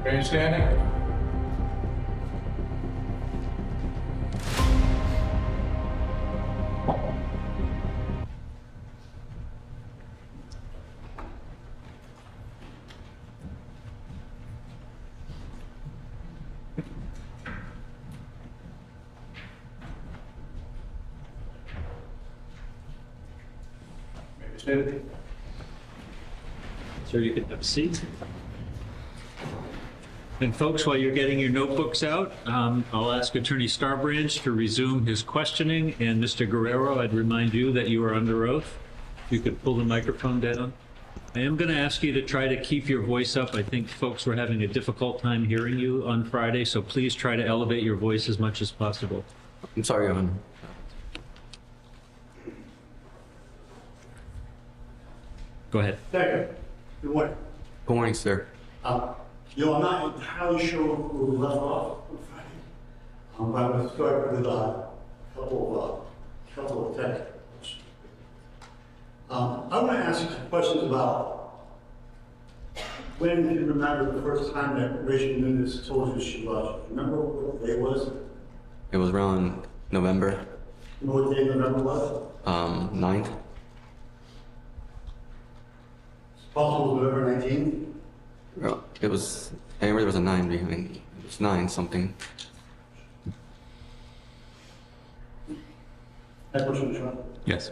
Are you standing? Maybe seated. Sir, you can have a seat. And folks, while you're getting your notebooks out, I'll ask Attorney Starbranch to resume his questioning. And Mr. Guerrero, I'd remind you that you are under oath. If you could pull the microphone down. I am going to ask you to try to keep your voice up. I think folks were having a difficult time hearing you on Friday, so please try to elevate your voice as much as possible. I'm sorry, Your Honor. Go ahead. Second, good morning. Good morning, sir. I'm not entirely sure where we left off on Friday. But I'm going to start with a couple of text. I want to ask you some questions about when you remember the first time that Rachel Nunes told you she loved you. Remember what day it was? It was around November You know what day November was? 9th. It's possible November 19th. Well, it was, I remember there was a 9 behind. It was 9 something. That question was right. Yes.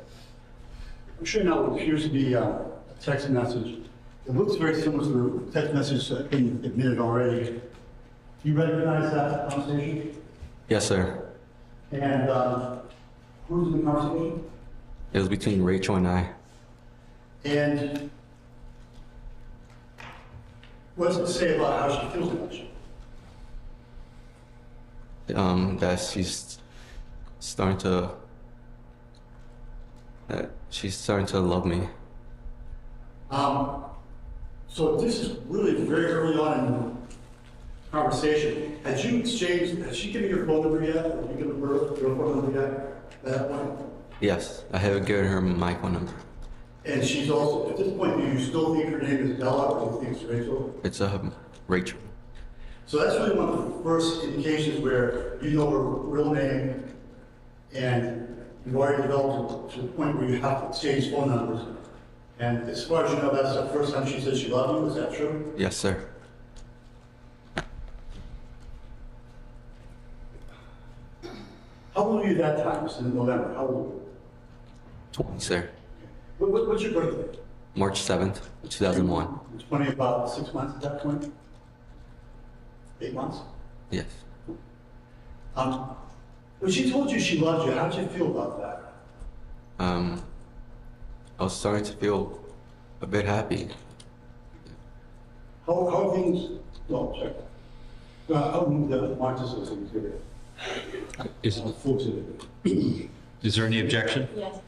I'm sure now what appears to be a text message. It looks very similar to the text message that's been admitted already. Do you recognize that conversation? Yes, sir. And who's in the conversation? It was between Rachel and I. And what does it say about how she feels about you? That she's starting to, love me. So this is really very early on in the conversation. Had you exchanged, has she given your phone number yet? Have you given her your phone number yet at that point? Yes, I haven't given her my phone number. And she's also, at this point, do you still think her name is Bella or do you think it's Rachel? It's Rachel. So that's really one of the first indications where you know her real name and you've already developed to the point where you have to exchange phone numbers. And as far as you know, that's the first time she said she loved you, is that true? Yes, sir. How old were you at that time? It was in November. How old were you? 20, sir. What's your birthday? March 7th, 2001. It's 20, about 6 months at that point? 8 months? Yes. When she told you she loved you, how did you feel about that? I was starting to feel a bit happy. How are things, well, check. I'll move that, Mark, this is here. Is there any objection? Yes.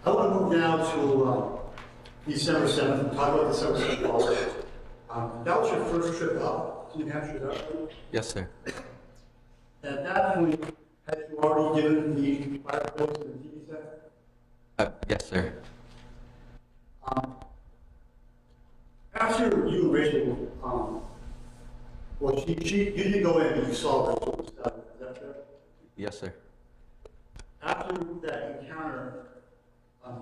I want to move now to December 7th, talk about December 7th also. That was your first trip up to New Hampshire, is that right? Yes, sir. At that point, had you already given the fire codes to the TV set? Yes, sir. after you and Rachel, well, you didn't go in, but you saw Rachel, is that fair? Yes, sir. After that encounter,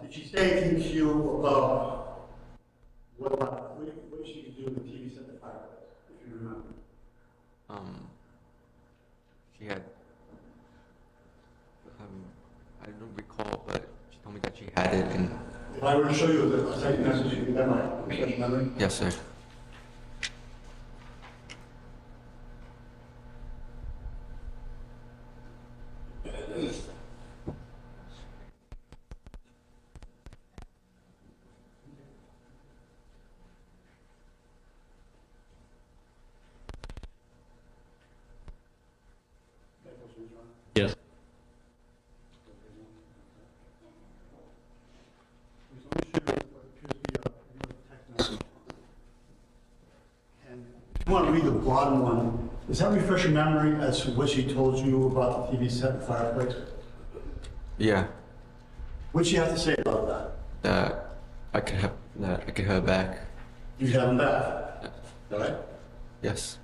did she say anything to you about what did she do with the TV set the fireplace, if you remember? She had, I don't recall, but she told me that she had it and, If I were to show you the second message, you that might refresh your memory? yes, sir. Yes. And if you want to read the bottom one, does that refresh your memory as to what she told you about the TV set and fireplace? Yeah, What'd she have to say about that? that I could have it back. You have them back, right? Yes.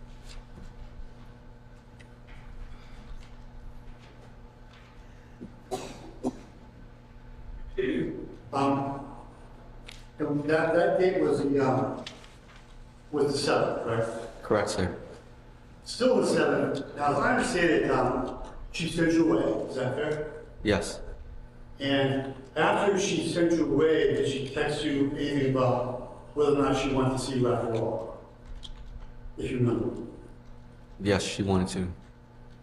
And that date was the seventh, right? Correct, sir. Still the seventh. Now, as I understand it, she sent you away. Is that fair? Yes. And after she sent you away, did she text you anything about whether or not she wanted to see you after all? If you remember. Do Yes, she wanted to. you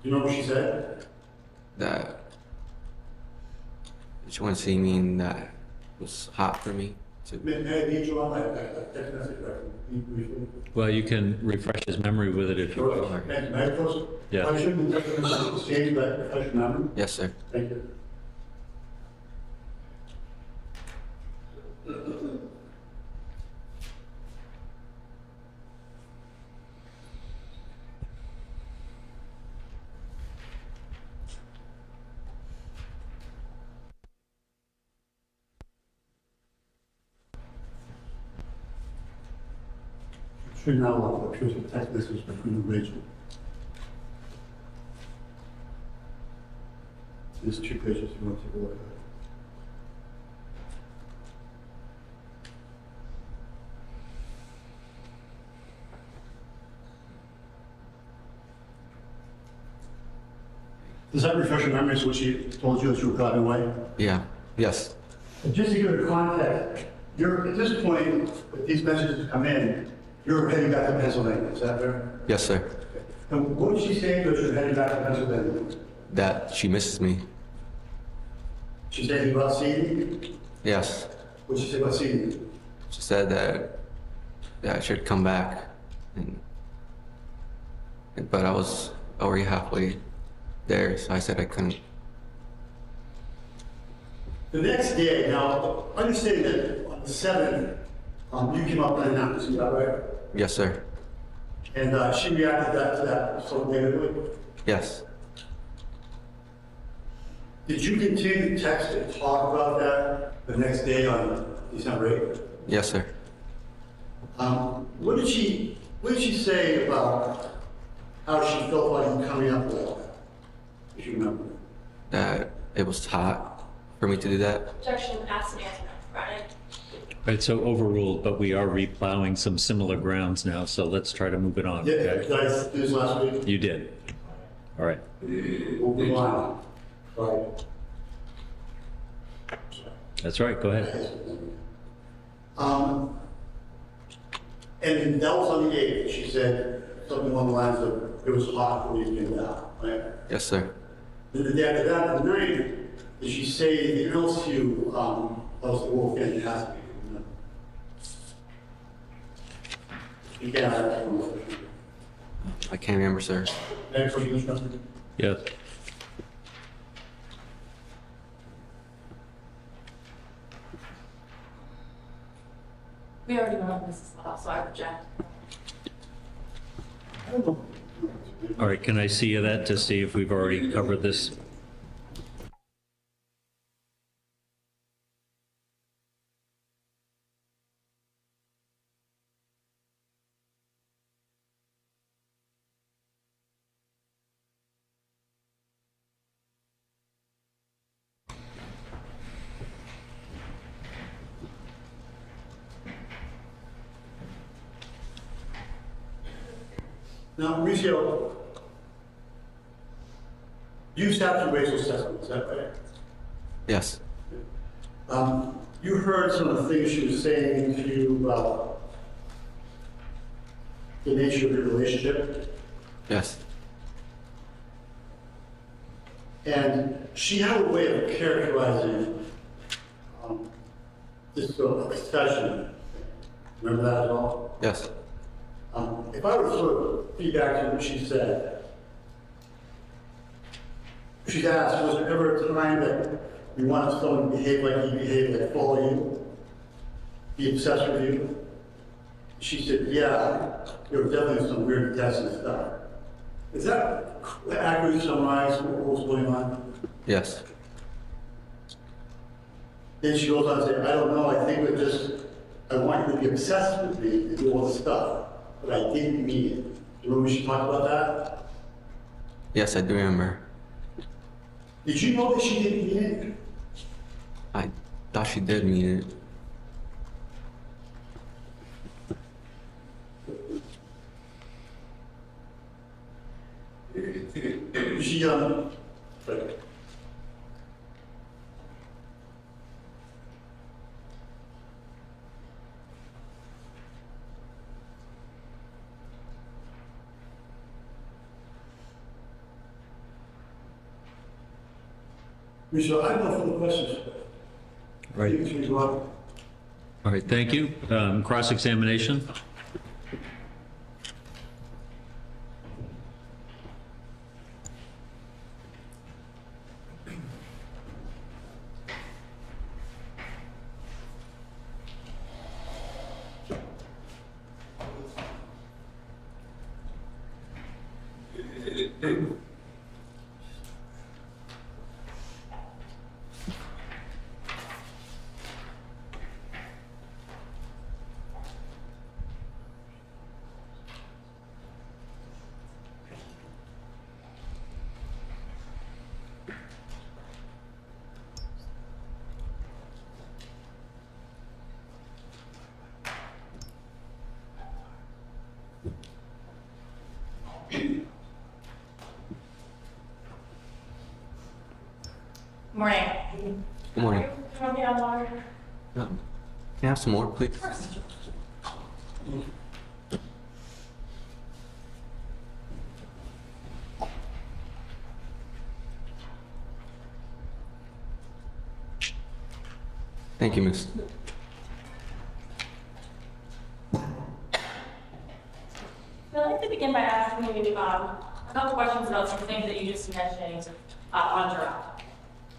remember what she said? That she wanted to see me and that it was hot for me to. May I meet you on that text message, right? Briefly. Well, you can refresh his memory with it if you Sure. want. May I close? Yeah. I shouldn't text message exchange that refresh your memory? Yes, sir. Thank you. Should now appears a text message between Rachel. There's 2 pages you want to take a look at. Does that refresh your memory as what she told you as you were driving away? Yeah. Yes. And just to give it context, you're, at this point, if these messages come in, you're heading back to Pennsylvania, is that fair? Yes, sir. And what did she say that you're heading back to Pennsylvania? That she misses me. She said about seeing you? Yes. What did she say about seeing you? She said that I should come back, but I was already halfway there, so I said I couldn't. The next day, now, understand that on the 7th, you came up unannounced, is that right? Yes, sir. And she reacted to that so negatively. Yes. Did you continue to text and talk about that the next day on December 8th? Yes, sir. What did she say about how she felt about you coming up with all that? If you remember. That it was hot for me to do that. Objection, asked and answered, Friday. Right, so overruled, but we are replowing some similar grounds now, so let's try to move it on, Yeah, okay? did I do this last week? You did. All right. We'll move on. Right. That's right, go ahead. And that was on the 8th. She said something along the lines of, it was hot when you came down, right? Yes, sir. Then the day after that, the 9th, did she say anything else to you, that was the wolf fantastic? You can't have that one. I can't remember, sir. Any further discussion? Yes. We already went over this as well, so I reject. All right, can I see that to see if we've already covered this? Now, Mauricio, you sat through Rachel's assessment, is that right? Yes. You heard some of the things she was saying to you about the nature of your relationship, Yes. and she had a way of characterizing this sort of obsession. Remember that at all? Yes. If I were to sort of feedback to what she said, she's asked, was there ever a time that you wanted someone to behave like he behaved, like follow you, be obsessed with you? She said, yeah, there were definitely some weird tests and stuff. Is that accurately summarize what was going on? Yes. Then she goes on to say, I don't know, I think it was just, I want you to be obsessed with me and do all this stuff, but I didn't mean it. Do you remember she talked about that? Yes, I do remember. Did you know that she didn't mean it? I thought she did mean it. She, right. Michelle, I have no further questions. Right. You can go on. All right, thank you. Cross-examination? Morning. Good morning. Do you want me on water? Can I have some more, please? Thank you, miss. I'd like to begin by asking you a couple questions about some things that you just mentioned on Jerome.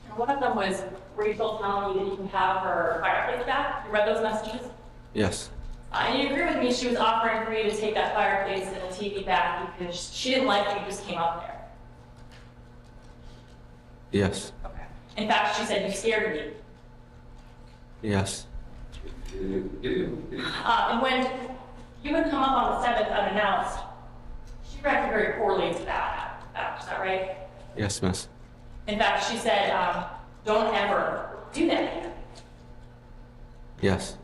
And one of them was Rachel telling you that you can have her fireplace back. You read those messages? Yes. And you agree with me, she was offering for you to take that fireplace and the TV back because she didn't like that you just came up there. Yes. Okay. In fact, she said you scared me. Yes. And when you would come up on the 7th unannounced, she reacted very poorly to that. Is that right? Yes, miss. In fact, she said, don't ever do that again. Yes.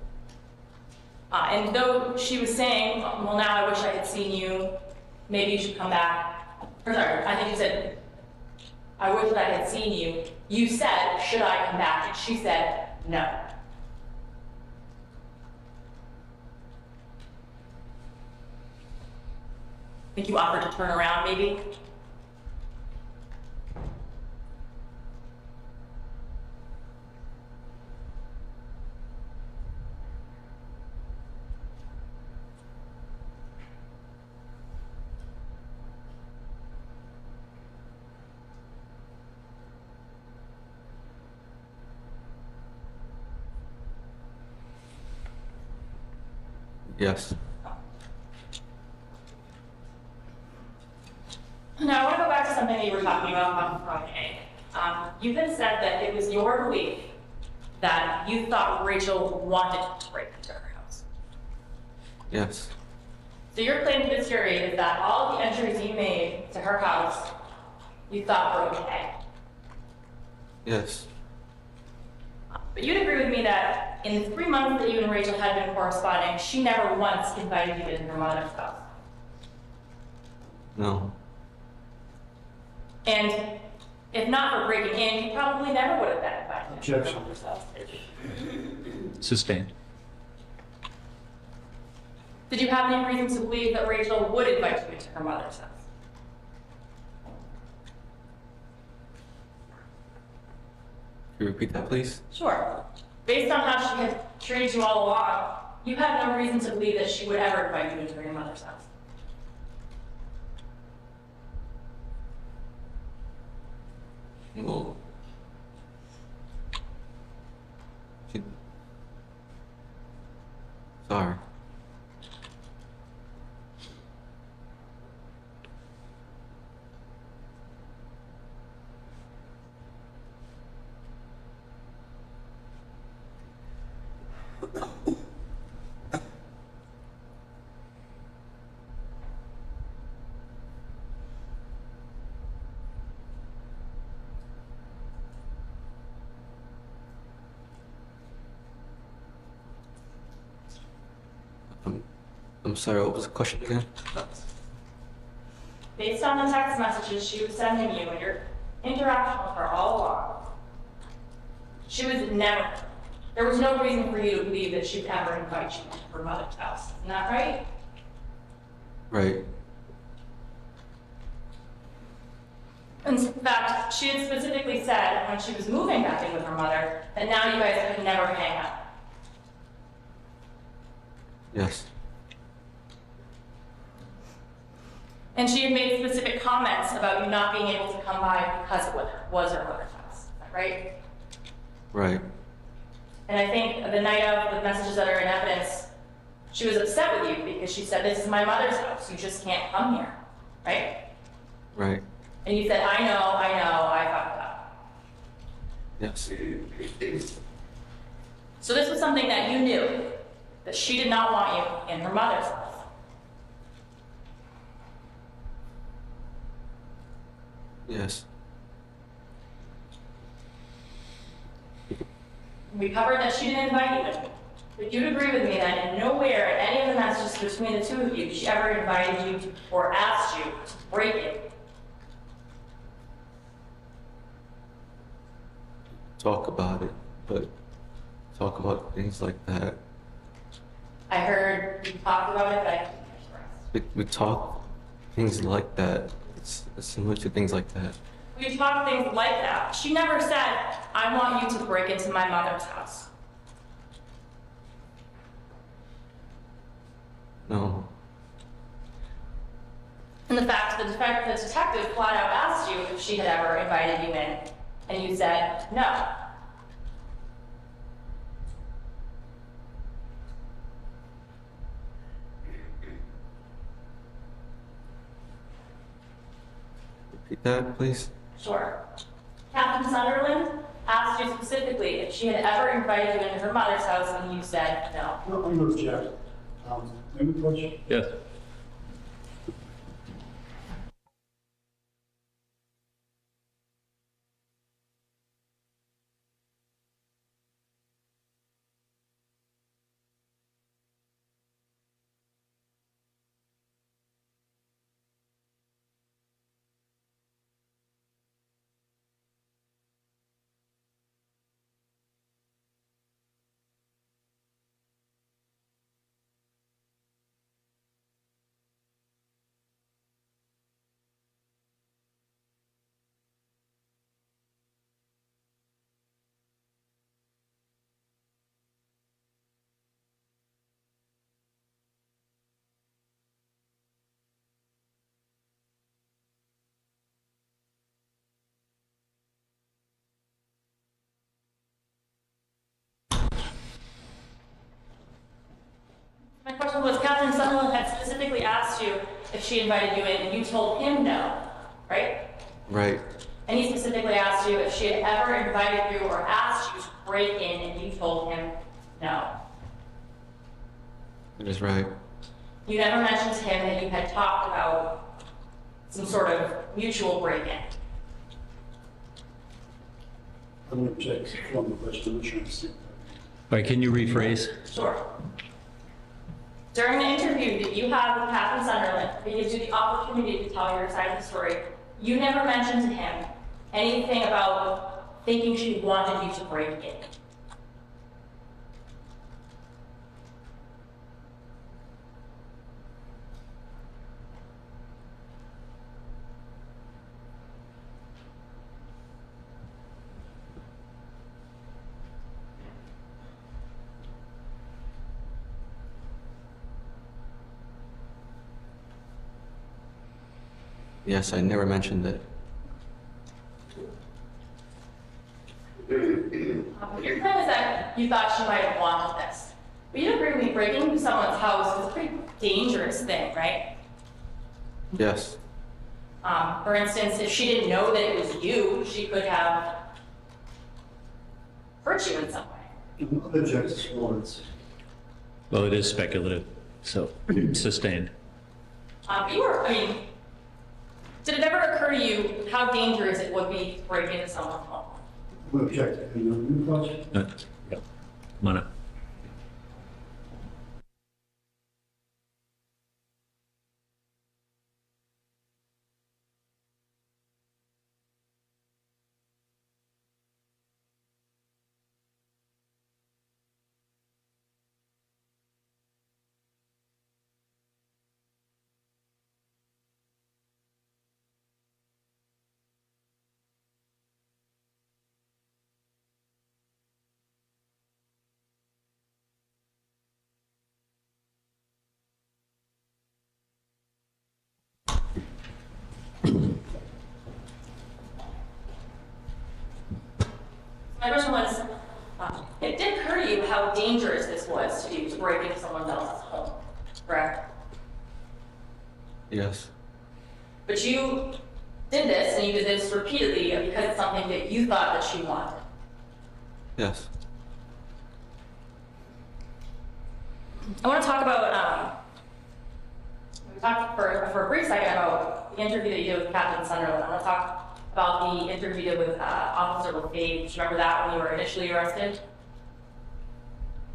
And though she was saying, well, now I wish I had seen you, maybe you should come back. Or sorry, I think you said, I wish that I had seen you. You said, should I come back? And she said, no. I think you offered to turn around, maybe? Yes. Now, I want to go back to something that you were talking about on Friday. You had said that it was your belief that you thought Rachel wanted to break into her house. Yes. So your claim to this jury is that all the entries you made to her house, you thought were okay. Yes. But you'd agree with me that in the 3 months that you and Rachel had been corresponding, she never once invited you into her mother's house. No. And if not for breaking in, you probably never would have been invited. Objection. Sustained. Did you have any reason to believe that Rachel would invite you into her mother's house? Can you repeat that, please? Sure. Based on how she had treated you all along, you had no reason to believe that she would ever invite you into your mother's house. Well, she... Sorry. I'm sorry, what was the question again? Based on the text messages she was sending you and your interaction with her all along, there was no reason for you to believe that she'd ever invite you into her mother's house. Isn't that right? Right. In fact, she had specifically said when she was moving back in with her mother that now you guys could never hang out. Yes. And she had made specific comments about you not being able to come by because it was her mother's house. Is that right? Right. And I think the night of the messages that are in evidence, she was upset with you because she said, "This is my mother's house. You just can't come here." Right? Right. And you said, I know, I fucked up." Yes. So this was something that you knew, that she did not want you in her mother's house. Yes. We covered that she didn't invite you in. But you'd agree with me that in nowhere in any of the messages between the two of you, she ever invited you to, or asked you to break it. Talk about it, but talk about things like that. I heard you talked about it, but I couldn't catch the rest. We talk things like that. It's similar to things like that. We talked things like that. She never said, "I want you to break into my mother's house." No. And the detective flat out asked you if she had ever invited you in, and you said no. Repeat that, please. Sure. Captain Sunderland asked you specifically if she had ever invited you into her mother's house, and you said no. No, I'm going to object. Let me approach. Yes. My question was, Captain Sunderland had specifically asked you if she invited you in, and you told him no, right? Right. And he specifically asked you if she had ever invited you or asked you to break in, and you told him no. That is right. You never mentioned to him that you had talked about some sort of mutual break-in. I'm going to object from the question. I'm trying to see. All right, can you rephrase? Sure. During the interview that you had with Captain Sunderland, he gives you the opportunity to tell your side of the story. You never mentioned to him anything about thinking she wanted you to break in. Yes, I never mentioned it. Your claim is that you thought she might have wanted this. But you agree with me, breaking into someone's house is a pretty dangerous thing, right? Yes. For instance, if she didn't know that it was you, she could have hurt you in some way. Object words. Well, it is speculative, so sustained. But you were, I mean, did it ever occur to you how dangerous it would be to break into someone's home? We object. Any new question? Yep. Come on up. My question was, it did occur to you how dangerous this was to do, to break into someone else's home, correct? Yes. But you did this, and you did this repeatedly because it's something that you thought that she wanted. Yes. I want to talk about, we talked for a brief second about the interview that you did with Captain Sunderland. I want to talk about the interview you did with Officer LaFave. Do you remember that when you were initially arrested?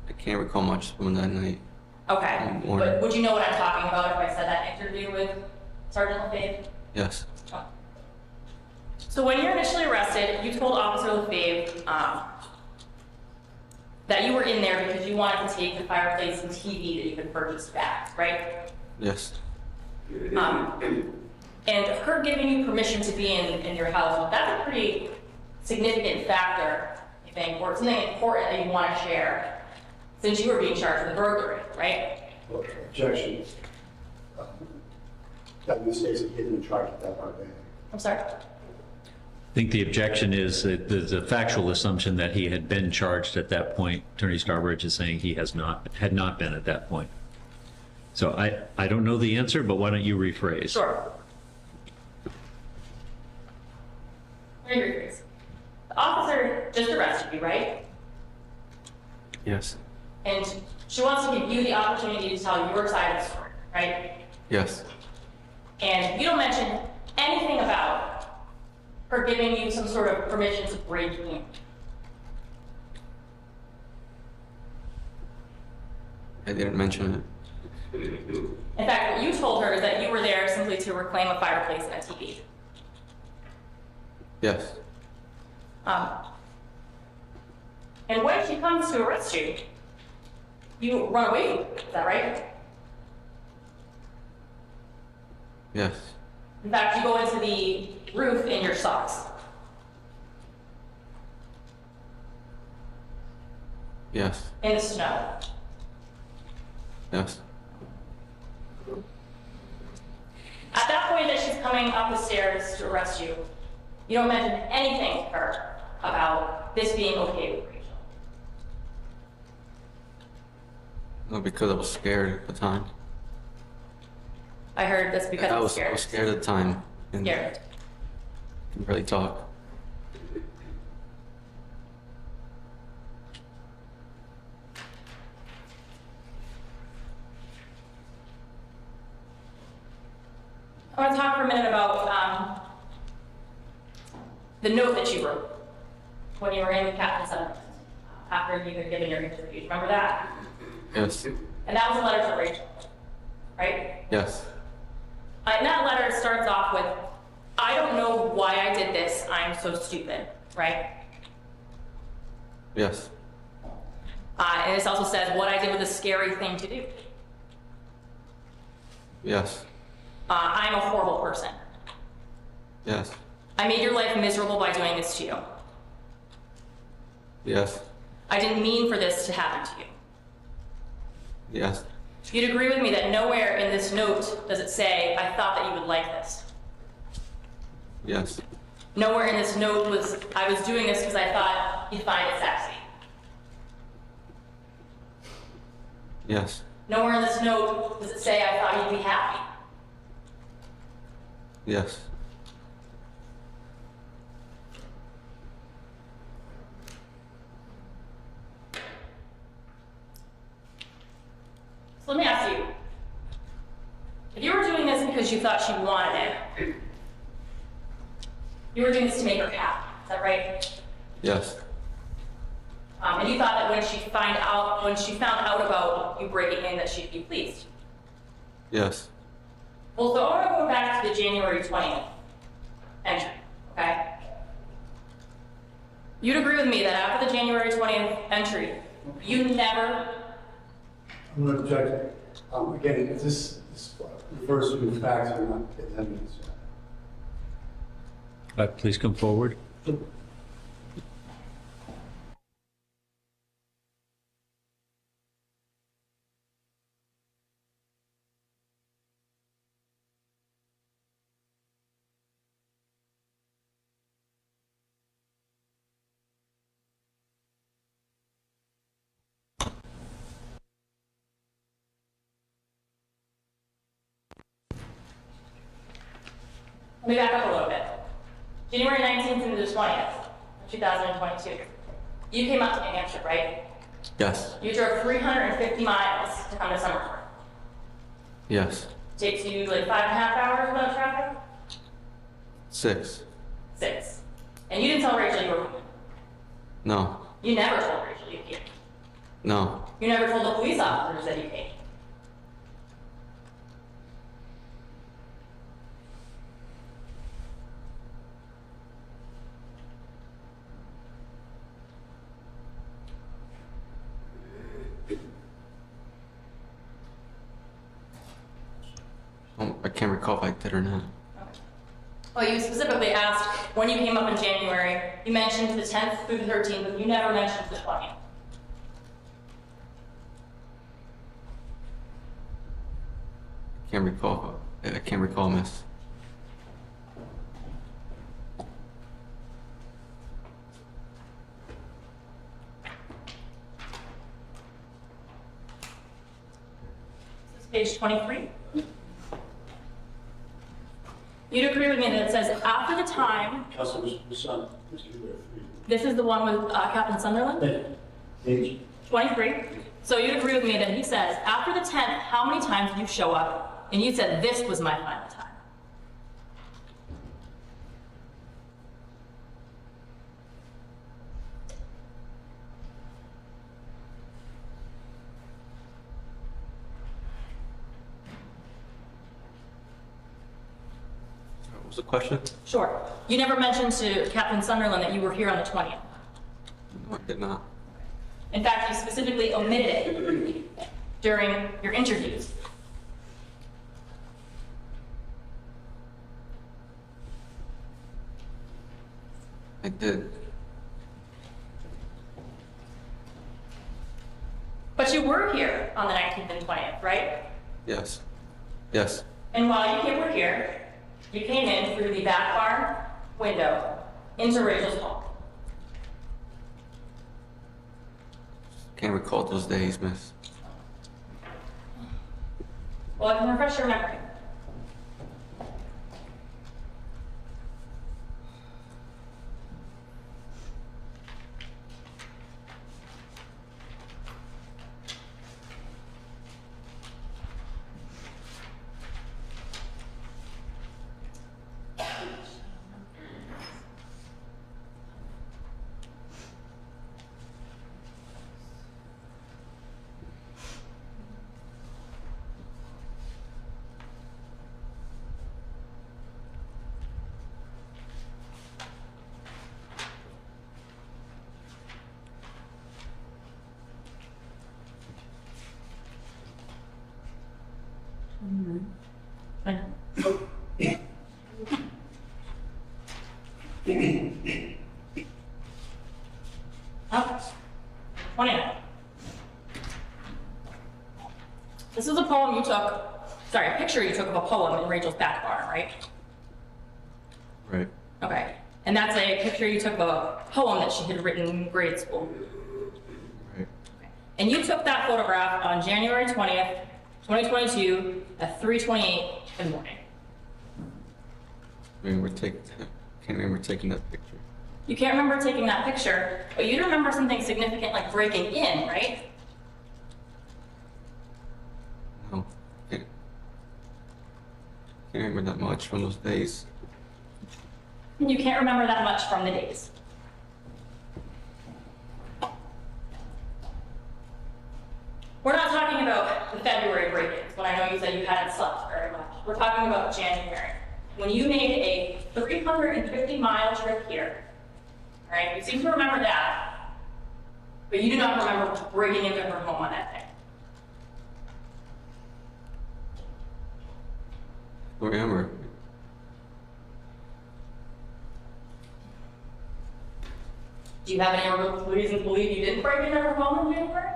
I can't recall much from that night. Okay, but would you know what I'm talking about if I said that interview with Sergeant LaFave? Yes. Oh. So when you're initially arrested, you told Officer LaFave that you were in there because you wanted to take the fireplace and TV that you had purchased back, right? Yes. And her giving you permission to be in your house, that's a pretty significant factor, I think, or something important that you want to share, since you were being charged with burglary, right? Objection. That mistakes that he didn't try to get that part back. I'm sorry? I think the objection is that there's a factual assumption that he had been charged at that point. Attorney Starbridge is saying he had not been at that point. So I don't know the answer, but why don't you rephrase? Sure. Let me rephrase. The officer just arrested you, right? Yes. And she wants to give you the opportunity to tell your side of the story, right? Yes. And you don't mention anything about her giving you some sort of permission to break in. I didn't mention it. In fact, what you told her is that you were there simply to reclaim a fireplace and a TV. Yes. And when she comes to arrest you, you run away from her, is that right? Yes. In fact, you go into the roof in your socks. Yes. In the snow. Yes. At that point that she's coming up the stairs to arrest you, you don't mention anything to her about this being okay with Rachel. No, because I was scared at the time. I heard that's because I I'm was scared. scared at the time. And Scared. couldn't really talk. I want to talk for a minute about the note that you wrote when you were in with Captain Sunderland after you had given your interview. Remember that? Yes. And that was a letter to Rachel, right? Yes. And that letter starts off with, I don't know why I did this, I'm so stupid, right? Yes. And this also says, what I did was a scary thing to do. Yes. I'm a horrible person. Yes. I made your life miserable by doing this to you. Yes. I didn't mean for this to happen to you. Yes. You'd agree with me that nowhere in this note does it say, I thought that you would like this. Yes. Nowhere in this note was, I was doing this because I thought you'd find it sexy. Yes. Nowhere in this note does it say, I thought you'd be happy. Yes. So let me ask you, if you were doing this because you thought she wanted it, you were doing this to make her happy, is that right? Yes. And you thought that when she found out about you breaking in, that she'd be pleased. Yes. Well, so I want to go back to the January 20th entry, okay? You'd agree with me that after the January 20th entry, you never, I'm going to object. Again, if this refers to the facts or not, that means. Please come forward. let me back up a little bit. January 19th and the 20th, 2022. You came up to New Hampshire, right? Yes. You drove 350 miles to come to Summerford. Yes. Takes you like 5.5 hours without traffic? 6. 6. And you didn't tell Rachel you were moving. No. You never told Rachel you came. No. You never told the police officers that you came. I can't recall if I did or not. Well, you specifically asked when you came up in January. You mentioned the 10th through the 13th, but you never mentioned the 20th. Can't recall. I can't recall, miss. This is page 23. You'd agree with me that it says after the time, Council, Mr. Son, Mr. Guerrero, this is the one with Captain Sunderland, page 23. So you'd agree with me that he says, after the 10th, how many times did you show up? And you said, this was my final time. What was the question? Sure. You never mentioned to Captain Sunderland that you were here on the 20th. No, I did not. In fact, you specifically omitted it during your interviews. I did. But you were here on the 19th and 20th, right? Yes. Yes. And while you were here, you came in through the back barn window into Rachel's home. Can't recall those days, miss. Well, I can refresh your memory. Oh, 29. This is a poem you took, sorry, a picture you took of a poem in Rachel's back barn, right? Right. Okay. And that's a picture you took of a poem that she had written in grade school. Right. And you took that photograph on January 20th, 2022 at 3:28 in the morning. Can't remember taking that picture. You can't remember taking that picture, but you remember something significant like breaking in, right? No. Can't remember that much from those days. And you can't remember that much from the days. We're not talking about the February break-ins, when I know you said you hadn't slept very much. We're talking about January, when you made a 350-mile trip here. All right, you seem to remember that, but you do not remember breaking into her home on that day. Don't remember. Do you have any reason to believe you didn't break into her home in January?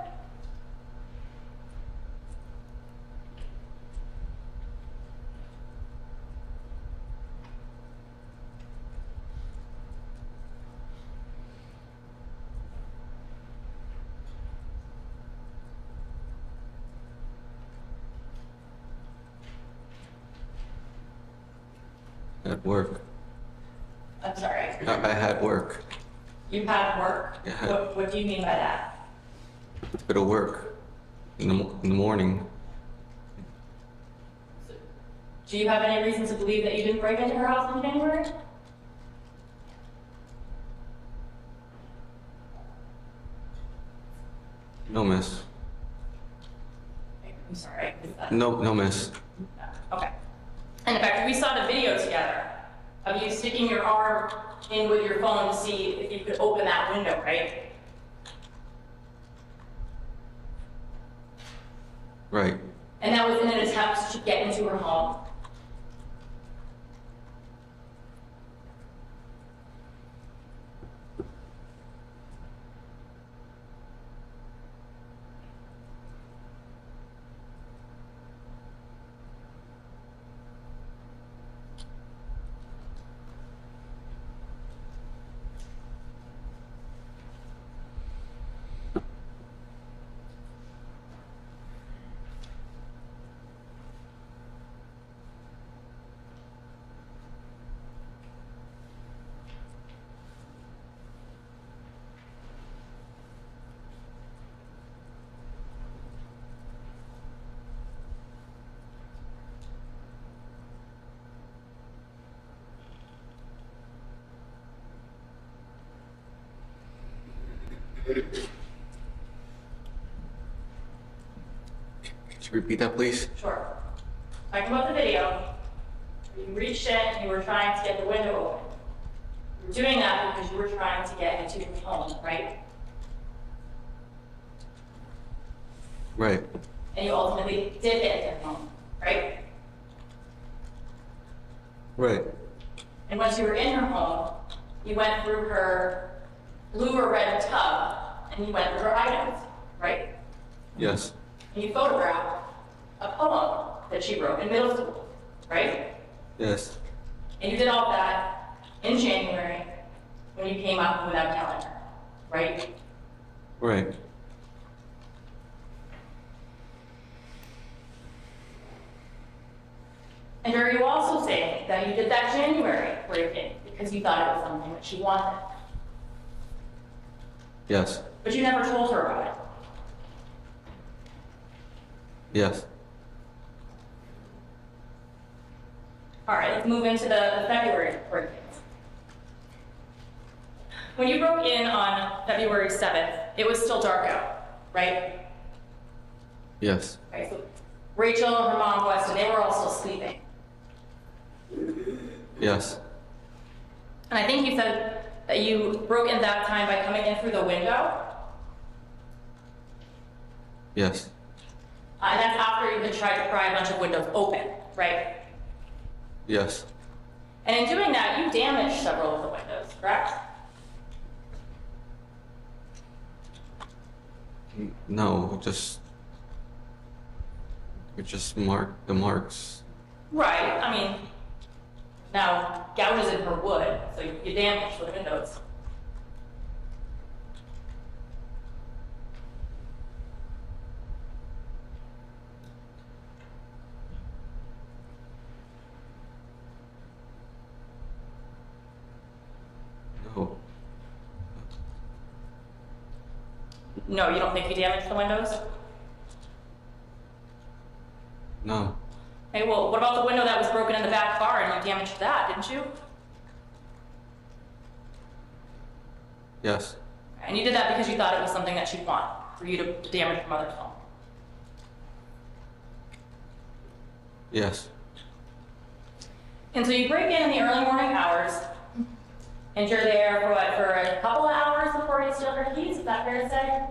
At work. I'm sorry. I had work. You had work? Yeah. What do you mean by that? A bit of work in the morning. Do you have any reason to believe that you didn't break into her house in January? No, miss. I'm sorry. I missed that. No, miss. Okay. And in fact, we saw the video together of you sticking your arm in with your phone to see if you could open that window, right? Right. And that was in an attempt to get into her home. Could you repeat that, please? Sure. Talking about the video, you reached in and you were trying to get the window open. You were doing that because you were trying to get into your home, right? Right. And you ultimately did get into your home, right? Right. And once you were in her home, you went through her blue or red tub and you went through her items, right? Yes. And you photographed a poem that she wrote in middle school, right? Yes. And you did all that in January when you came up without telling her, right? Right. And are you also saying that you did that January break-in because you thought it was something that she wanted, Yes. but you never told her about it? Yes. All right, let's move into the February break-ins. When you broke in on February 7th, it was still dark out, right? Yes. Okay, so Rachel, her mom, Weston, they were all still sleeping. Yes. And I think you said that you broke in that time by coming in through the window. Yes. And that's after you had tried to pry a bunch of windows open, right? Yes. And in doing that, you damaged several of the windows, correct? No, we just marked the marks. Right, I mean, now gouges in her wood, so you damaged the windows. No. No, you don't think you damaged the windows? No. Hey, well, what about the window that was broken in the back car and you damaged that, didn't you? Yes. And you did that because you thought it was something that she'd want, for you to damage your mother's home. Yes. And so you break in the early morning hours, and you're there for what, for a couple of hours before you steal her keys, is that fair to say?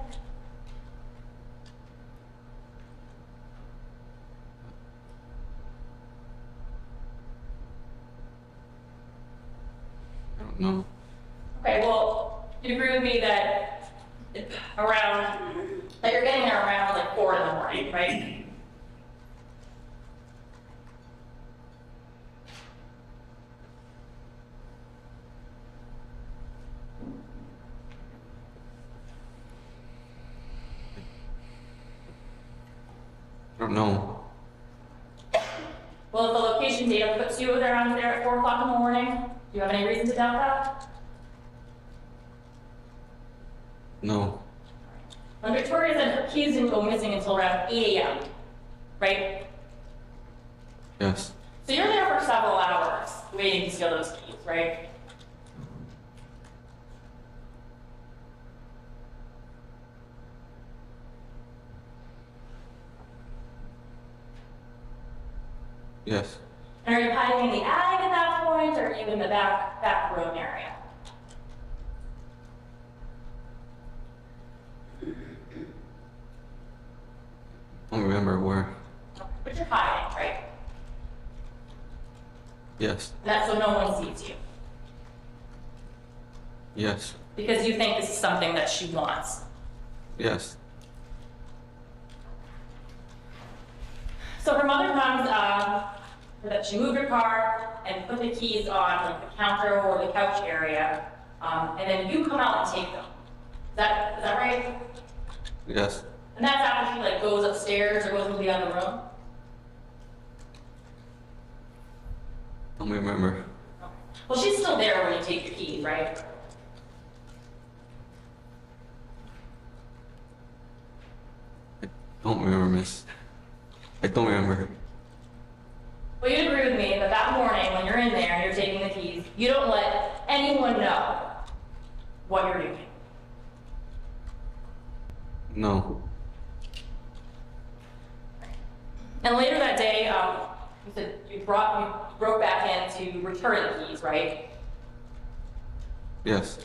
I don't know. Okay, well, you'd agree with me that that you're getting there around like 4 in the morning, right? I don't know. Well, if the location data puts you around there at 4 o'clock in the morning, do you have any reason to doubt that? No. When Victoria said her keys didn't go missing until around 8 a.m., right? Yes. So you're there for several hours waiting to steal those keys, right? Yes. And are you hiding in the attic at that point, or are you in the back room area? I don't remember where. But you're hiding, right? Yes. And that's so no one sees you. Yes. Because you think this is something that she wants. Yes. So her mother comes, that she moved her car and put the keys on like the counter or the couch area, and then you come out and take them. Is that right? Yes. And that's after she like goes upstairs or goes into the other room? Don't remember. Okay. Well, she's still there when you take your keys, right? I don't remember, miss. I don't remember. Well, you'd agree with me that that morning when you're in there and you're taking the keys, you don't let anyone know what you're doing. No. And later that day, you said you broke back in to return the keys, right? Yes.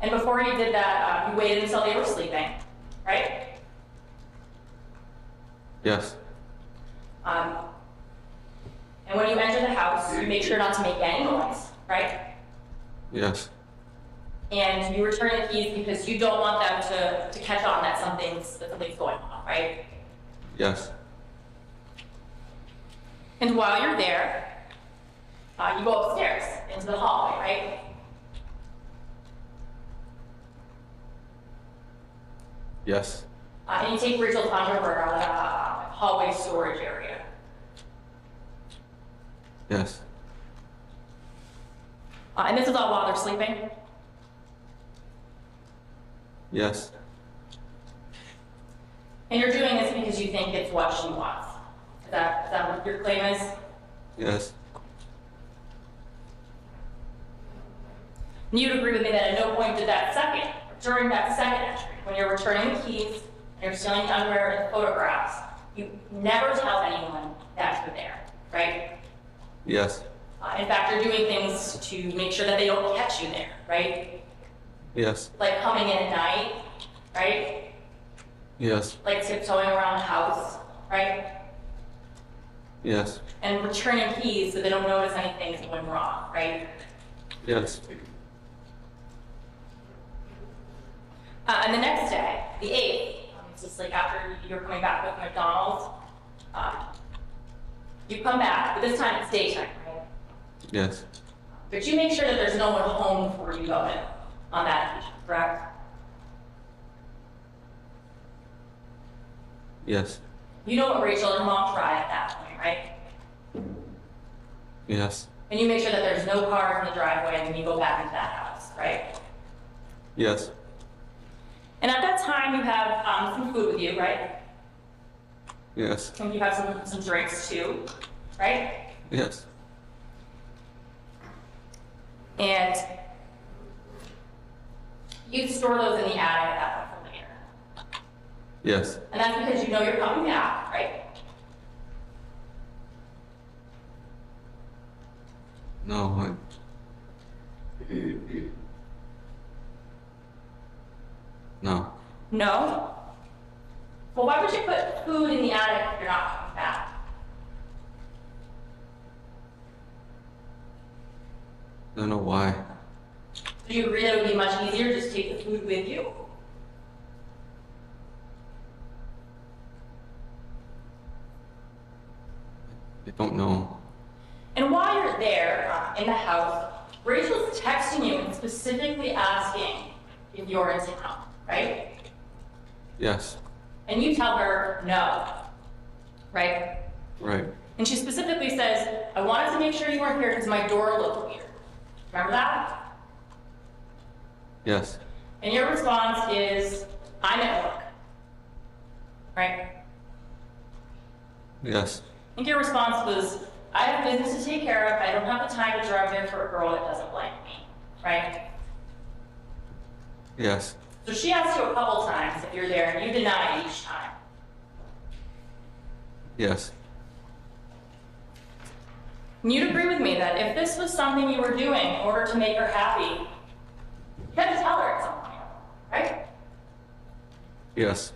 And before you did that, you waited until they were sleeping, right? Yes. And when you enter the house, you make sure not to make any noise, right? Yes. And you return the keys because you don't want them to catch on that something's going on, right? Yes. And while you're there, you go upstairs into the hallway, right? Yes. And you take Rachel's underwear out of the hallway storage area. Yes. And this is all while they're sleeping. Yes. And you're doing this because you think it's what she wants. Is that what your claim is? Yes. And you'd agree with me that at no point during that second entry, when you're returning the keys and you're stealing the underwear and the photographs, you never tell anyone that you're there, right? Yes. In fact, you're doing things to make sure that they don't catch you there, right? Yes. Like coming in at night, right? Yes. Like tiptoeing around the house, right? Yes. And returning keys so they don't notice anything is going wrong, right? Yes. And the next day, the 8th, it's just like after you're coming back with McDonald's, you come back, but this time it's daytime, right? Yes. But you make sure that there's no one home before you go in on that occasion, correct? Yes. You know what Rachel and her mom tried at that point, right? Yes. And you make sure that there's no cars in the driveway when you go back into that house, right? Yes. And at that time, you have some food with you, right? Yes. And you have some drinks too, right? Yes. And you store those in the attic at that point for later. Yes. And that's because you know you're coming back, right? No. No. No? Well, why would you put food in the attic if you're not coming back? I don't know why. Do you agree that it would be much easier to just take the food with you? I don't know. And while you're there in the house, Rachel's texting you and specifically asking if you're in town, right? Yes. And you tell her no, right? Right. And she specifically says, I wanted to make sure you weren't here because my door looked weird. Remember that? Yes. And your response is, I'm at work, right? Yes. I think your response was, I have business to take care of. I don't have the time to drive there for a girl that doesn't like me, right? Yes. So she asked you a couple times if you're there, and you deny each time. Yes. And you'd agree with me that if this was something you were doing in order to make her happy, you had to tell her at some point, right? Yes.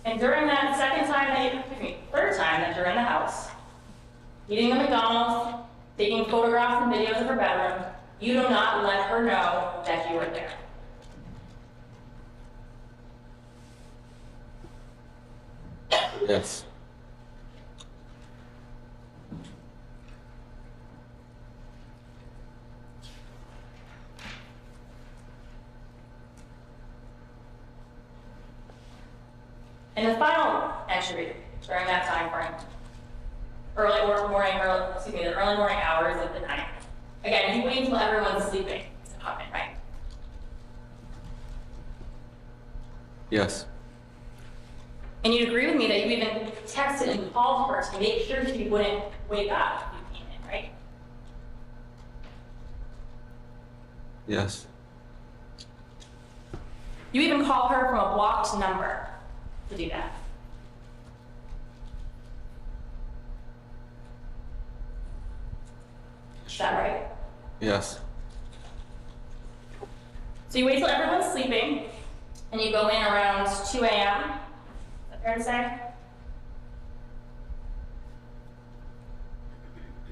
And during that third time that you're in the house, eating the McDonald's, taking photographs and videos of her bedroom, you do not let her know that you were there. Yes. And the final entry during that time frame, the early morning hours of the night. Again, you wait until everyone's sleeping to come in, right? Yes. And you'd agree with me that you even texted and called her to make sure she wouldn't wake up if you came in, right? Yes. You even call her from a blocked number to do that. Is that right? Yes. So you wait till everyone's sleeping, and you go in around 2 a.m. Is that fair to say?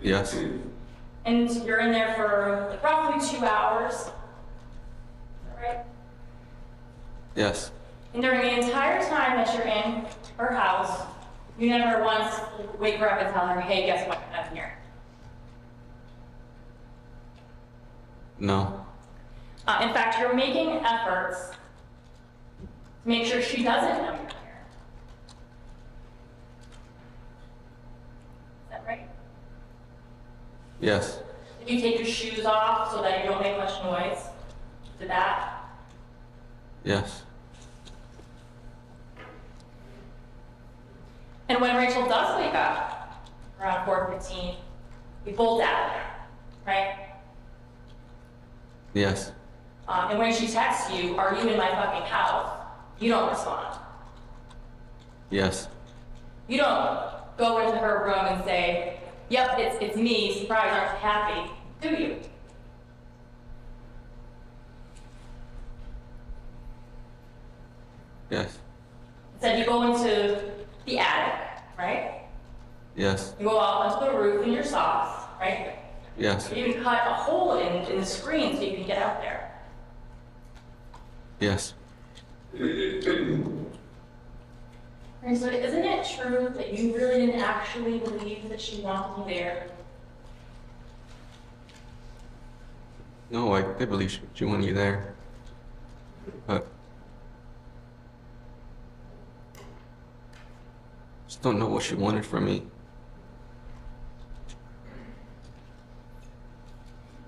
Yes. And you're in there for like roughly 2 hours. Is that right? Yes. And during the entire time that you're in her house, you never once wake her up and tell her, hey, guess what, I'm here. No. In fact, you're making efforts to make sure she doesn't know you're here. Is that right? Yes. Did you take your shoes off so that you don't make much noise? Did that? Yes. And when Rachel does wake up around 4:15, you bolt out of there, right? Yes. And when she texts you, are you in my fucking house? You don't respond. Yes. You don't go into her room and say, yep, it's me, surprise, aren't you happy? Do you? Yes. It said you go into the attic, right? Yes. You go out onto the roof in your socks, right? Yes. You even cut a hole in the screen so you can get out there. Yes. And so isn't it true that you really didn't actually believe that she wanted you there? No, I did believe she wanted me there. But just don't know what she wanted from me.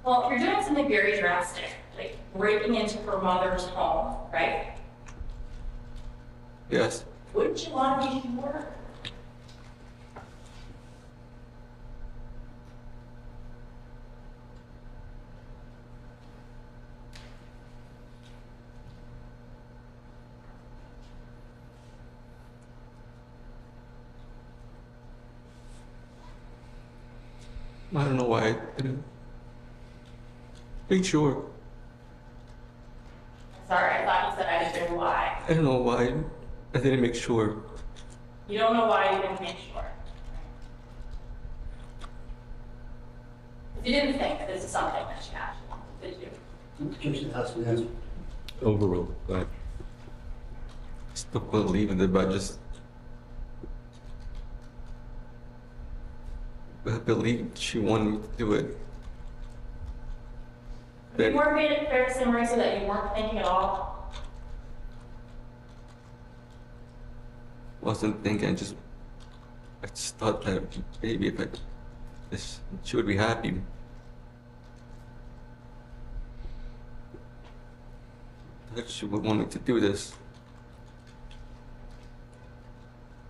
Well, you're doing something very drastic, like breaking into her mother's home, right? Yes. Wouldn't you want to be sure? I don't know why I didn't make sure. Sorry, I thought you said I didn't know why. I don't know why I didn't make sure. You don't know why you didn't make sure. You didn't think that this is something that she actually wanted, did you? Kirsten has to answer. Overruled. Go ahead. I still believe in it, but I believe she wanted me to do it. You weren't made it fair to say, Mauricio, that you weren't thinking at all. Wasn't thinking, I just thought that maybe she would be happy. That she would want me to do this.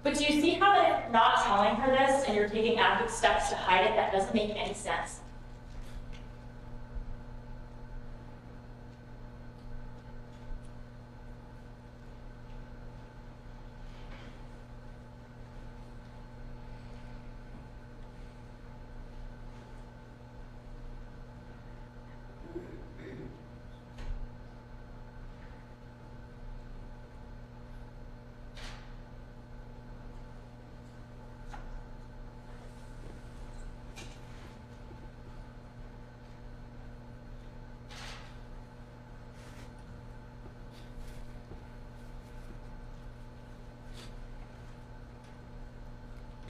But do you see how that if not telling her this and you're taking active steps to hide it, that doesn't make any sense?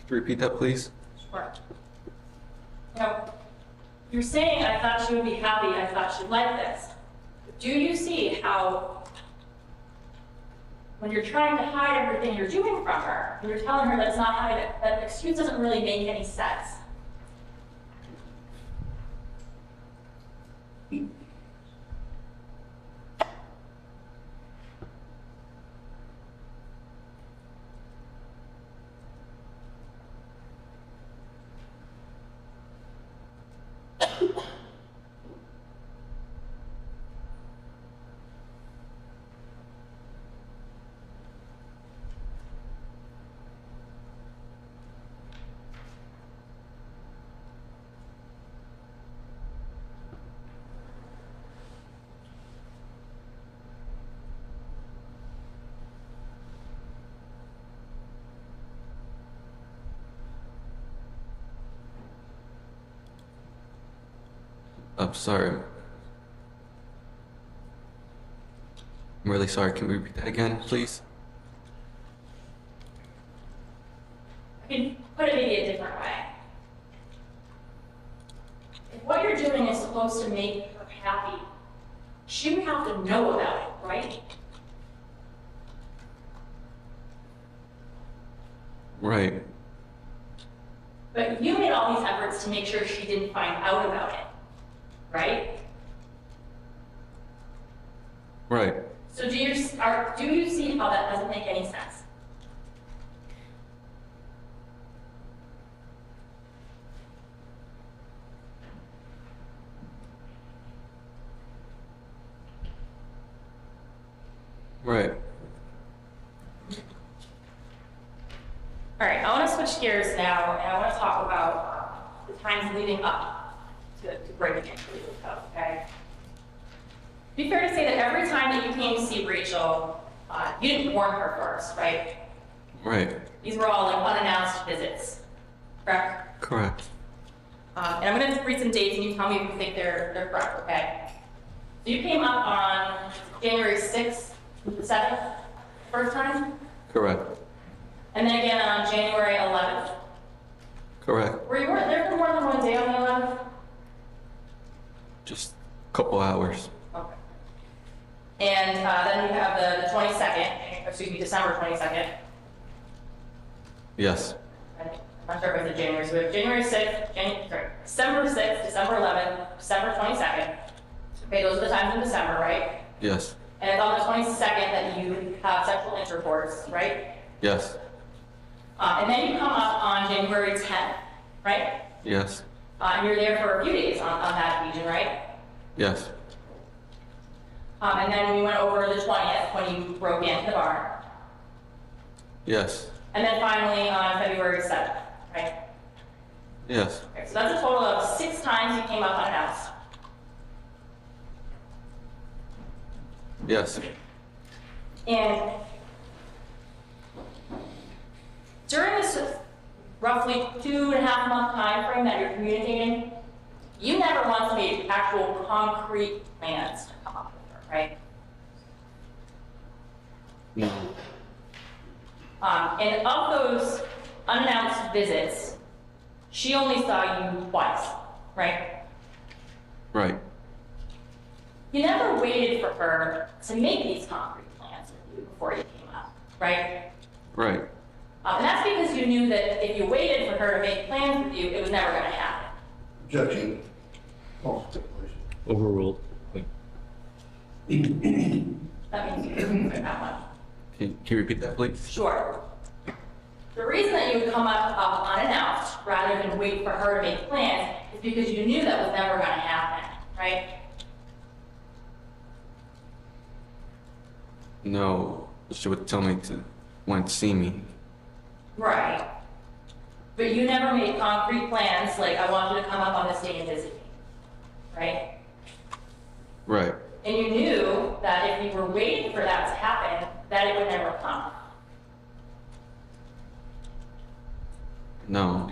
Could you repeat that, please? Sure. Now, you're saying, I thought she would be happy, I thought she'd like this. Do you see how, when you're trying to hide everything you're doing from her, and you're telling her that's not how that excuse doesn't really make any sense? I'm sorry. I'm really sorry. Can we repeat that again, please? I can put it maybe a different way. If what you're doing is supposed to make her happy, she would have to know about it, right? Right. But you made all these efforts to make sure she didn't find out about it, right? Right. So do you see how that doesn't make any sense? Right. All right, I want to switch gears now, and I want to talk about the times leading up to breaking into the legal code, okay? It'd be fair to say that every time that you came to see Rachel, You didn't warn her first, right? Right. These were all like unannounced visits, correct? Correct. And I'm going to read some dates, and you tell me if you think they're correct, okay? So you came up on January 6th, 7th, first time, Correct. and then again on January 11th. Correct. Were you there for more than one day on the 11th? Just a couple hours. Okay. And then you have the 22nd, excuse me, December 22nd. Yes. I'm not sure if it's a January, so we have January 6th, December 6th, December 11th, December 22nd. Okay, those are the times in December, right? Yes. And it's on the 22nd that you have sexual intercourse, right? Yes. And then you come up on January 10th, right? Yes. And you're there for a few days on that occasion, right? Yes. And then we went over the 20th when you broke into the bar. Yes. And then finally on February 7th, right? Yes. Okay, so that's a total of 6 times you came up unannounced. Yes. And during this roughly 2.5-month time frame that you're communicating, you never once made actual concrete plans to come up with her, right? No. And of those unannounced visits, she only saw you twice, right? Right. You never waited for her to make these concrete plans with you before you came up, right? Right. And that's because you knew that if you waited for her to make plans with you, it was never going to happen. Objection. False stipulation. Overruled. That means you couldn't say that much. Can you repeat that, please? Sure. The reason that you would come up unannounced rather than wait for her to make plans is because you knew that was never going to happen, right? No. She would tell me to want to see me. Right. But you never made concrete plans like, I want you to come up on this day and visit me, right? Right. And you knew that if you were waiting for that to happen, that it would never come. No.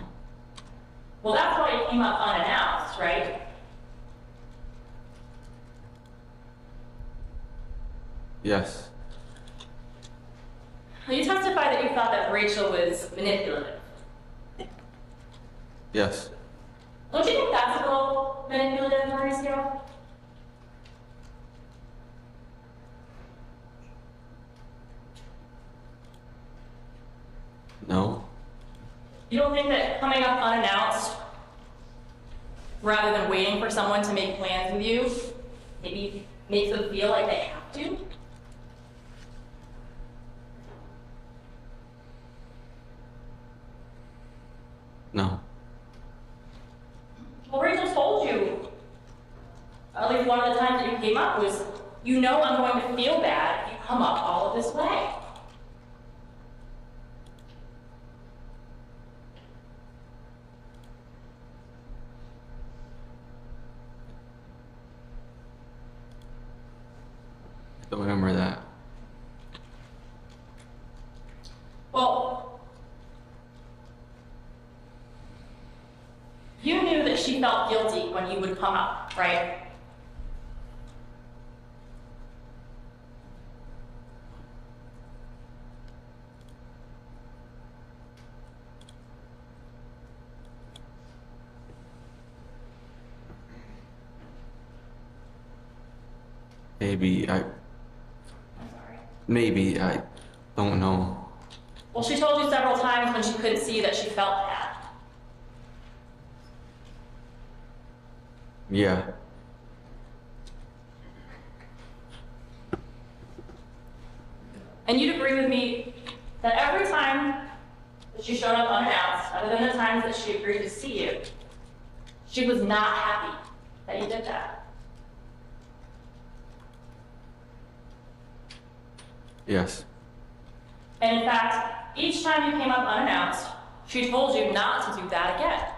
Well, that's why you came up unannounced, right? Yes. Well, you testified that you thought that Rachel was manipulative. Yes. Don't you think that's a little manipulative, Mauricio? No. You don't think that coming up unannounced, rather than waiting for someone to make plans with you, maybe makes them feel like they have to? No. Well, Rachel told you, at least one of the times that you came up was, you know I'm going to feel bad if you come up all of this way. I don't remember that. Well, you knew that she felt guilty when you would come up, right? Maybe I don't know. Well, she told you several times when she couldn't see that she felt bad. Yeah. And you'd agree with me that every time that she showed up unannounced, other than the times that she agreed to see you, she was not happy that you did that. Yes. And in fact, each time you came up unannounced, she told you not to do that again.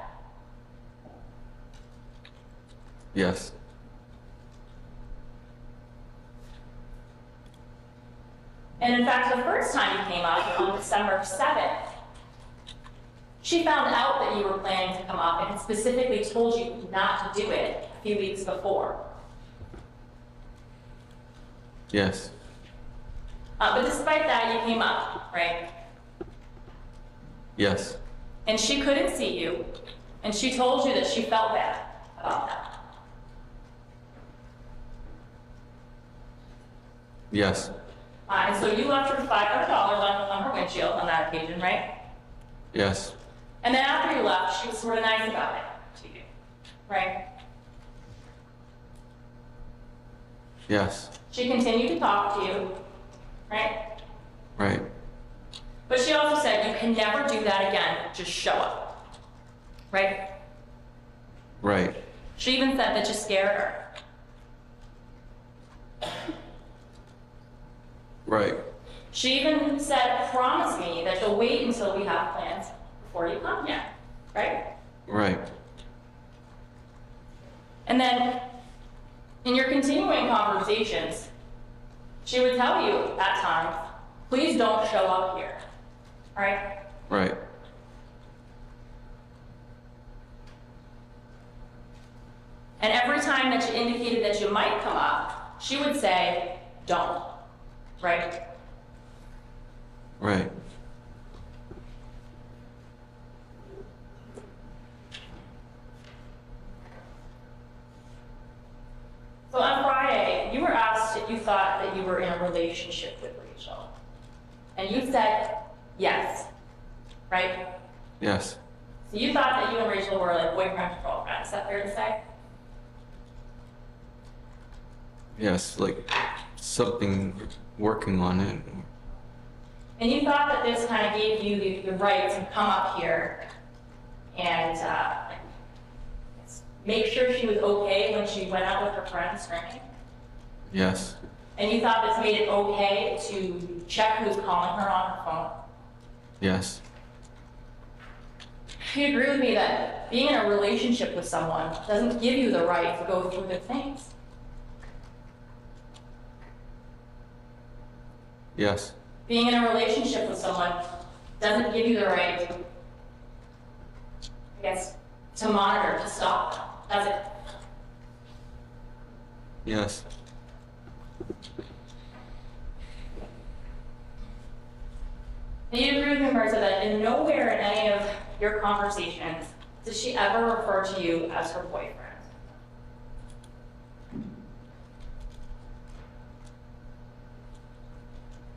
And in fact, the first time you came up on December 7th, she found out that you were planning to come up and had specifically told you not to do it a few weeks before. Yes. But despite that, you came up, right? Yes. And she couldn't see you, and she told you that she felt bad about that. Yes. And so you left her $500 on her windshield on that occasion, right? Yes. And then after you left, she was sort of nice about it to you, right? Yes. She continued to talk to you, right? Right. But she also said you can never do that again, just show up, right? Right. She even said that you scared her. Right. She even said, promise me that you'll wait until we have plans before you come here, right? Right. And then, in your continuing conversations, she would tell you at times, please don't show up here, right? Right. And every time that you indicated that you might come up, she would say, don't, right? Right. So on Friday, you were asked if you thought that you were in a relationship with Rachel. And you said yes, right? Yes. So you thought that you and Rachel were like boyfriend and girlfriend, is that fair to say? Yes. Like something working on it. And you thought that this kind of gave you the right to come up here and make sure she was okay when she went out with her friends drinking? Yes. And you thought this made it okay to check who's calling her on her phone? Yes. You agree with me that being in a relationship with someone doesn't give you the right to go through the things? Yes. Being in a relationship with someone doesn't give you the right, I guess, to monitor, to stop, does it? Yes. And you agree with me, Martha, that in nowhere in any of your conversations does she ever refer to you as her boyfriend?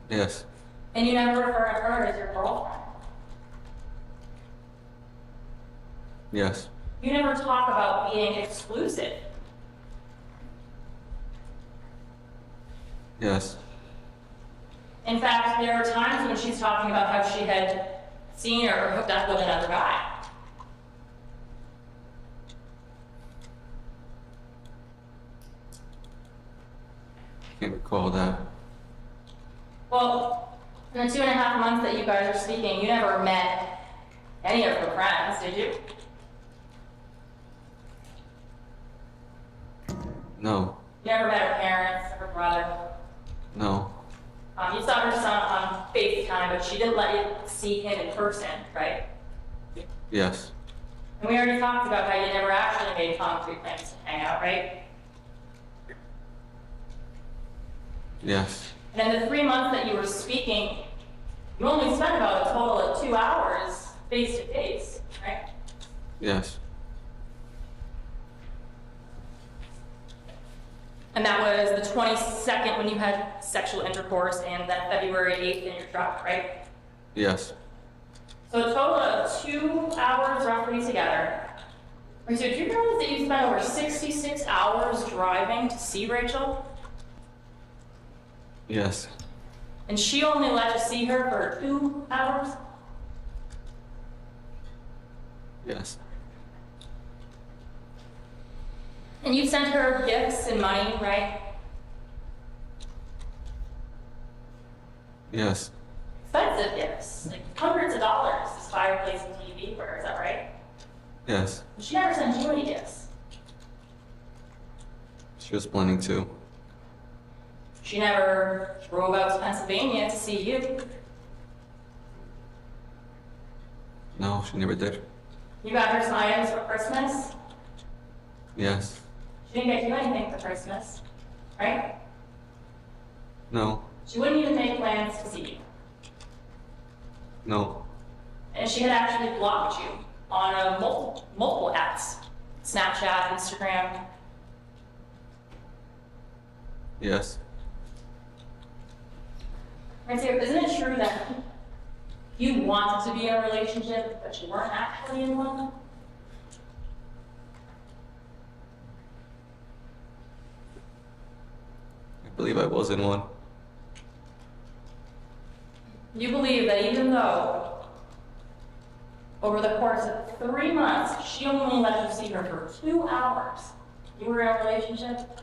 Yes. And you never refer to her as your girlfriend? Yes. You never talk about being exclusive? Yes. In fact, there are times when she's talking about how she had seen or hooked up with another guy. Can't recall that. Well, in the 2.5 months that you guys are speaking, you never met any of her friends, did you? No. You never met her parents, her brother. No. You saw her son on FaceTime, but she didn't let you see him in person, right? Yes. And we already talked about how you never actually made concrete plans to hang out, right? Yes. And in the 3 months that you were speaking, you only spent about a total of 2 hours face to face, right? Yes. And that was the 22nd when you had sexual intercourse, and then February 8th in your truck, right? Yes. So a total of 2 hours roughly together. So do you realize that you spent over 66 hours driving to see Rachel? Yes. And she only let you see her for 2 hours? Yes. And you sent her gifts and money, right? Yes. Expensive gifts, like hundreds of dollars, this fireplace and TV for her, is that right? Yes. She never sent you any gifts. She was planning to. She never drove out to Pennsylvania to see you. No, she never did. You got her some items for Christmas. Yes. She didn't get you anything for Christmas, right? No. She wouldn't even make plans to see you. No. And she had actually blocked you on multiple apps. Snapchat, Instagram. Yes. Mauricio, isn't it true that you wanted to be in a relationship, but you weren't actually in one? I believe I was in one. You believe that even though over the course of 3 months, she only let you see her for 2 hours, you were in a relationship?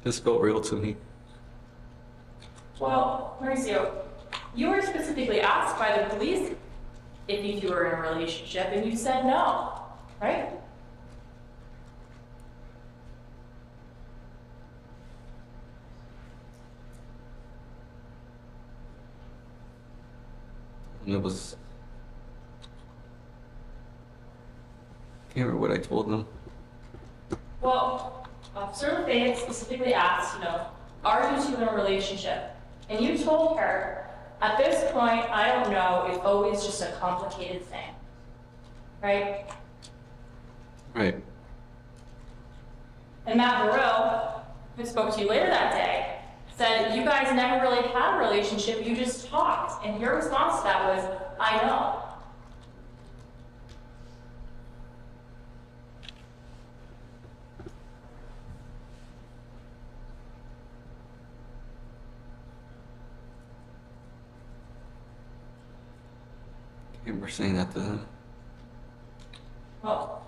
This felt real to me. Well, Mauricio, you were specifically asked by the police if you two were in a relationship, and you said no, right? And it was... Can't remember what I told them. Well, Officer LaFayette specifically asked, are you two in a relationship? And you told her, at this point, I don't know, it's always just a complicated thing, right? Right. And Matt Burrell, who spoke to you later that day, said you guys never really had a relationship, you just talked. And your response to that was, I know. I remember saying that to them. Well,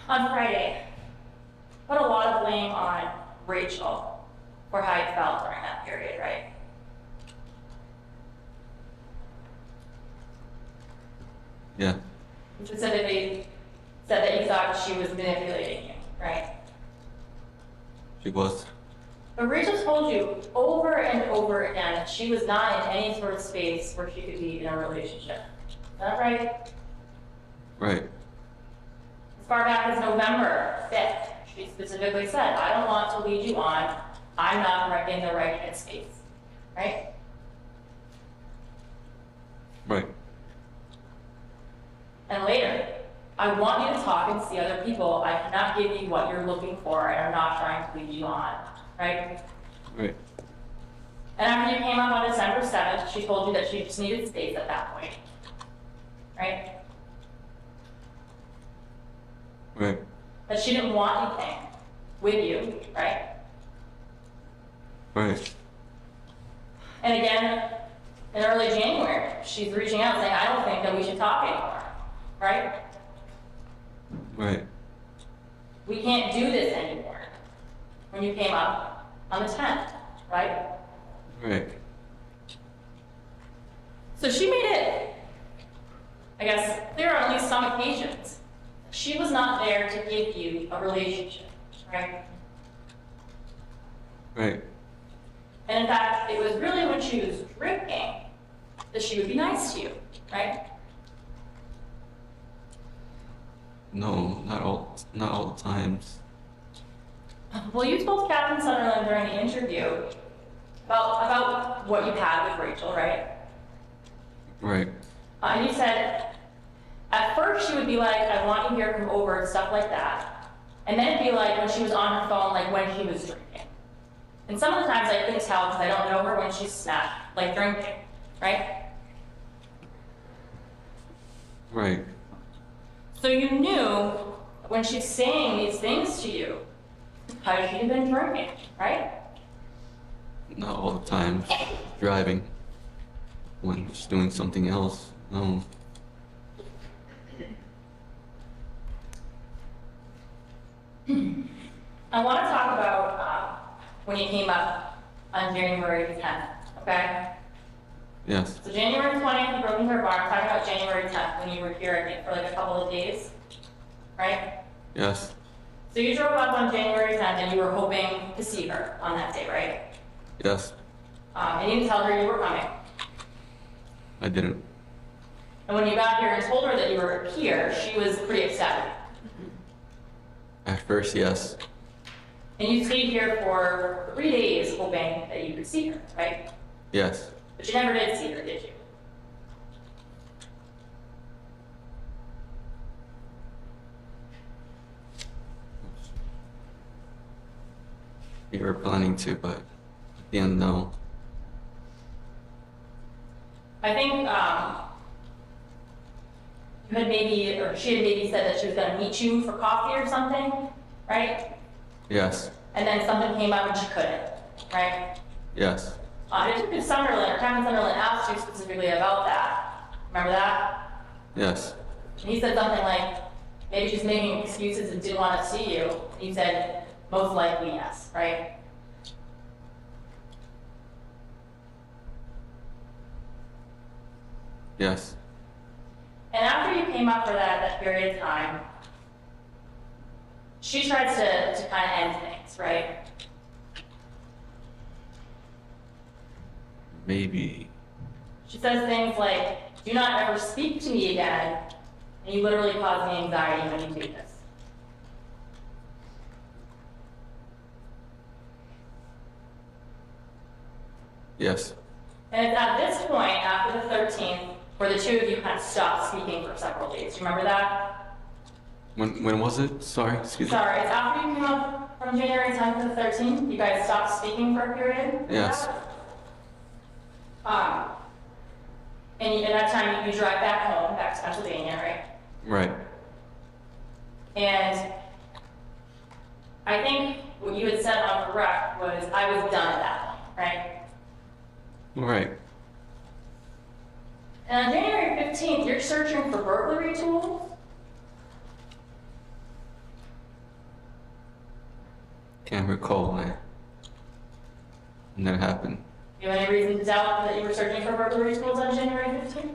on Friday, put a lot of blame on Rachel for how you felt during that period, right? Yeah. You specifically said that you thought she was manipulating you, right? She was. But Rachel told you over and over again that she was not in any sort of space where she could be in a relationship. Is that right? Right. As far back as November 5th, she specifically said, I don't want to lead you on. I'm not in the right headspace. Right? Right. And later, I want you to talk and see other people. I cannot give you what you're looking for, and I'm not trying to lead you on. Right? Right. And after you came up on December 7th, she told you that she just needed space at that point. Right? Right. That she didn't want anything with you, right? Right. And again, in early January, she's reaching out saying, I don't think that we should talk anymore, right? Right. We can't do this anymore. When you came up on the 10th, right? Right. So she made it, I guess, clear on at least some occasions. She was not there to give you a relationship, right? Right. And in fact, it was really when she was drinking that she would be nice to you, right? No, not all the times. Well, you told Captain Sunderland during the interview about what you had with Rachel, right? Right. And you said, at first she would be like, I want you here, come over, and stuff like that. And then it'd be like when she was on her phone, like when she was drinking. And some of the times I couldn't tell because I don't know her when she's snapped, like drinking, right? Right. So you knew when she's saying these things to you, how she'd have been drinking, right? Not all the time. Driving. When she's doing something else. No. I want to talk about when you came up on January 10th, okay? Yes. So January 20th, you broke into her bar. I'm talking about January 10th when you were here, I think, for like a couple of days, right? Yes. So you drove up on January 10th and you were hoping to see her on that day, right? Yes. And you didn't tell her you were coming. I didn't. And when you got here and told her that you were here, she was pretty ecstatic. At first, yes. And you stayed here for 3 days hoping that you could see her, right? Yes. But you never did see her, did you? We were planning to, but at the end, no. I think you had maybe, or she had maybe said that she was going to meet you for coffee or something, right? Yes. And then something came up and she couldn't, right? Yes. I took to Sunderland, or Captain Sunderland asked you specifically about that. Remember that? Yes. And he said something like, maybe she's making excuses and didn't want to see you. And you said, most likely yes, right? Yes. And after you came up for that period of time, she tries to kind of end things, right? Maybe. She says things like, do not ever speak to me again, and you literally cause me anxiety when you do this. Yes. And it's at this point, after the 13th, where the two of you kind of stopped speaking for several days. Do you remember that? When was it? Sorry, excuse me. Sorry, it's after you came up from January 10th to the 13th, you guys stopped speaking for a period? Remember Yes. that? And at that time, you drive back home, back to Pennsylvania, right? Right. And I think what you had said on the rec was, I was done at that point, right? Right. And on January 15th, you're searching for burglary tools? Can't recall when that happened. Do you have any reason to doubt that you were searching for burglary tools on January 15th?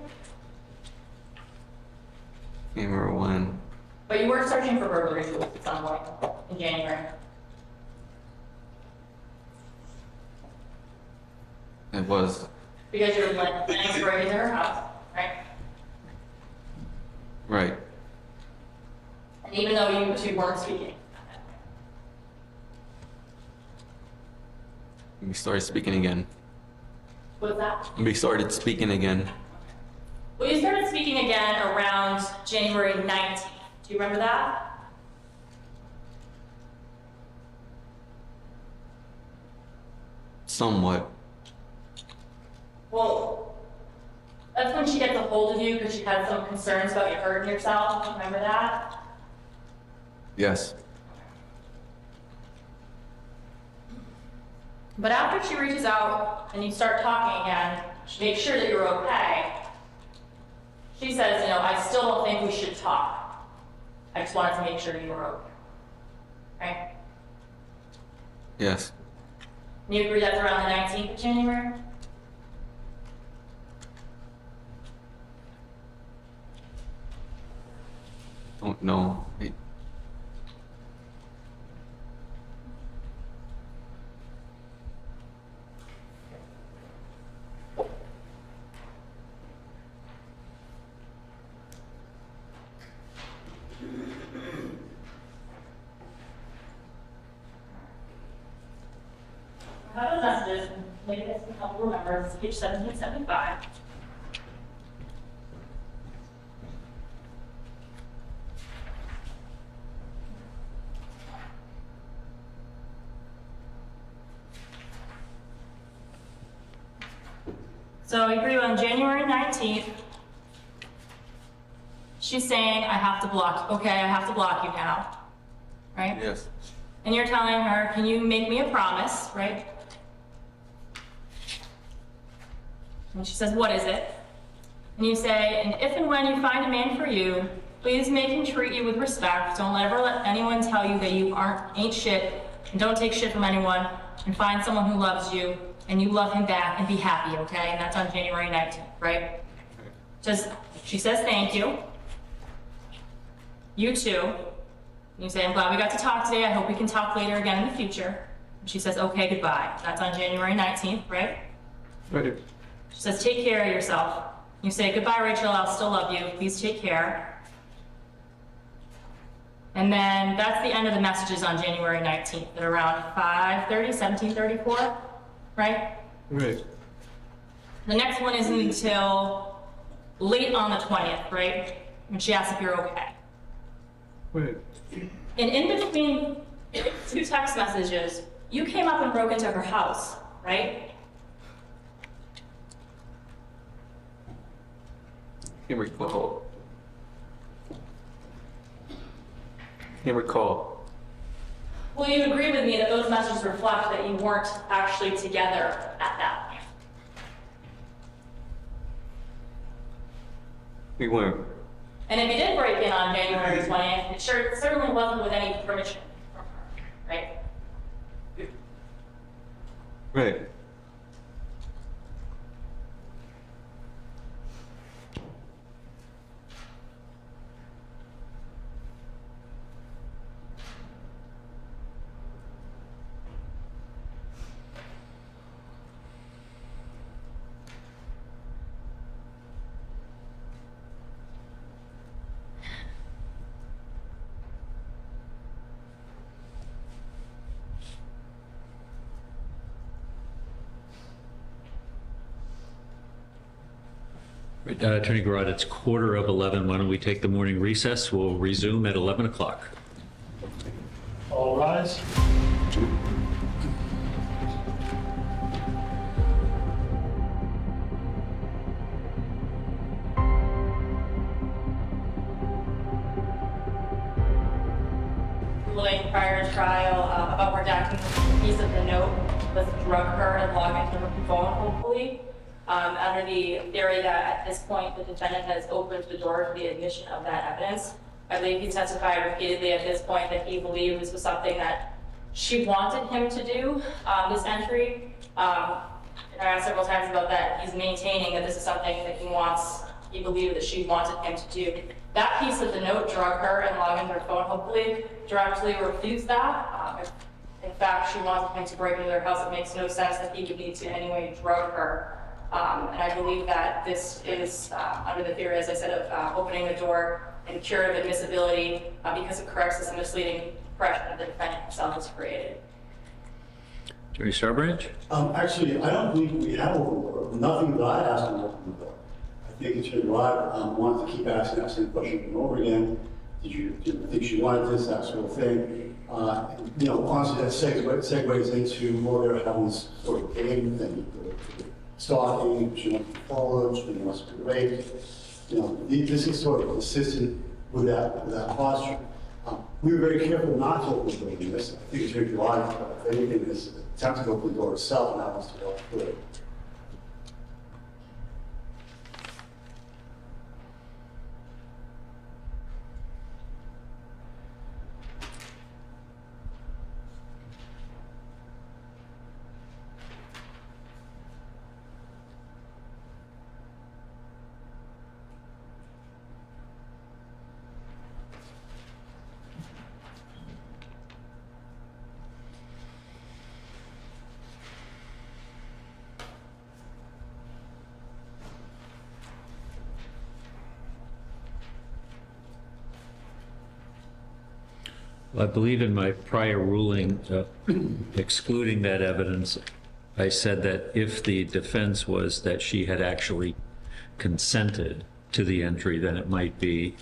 Can't remember when. But you were searching for burglary tools at some point in January. It was. Because you were planning to break into her house, right? Right. And even though you two weren't speaking. We started speaking again. What was that? We started speaking again. Well, you started speaking again around January 19th. Do you remember that? Somewhat. Well, that's when she gets a hold of you because she had some concerns about you hurting yourself. Do you remember that? Yes. But after she reaches out and you start talking again, she makes sure that you're okay. She says, I still don't think we should talk. I just wanted to make sure you were okay. Right? Yes. And you agree that's around the 19th of January? Don't know. I have those messages, and maybe this can help you remember. It's page 1775. So I agree on January 19th. She's saying, I have to block, okay, I have to block you now, right? Yes. And you're telling her, can you make me a promise, right? And she says, what is it? And you say, and if and when you find a man for you, please make him treat you with respect. Don't ever let anyone tell you that you ain't shit, and don't take shit from anyone, and find someone who loves you, and you love him back, and be happy, okay? And that's on January 19th, right? She says thank you. You too. You say, I'm glad we got to talk today. I hope we can talk later again in the future. And she says, okay, goodbye. That's on January 19th, right? Right. She says, take care of yourself. You say, goodbye, Rachel, I'll still love you. Please take care. And then that's the end of the messages on January 19th at around 5:30, 17:34, right? Right. The next one isn't until late on the 20th, right? When she asks if you're okay. Right. And in between two text messages, you came up and broke into her house, right? Can't recall. Can't recall. Well, you agree with me that those messages reflect that you weren't actually together at that point. We weren't. And if you did break in on January 20th, it certainly wasn't with any permission from her, right? Right. Attorney Garrett, it's 11:15. Why don't we take the morning recess? We'll resume at 11 o'clock. All rise. Ruling prior to trial about redacting a piece of the note was drug her and log into her phone, hopefully. Under the theory that at this point the defendant has opened the door to the admission of that evidence. I believe he testified repeatedly at this point that he believed this was something that she wanted him to do, this entry. And I asked several times about that. He's maintaining that this is something that he believed that she wanted him to do. That piece of the note, drug her and log into her phone, hopefully directly refutes that. If in fact she wanted him to break into their house, it makes no sense that he would need to in any way drug her. And I believe that this is under the theory, as I said, of opening the door and curative admissibility because it corrects this misleading impression that the defendant himself has created. Attorney Starbranch? Actually, I don't believe we have opened the door. Nothing that I asked him to open the door. I think Attorney Rod wanted to keep asking the question over and over again. Did you think she wanted this, that sort of thing? Honestly, that segues into more there having this sort of game thing. Stalking, she wants to be followed, she wants to be raped. This is sort of consistent with that posture. We were very careful not to open the door in this. I think it's very wise, if anything, this attempt to open the door itself, and that wants to go through it. I believe in my prior ruling excluding that evidence, I said that if the defense was that she had actually consented to the entry, then it might be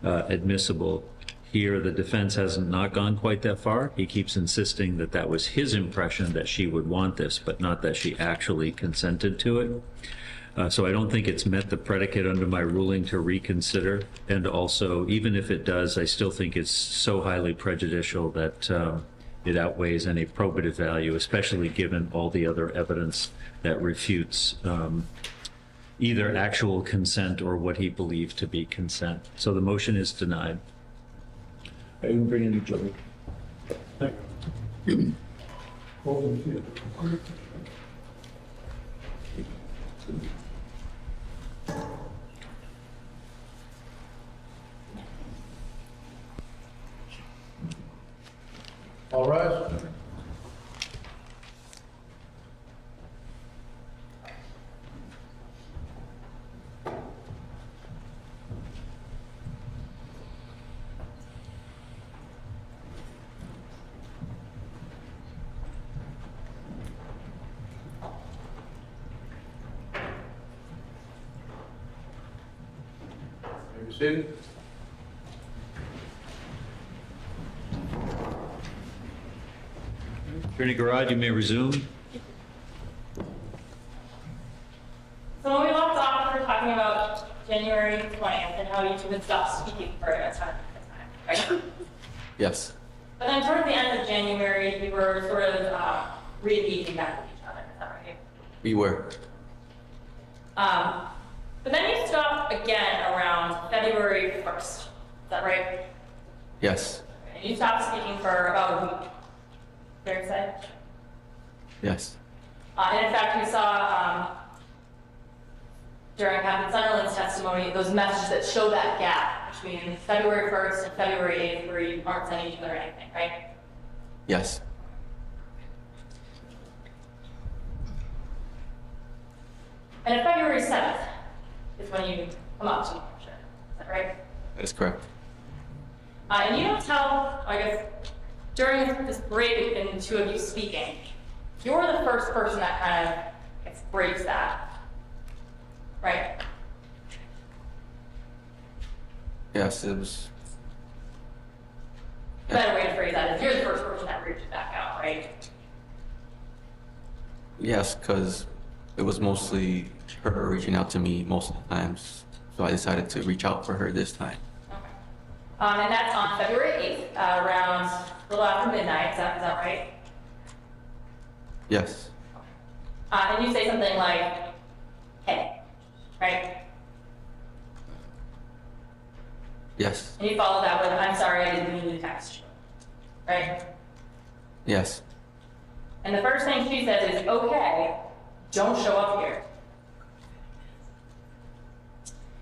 admissible. Here, the defense hasn't not gone quite that far. He keeps insisting that that was his impression that she would want this, but not that she actually consented to it. So I don't think it's met the predicate under my ruling to reconsider. And also, even if it does, I still think it's so highly prejudicial that it outweighs any probative value, especially given all the other evidence that refutes either actual consent or what he believed to be consent. So the motion is denied. I didn't bring any children. Thank you. All right. May be seated. Attorney Garage, you may resume. So when we left off, we were talking about January 20th and how you two had stopped speaking for a time, right? Yes. But then towards the end of January, you were sort of re-engaging back with each other, is that right? We were. But then you stopped again around February 1st, is that right? Yes. And you stopped speaking for about a week, fair to say? Yes. And in fact, we saw during Captain Sunderland's testimony those messages that show that gap between February 1st and February 8th where you aren't sending each other anything, right? Yes. And then February 7th is when you come up to me, is that right? That is correct. And you don't tell, I guess, during this break in the two of you speaking, you're the first person that kind of breaks that, right? Yes, it was. The better way to phrase that is you're the first person that reaches back out, right? Yes, because it was mostly her reaching out to me most of the times. So I decided to reach out for her this time. Okay. And that's on February 8th, around a little after midnight, is that right? Yes. And you say something like, hey, right? Yes. And you follow that with, I'm sorry, I didn't mean to text you, right? Yes. And the first thing she says is, okay, don't show up here.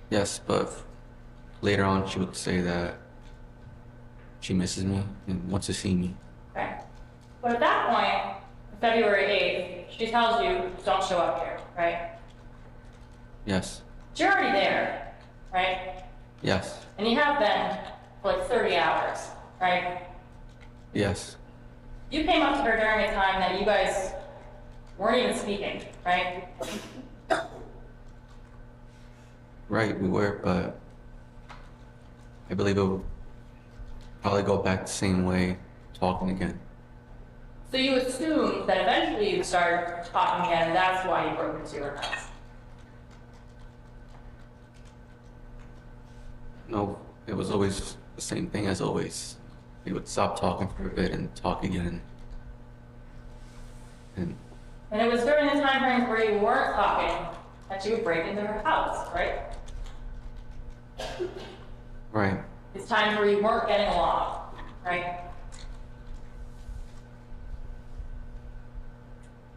Yes, but later on she would say that she misses me and wants to see me. Okay. But at that point, February 8th, she tells you, don't show up here, right? Yes. But you're already there, right? Yes. And you have been for like 30 hours, right? Yes. You came up to her during a time that you guys weren't even speaking, right? Right, we were, but I believe it would probably go back the same way, talking again. So you assumed that eventually you'd start talking again, and that's why you broke into her house. No, it was always the same thing as always. We would stop talking for a bit and talk again. And And it was during the time frames where you weren't talking that you would break into her house, right? right, It's times where you weren't getting along, right?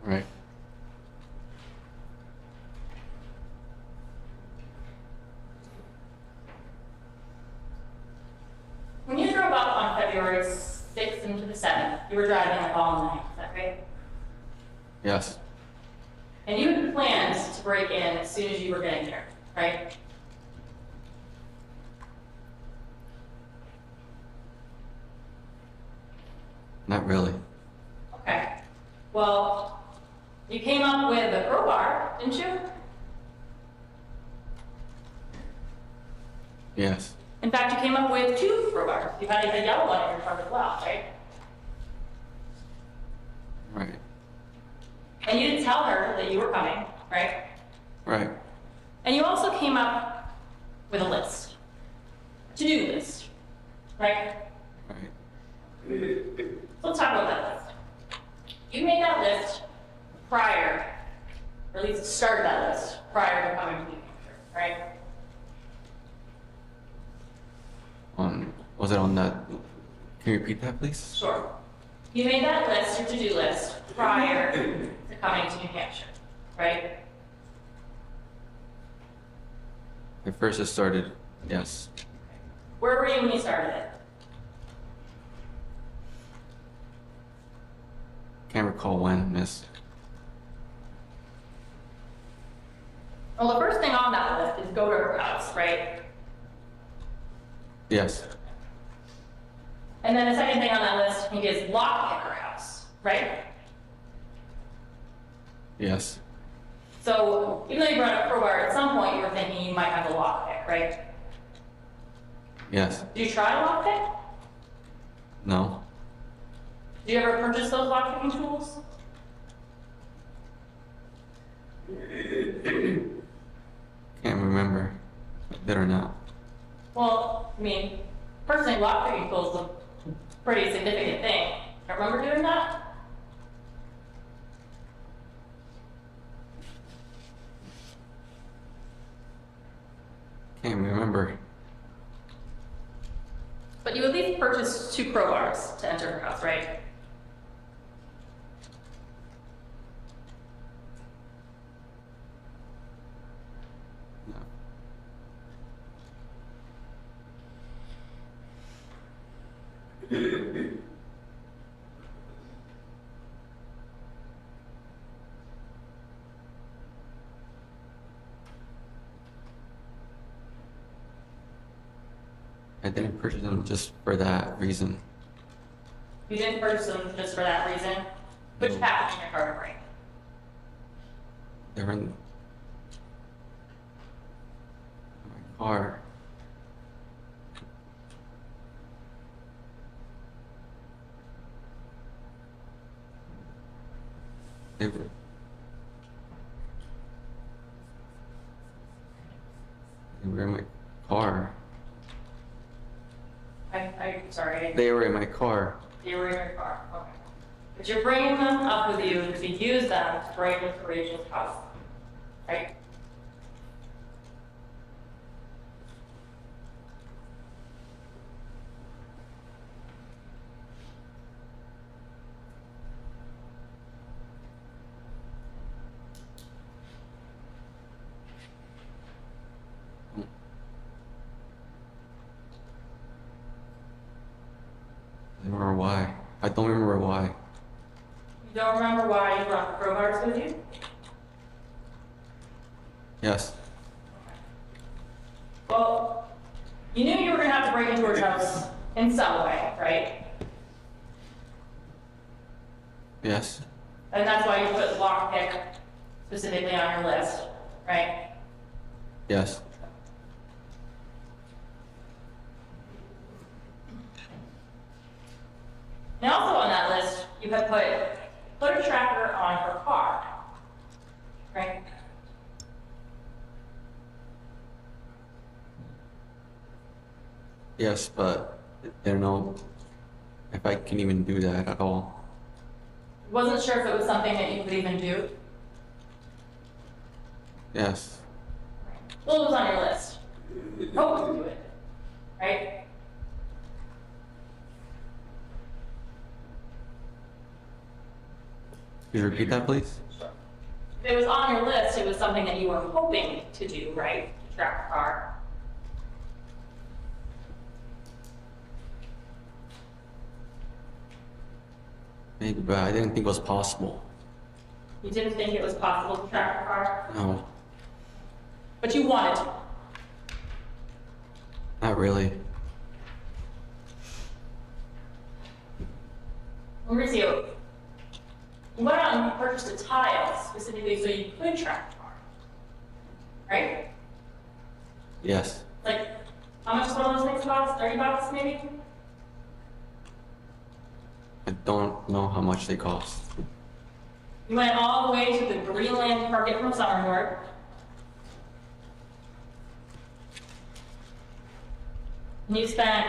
right. When you drove up on February 6th into the 7th, you were driving like all night, is that right? Yes, And you had planned to break in as soon as you were getting here, right? not really. Okay. Well, you came up with a crowbar, didn't you? Yes, In fact, you came up with 2 crowbars. You had a yellow one in your car as well, right? right, And you didn't tell her that you were coming, right? right. And you also came up with a list, a to-do list, right? Right. So let's talk about that list. You made that list prior, or at least started that list prior to coming to New Hampshire, right? Was it on that? Can you repeat that, please? Sure. You made that list, your to-do list, prior to coming to New Hampshire, right? At first it started, yes. Where were you when you started it? Can't recall when, miss. Well, the first thing on that list is go to her house, right? Yes. And then the second thing on that list, I think, is lockpick her house, right? Yes. So even though you brought up crowbar, at some point you were thinking you might have a lockpick, right? Yes. Did you try a lockpick? No. Did you ever purchase those lockpicking tools? Can't remember. Did or not. Well, I mean, personally, lockpicking tools is a pretty significant thing. I remember doing that. Can't remember. But you at least purchased 2 crowbars to enter her house, right? No. I didn't purchase them just for that reason. You didn't purchase them just for that reason, which happened in your car to break. They were in my car. They were in my car. I'm sorry, They were in my car. you were in your car, okay. But you're bringing them up with you to use them to break into Rachel's house, right? I don't remember why. I don't remember why. You don't remember why you brought the crowbars with you? Yes. Well, you knew you were gonna have to break into her house in some way, right? Yes. And that's why you put lockpick specifically on your list, right? Yes. And also on that list, you have put a tracker on her car, right? Yes, but I don't know if I can even do that at all. Wasn't sure if it was something that you could even do. Yes. Well, it was on your list. Hope you can do it, right? Could you repeat that, please? If it was on your list, it was something that you were hoping to do, right? To track the car. Maybe, but I didn't think it was possible. You didn't think it was possible to track the car, No, but you wanted to. not really. Mauricio, you went out and you purchased a tile specifically so you could track the car, right? Yes. Like, how much does one of those things cost? 30 bucks maybe? I don't know how much they cost. You went all the way to the Greenland Market from Summerford. And you spent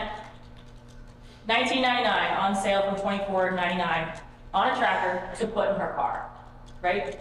$19.99 on sale from $24.99 on a tracker to put in her car, right?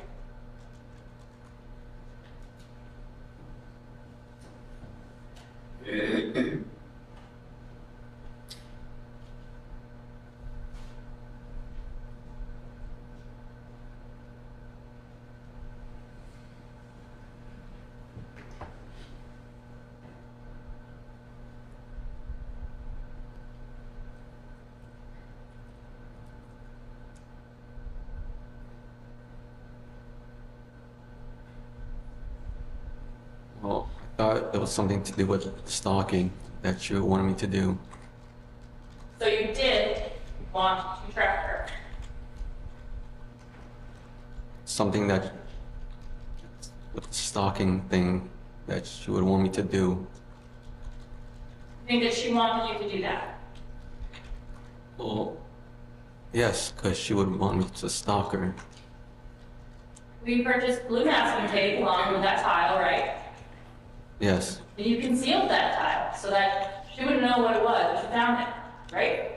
Well, I thought it was something to do with stalking that you wanted me to do. So you did want to track her. Something that, with the stalking thing that you would want me to do. I think that she wanted you to do that. Well, yes, because she would want me to stalk her. We purchased blue masking tape along with that tile, right? Yes, And you concealed that tile so that she wouldn't know what it was when she found it, right?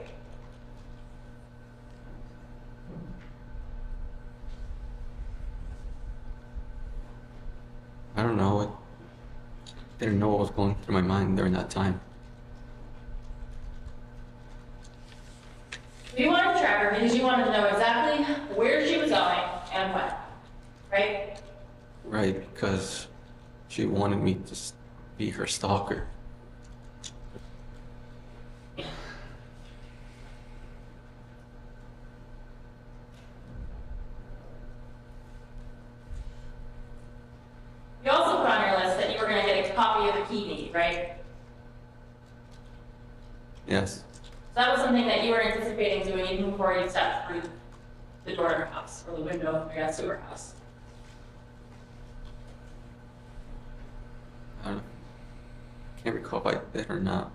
I don't know. I didn't know what was going through my mind during that time. You wanted to track her because you wanted to know exactly where she was going and when, right? Right, because she wanted me to be her stalker. You also put on your list that you were going to get a copy of the key deed, right? Yes, So that was something that you were anticipating doing even before you stepped through the door of her house or the window of your sewer house. I don't, can't recall if I did or not.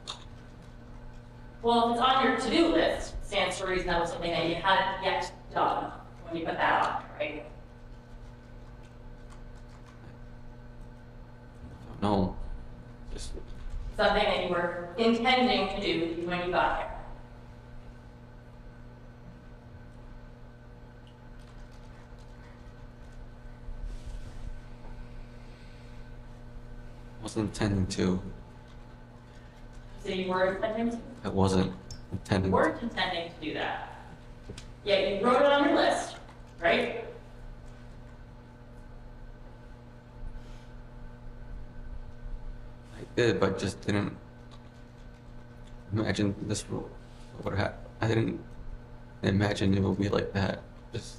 Well, if it's on your to-do list, it stands to reason that was something that you hadn't yet done when you put that on, right? I don't know. Just, Something that you were intending to do when you got here. wasn't intending to. So you were intending to? I wasn't You intending. weren't intending to do that. Yet you wrote it on your list, right? I did, but just didn't imagine this would happen. I didn't imagine it would be like that. Just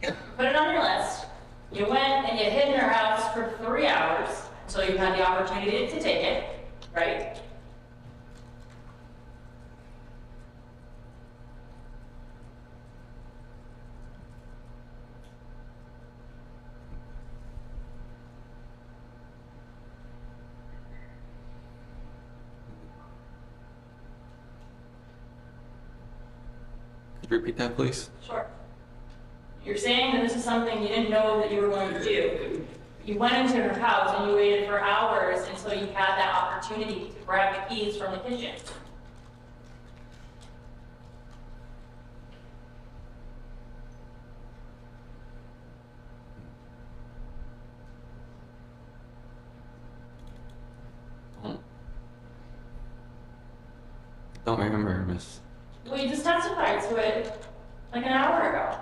Put it on your list. You went and you hid in her house for 3 hours until you had the opportunity to take it, right? could you repeat that, please? Sure. You're saying that this is something you didn't know that you were going to do. You went into her house and you waited for hours until you had that opportunity to grab the keys from the kitchen. Don't remember, miss. Well, you just testified to it like an hour ago.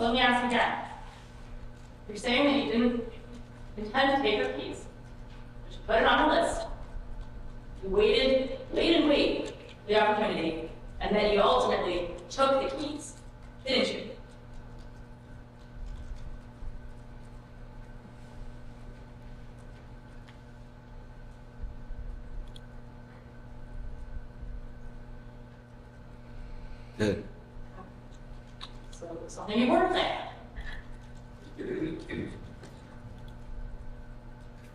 So let me ask again. You're saying that you didn't intend to take her keys, but you put it on a list. You waited for the opportunity, and then you ultimately took the keys, didn't you? did. So it was something you weren't saying.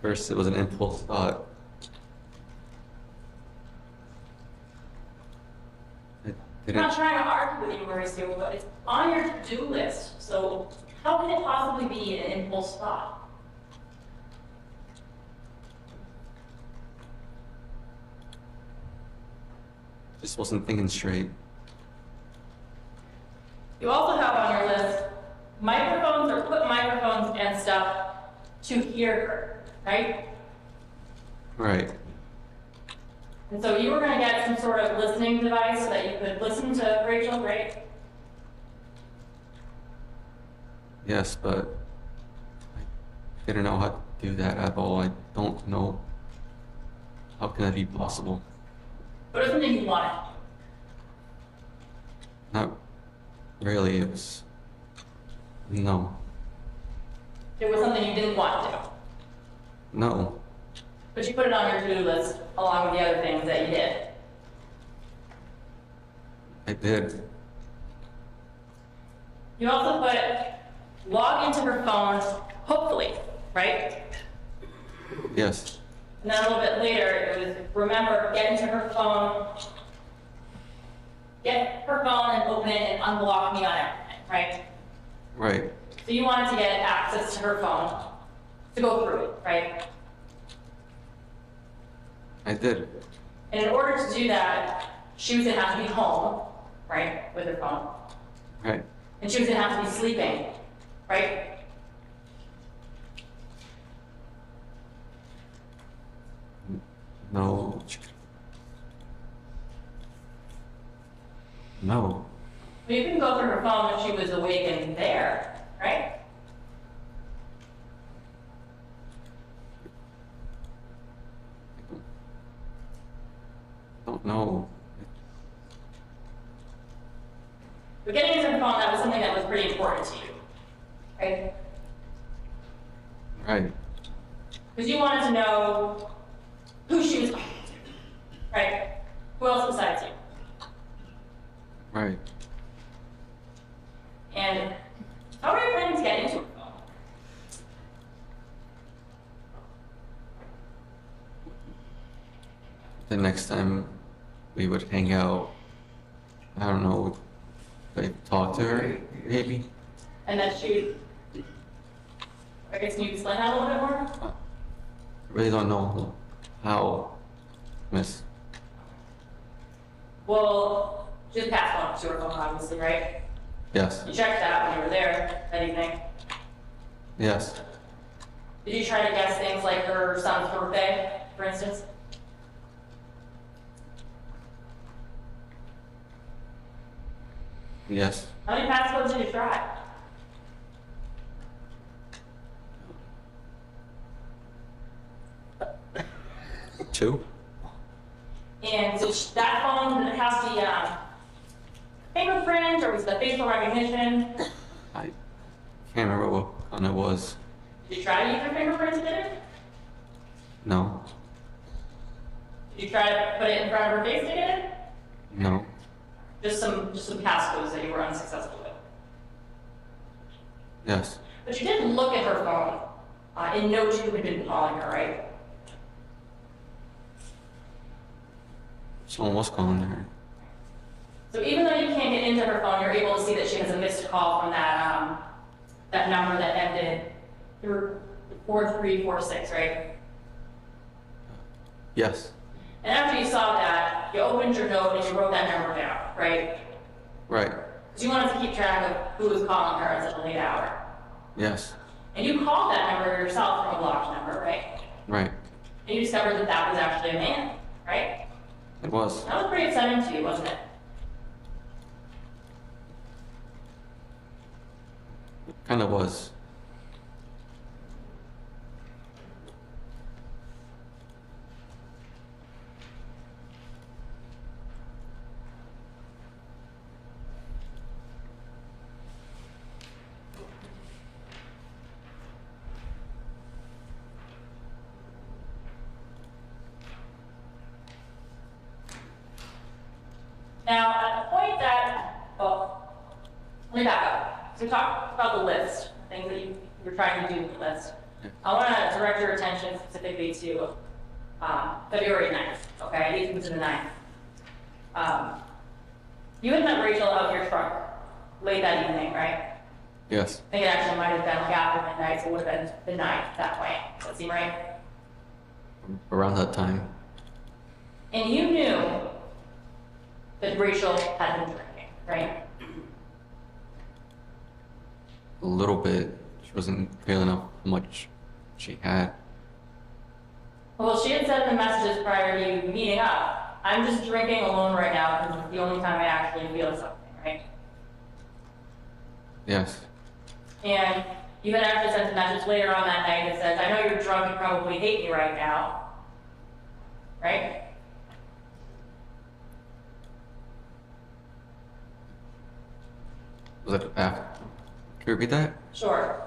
First, it was an impulse thought. I I'm not didn't. trying to argue with you, Mauricio, but it's on your to-do list. So how can it possibly be an impulse thought? Just wasn't thinking straight. You also have on your list microphones or put microphones and stuff to hear her, right? Right. And so you were going to get some sort of listening device so that you could listen to Rachel, right? Yes, but I didn't know how to do that at all. I don't know. How can that be possible? But it was something you wanted. Not really. It was. No. It was something you didn't want to do. No. But you put it on your to-do list along with the other things that you did. I did. You also put log into her phone, hopefully, right? Yes. And then a little bit later, it was remember, get into her phone, get her phone and open it and unblock me on everything, right? Right. So you wanted to get access to her phone to go through it, right? I did. And in order to do that, she was gonna have to be home, right, with her phone. Right. And she was gonna have to be sleeping, right? No. No. But you couldn't go through her phone if she was awake and there, right? I don't know. But getting into her phone, that was something that was pretty important to you, right? Right. Because you wanted to know who she was talking to, right? Who else besides you? Right. And how are you planning to get into her phone? The next time we would hang out, I don't know, like talk to her, maybe? And that she, I guess, can you explain that a little bit more? I really don't know how, miss. Well, she had passed one to her phone, obviously, right? Yes. You checked that when you were there, anything? Yes. Did you try to guess things like her son's birthday, for instance? Yes. How many passcodes did you try? Two? And so that phone has the fingerprint, or was the facial recognition? I can't remember what one it was. Did you try to use your fingerprint to get it? No. Did you try to put it in front of her face to get it? No. Just some passcodes that you were unsuccessful with. Yes. But you did look at her phone and note who had been calling her, right? Someone was calling her. So even though you can't get into her phone, you're able to see that she has a missed call from that that number that ended 4346, right? Yes. And after you saw that, you opened your note and you wrote that number down, right? Right. Because you wanted to keep track of who was calling her at such a late hour. Yes. And you called that number yourself from a blocked number, right? Right. And you discovered that that was actually a man, right? It was. That was pretty upsetting to you, wasn't it? It kind of was. Now, at the point that let me back up. So we talked about the list, things that you were trying to do with the list. I want to direct your attention specifically to February 9th, okay? I need to to the 9th. You had met Rachel out of your truck late that evening, right? Yes. I think it actually might have been like after midnight, so it would have been the 9th that way. Does that seem right? Around that time. And you knew that Rachel had been drinking, right? A little bit. She wasn't feeling up how much she had. Well, she had said in the messages prior to you meeting up, I'm just drinking alone right now because it's the only time I actually feel something, right? Yes. And you had actually sent a message later on that night that says, I know you're drunk and probably hate me right now, right? Was it after? Can you repeat that? Sure.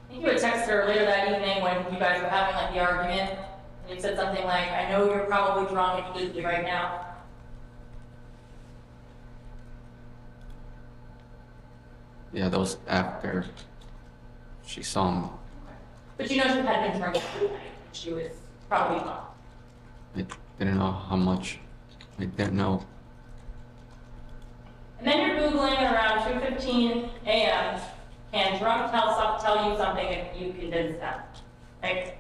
I think you had texted her later that evening when you guys were having like the argument, and you said something like, I know you're probably drunk and hate me right now. Yeah, that was after she saw me. But you know she had been drinking that night. She was probably drunk. I didn't know how much. I didn't know. And then you're Googling at around 2:15 a.m. Can drunk tell you something if you convince them, right?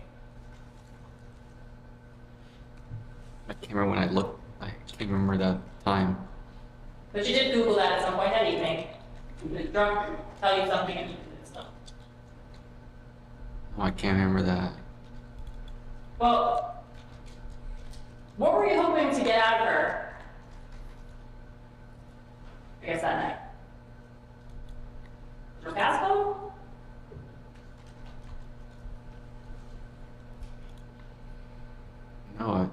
I can't remember when I looked. I can't remember that time. But you did Google that at some point that evening. Did drunk tell you something if you convince them? No, I can't remember that. Well, what were you hoping to get out of her? I guess that night. Casco? No,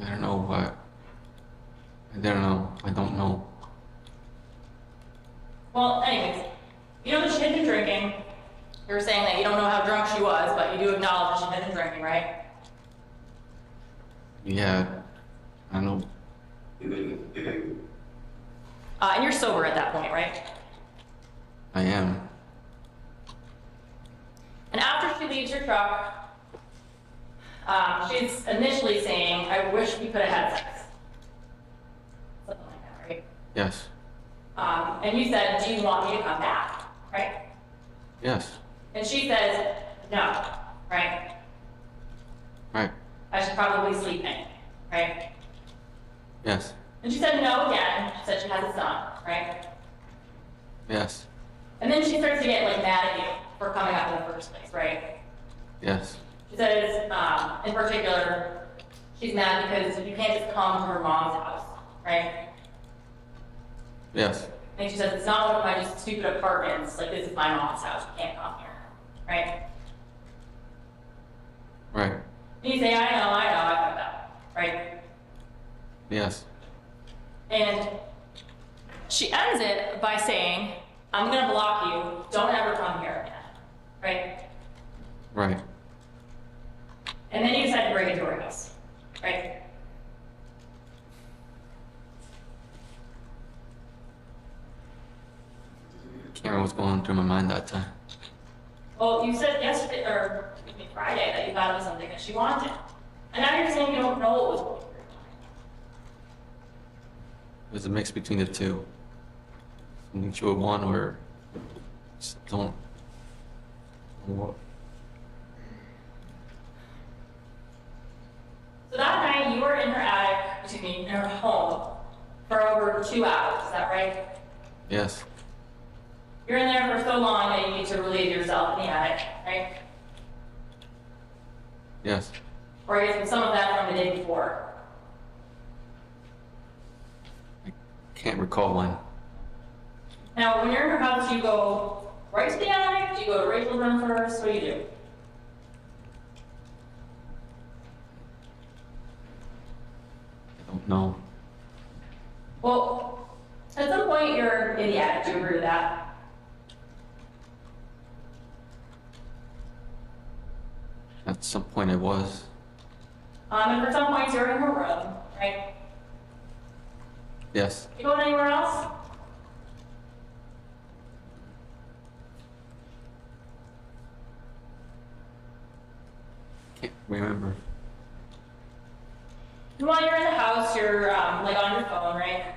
I don't know what. I don't know. I don't know. Well, anyways, you know that she had been drinking. You were saying that you don't know how drunk she was, but you do acknowledge that she had been drinking, right? Yeah, I don't know. And you're sober at that point, right? I am. And after she leaves your truck, she's initially saying, I wish we could have had sex. Something like that, right? Yes. And you said, do you want me to come back, right? Yes. And she says, no, right? Right. I should probably sleep in, right? Yes. And she said no again. She said she has a son, right? Yes. And then she starts to get like mad at you for coming up in the first place, right? Yes. She says, in particular, she's mad because you can't just come to her mom's house, right? Yes. And she says, it's not one of my just stupid apartments, like this is my mom's house, you can't come here, right? Right. And you say, I know, I fucked up, right? Yes. And she ends it by saying, I'm gonna block you, don't ever come here again, right? Right. And then you decide to break into her house, right? Can't remember what's going through my mind that time. Well, you said yesterday, or Friday, that you thought it was something that she wanted. And now you're saying you don't know what was going through her mind. It was a mix between the two. Something she would want or just don't. What? So that night, you were in her attic, in her home, for over 2 hours, is that right? Yes. You're in there for so long that you need to relieve yourself in the attic, right? Yes. Or I guess some of that from the day before. I can't recall when. Now, when you're in her house, do you go right to the attic? Do you go to Rachel's room first? What do you do? I don't know. Well, at some point you're in the attic. Do you agree with that? At some point I was. And for some points you're in her room, right? Yes. You going anywhere else? Can't remember. While you're in the house, you're like on your phone, right?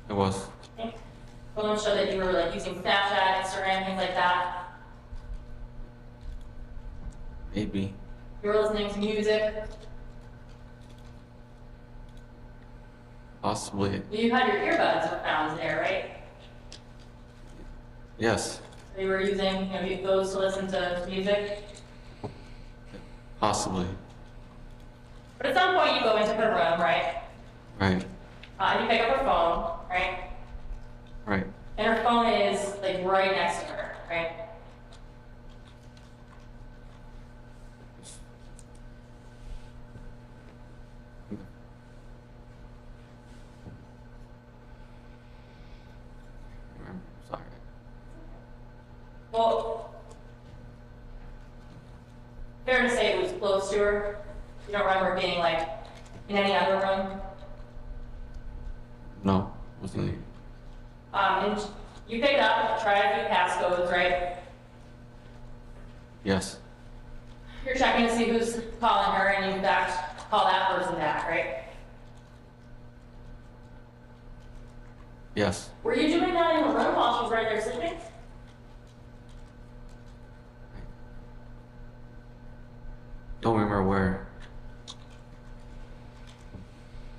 I was. Okay. Phone showed that you were like using Snapchat, Instagram, things like that. Maybe. You were listening to music. Possibly. You had your earbuds found there, right? Yes. So you were using those to listen to music. Possibly. But at some point you go into her room, right? Right. And you pick up her phone, right? Right. And her phone is like right next to her, right? Sorry. Well, fair to say it was close to her. You don't remember being like in any other room. No, wasn't it? And you pick it up, try a few passcodes, right? Yes. You're checking to see who's calling her, and you in fact call that person back, right? Yes. Were you doing that in the room while she was right there sleeping? Don't remember where.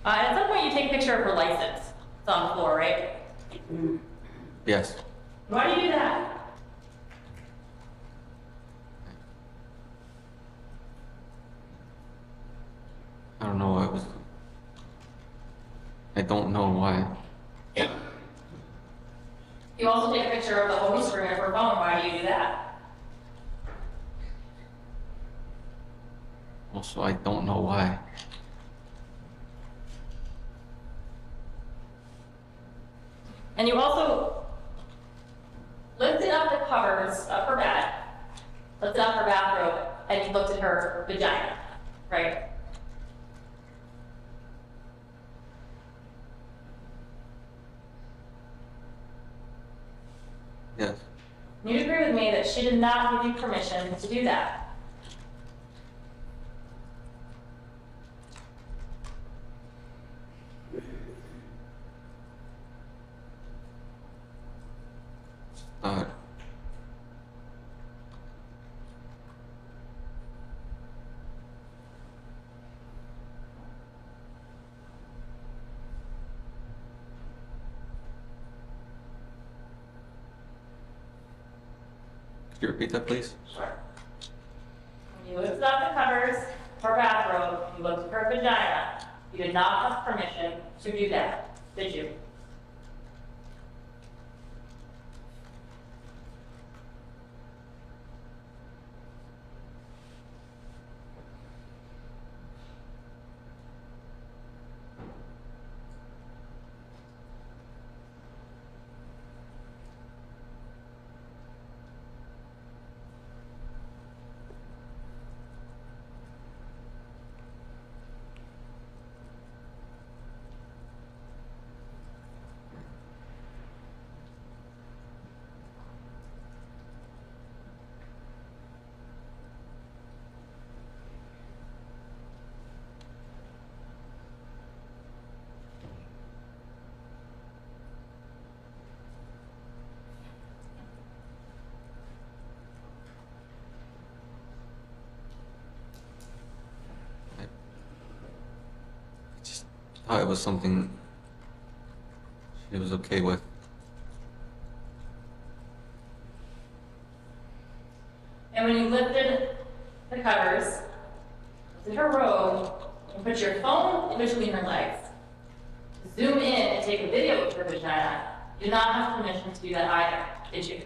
At some point you take a picture of her license. It's on the floor, right? Yes. Why do you do that? I don't know. I don't know why. You also take a picture of the home screen of her phone. Why do you do that? Also, I don't know why. And you also lifted up the covers of her bed, lifted up her bathrobe, and you looked at her vagina, right? Yes. You agree with me that she did not give you permission to do that. Uh, could you repeat that, please? Sure. When you lifted up the covers, her bathrobe, you looked at her vagina, you did not have permission to do that, did you? I just thought it was something she was okay with. And when you lifted the covers, lifted her robe, and put your phone in between her legs, zoom in and take a video of her vagina, you did not have permission to do that either, did you?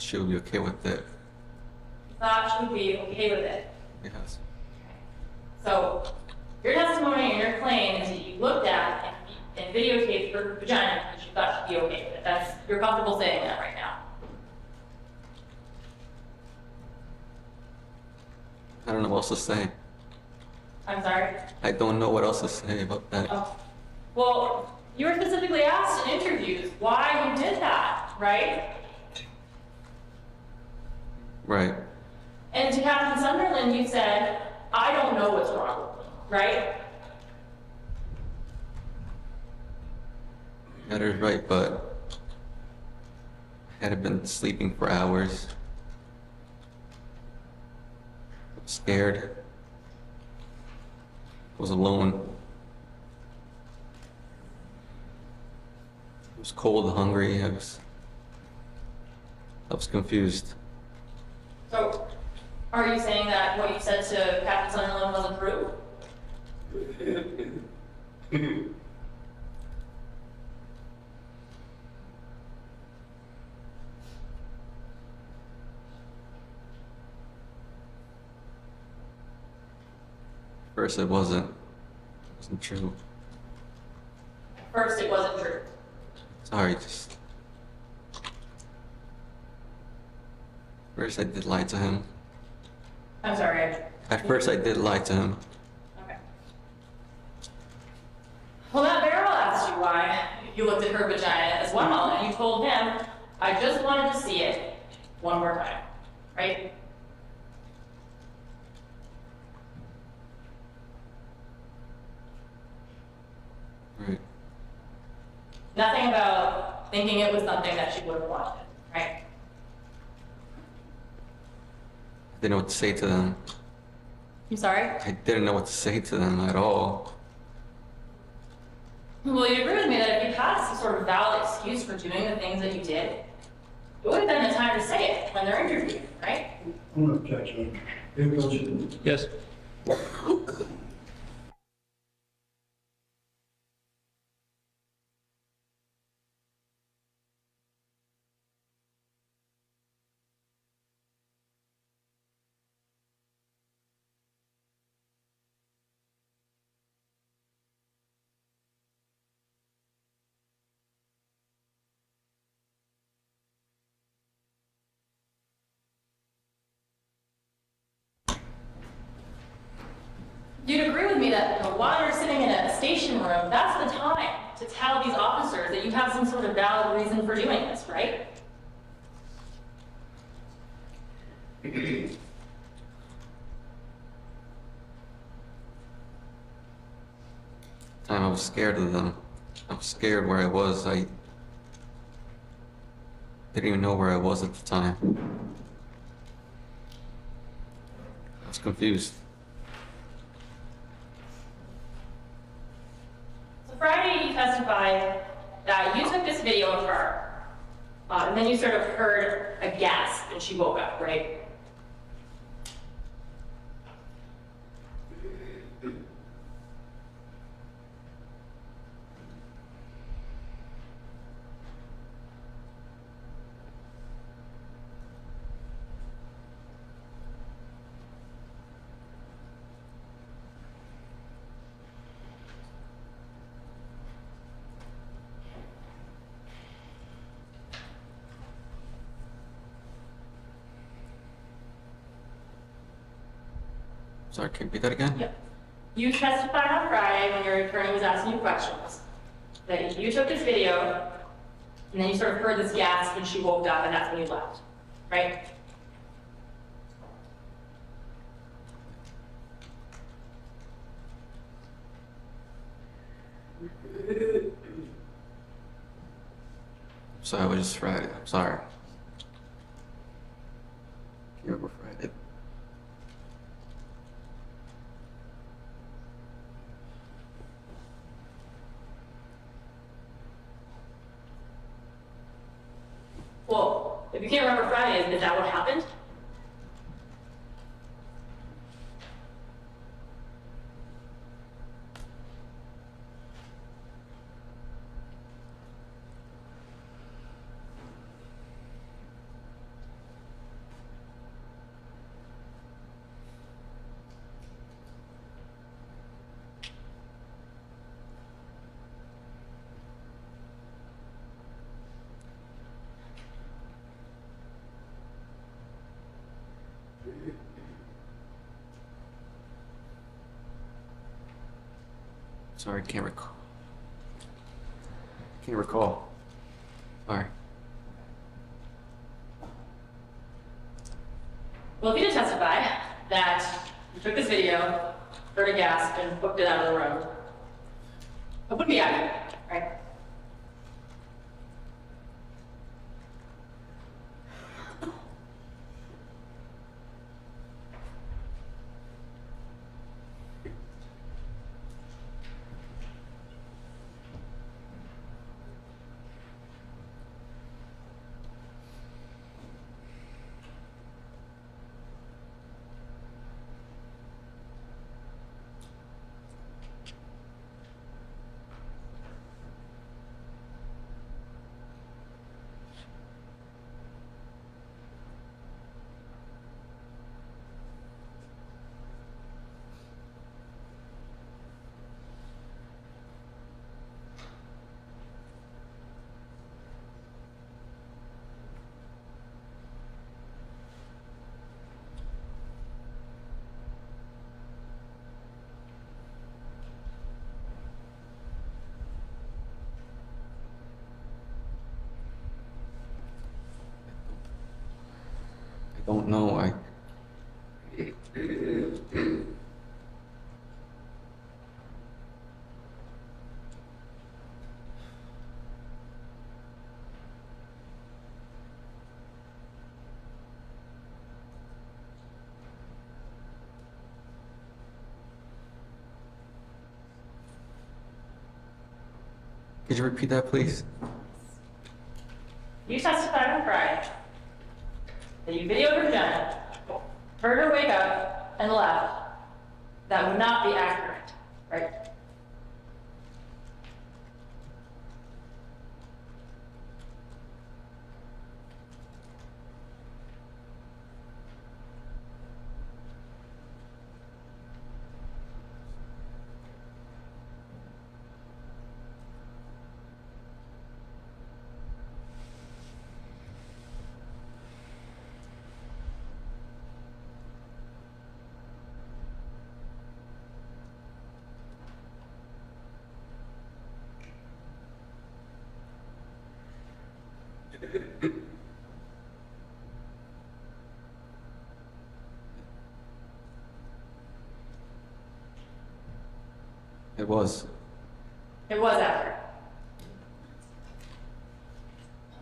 she would be okay with it. You thought she would be okay with it. Yes. So, your testimony and your claim is that you looked at and videotaped her vagina and you thought she'd be okay with it. You're comfortable saying that right now. I don't know what else to say. I'm sorry? I don't know what else to say about that. Oh. Well, you were specifically asked in interviews why you did that, right? Right. And to Captain Sunderland, you said, I don't know what's wrong with me, right? That is right, but I had been sleeping for hours. I was scared. I was alone. I was cold, hungry. I was confused. So, are you saying that what you said to Captain Sunderland wasn't true? First, it wasn't true. First, it wasn't true. Sorry, just. First, I did lie to him. I'm sorry. At first, I did lie to him. Okay. Well, that barrel asked you why you looked at her vagina as well, and you told him, I just wanted to see it one more time, right? Right. Nothing about thinking it was something that she would have wanted, right? I didn't know what to say to them. I'm sorry? I didn't know what to say to them at all. Well, you agree with me that if you had some sort of valid excuse for doing the things that you did, it would have been the time to say it when they're interviewed, right? I'm going to object to it. It goes- Yes. You'd agree with me that while you're sitting in a station room, that's the time to tell these officers that you have some sort of valid reason for doing this, right? Time I was scared of them. I was scared where I was. I didn't even know where I was at the time. I was confused. So Friday, you testified that you took this video of her, and then you sort of heard a gasp and she woke up, right? Sorry, can you repeat that again? Yep. You testified on Friday when your attorney was asking you questions that you took this video and then you sort of heard this gasp and she woke up and that's when you left, right? So I was just Friday. I'm sorry. You remember Friday? Well, if you can't remember Friday, is that what happened? Sorry, can't recall. Can't recall. Sorry. Well, if you did testify that you took this video, heard a gasp, and booked it out of the room, it would be accurate, right? I don't know. Could you repeat that, please? You testified on Friday that you videoed her vagina, heard her wake up, and left. That would not be accurate, right? It was. It was accurate.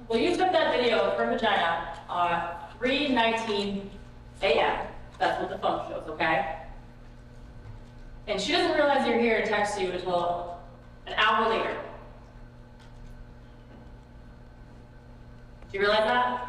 Well, you took that video of her vagina on 3:19 a.m. That's what the phone shows, okay? And she doesn't realize you're here to text you until an hour later. Do you realize that?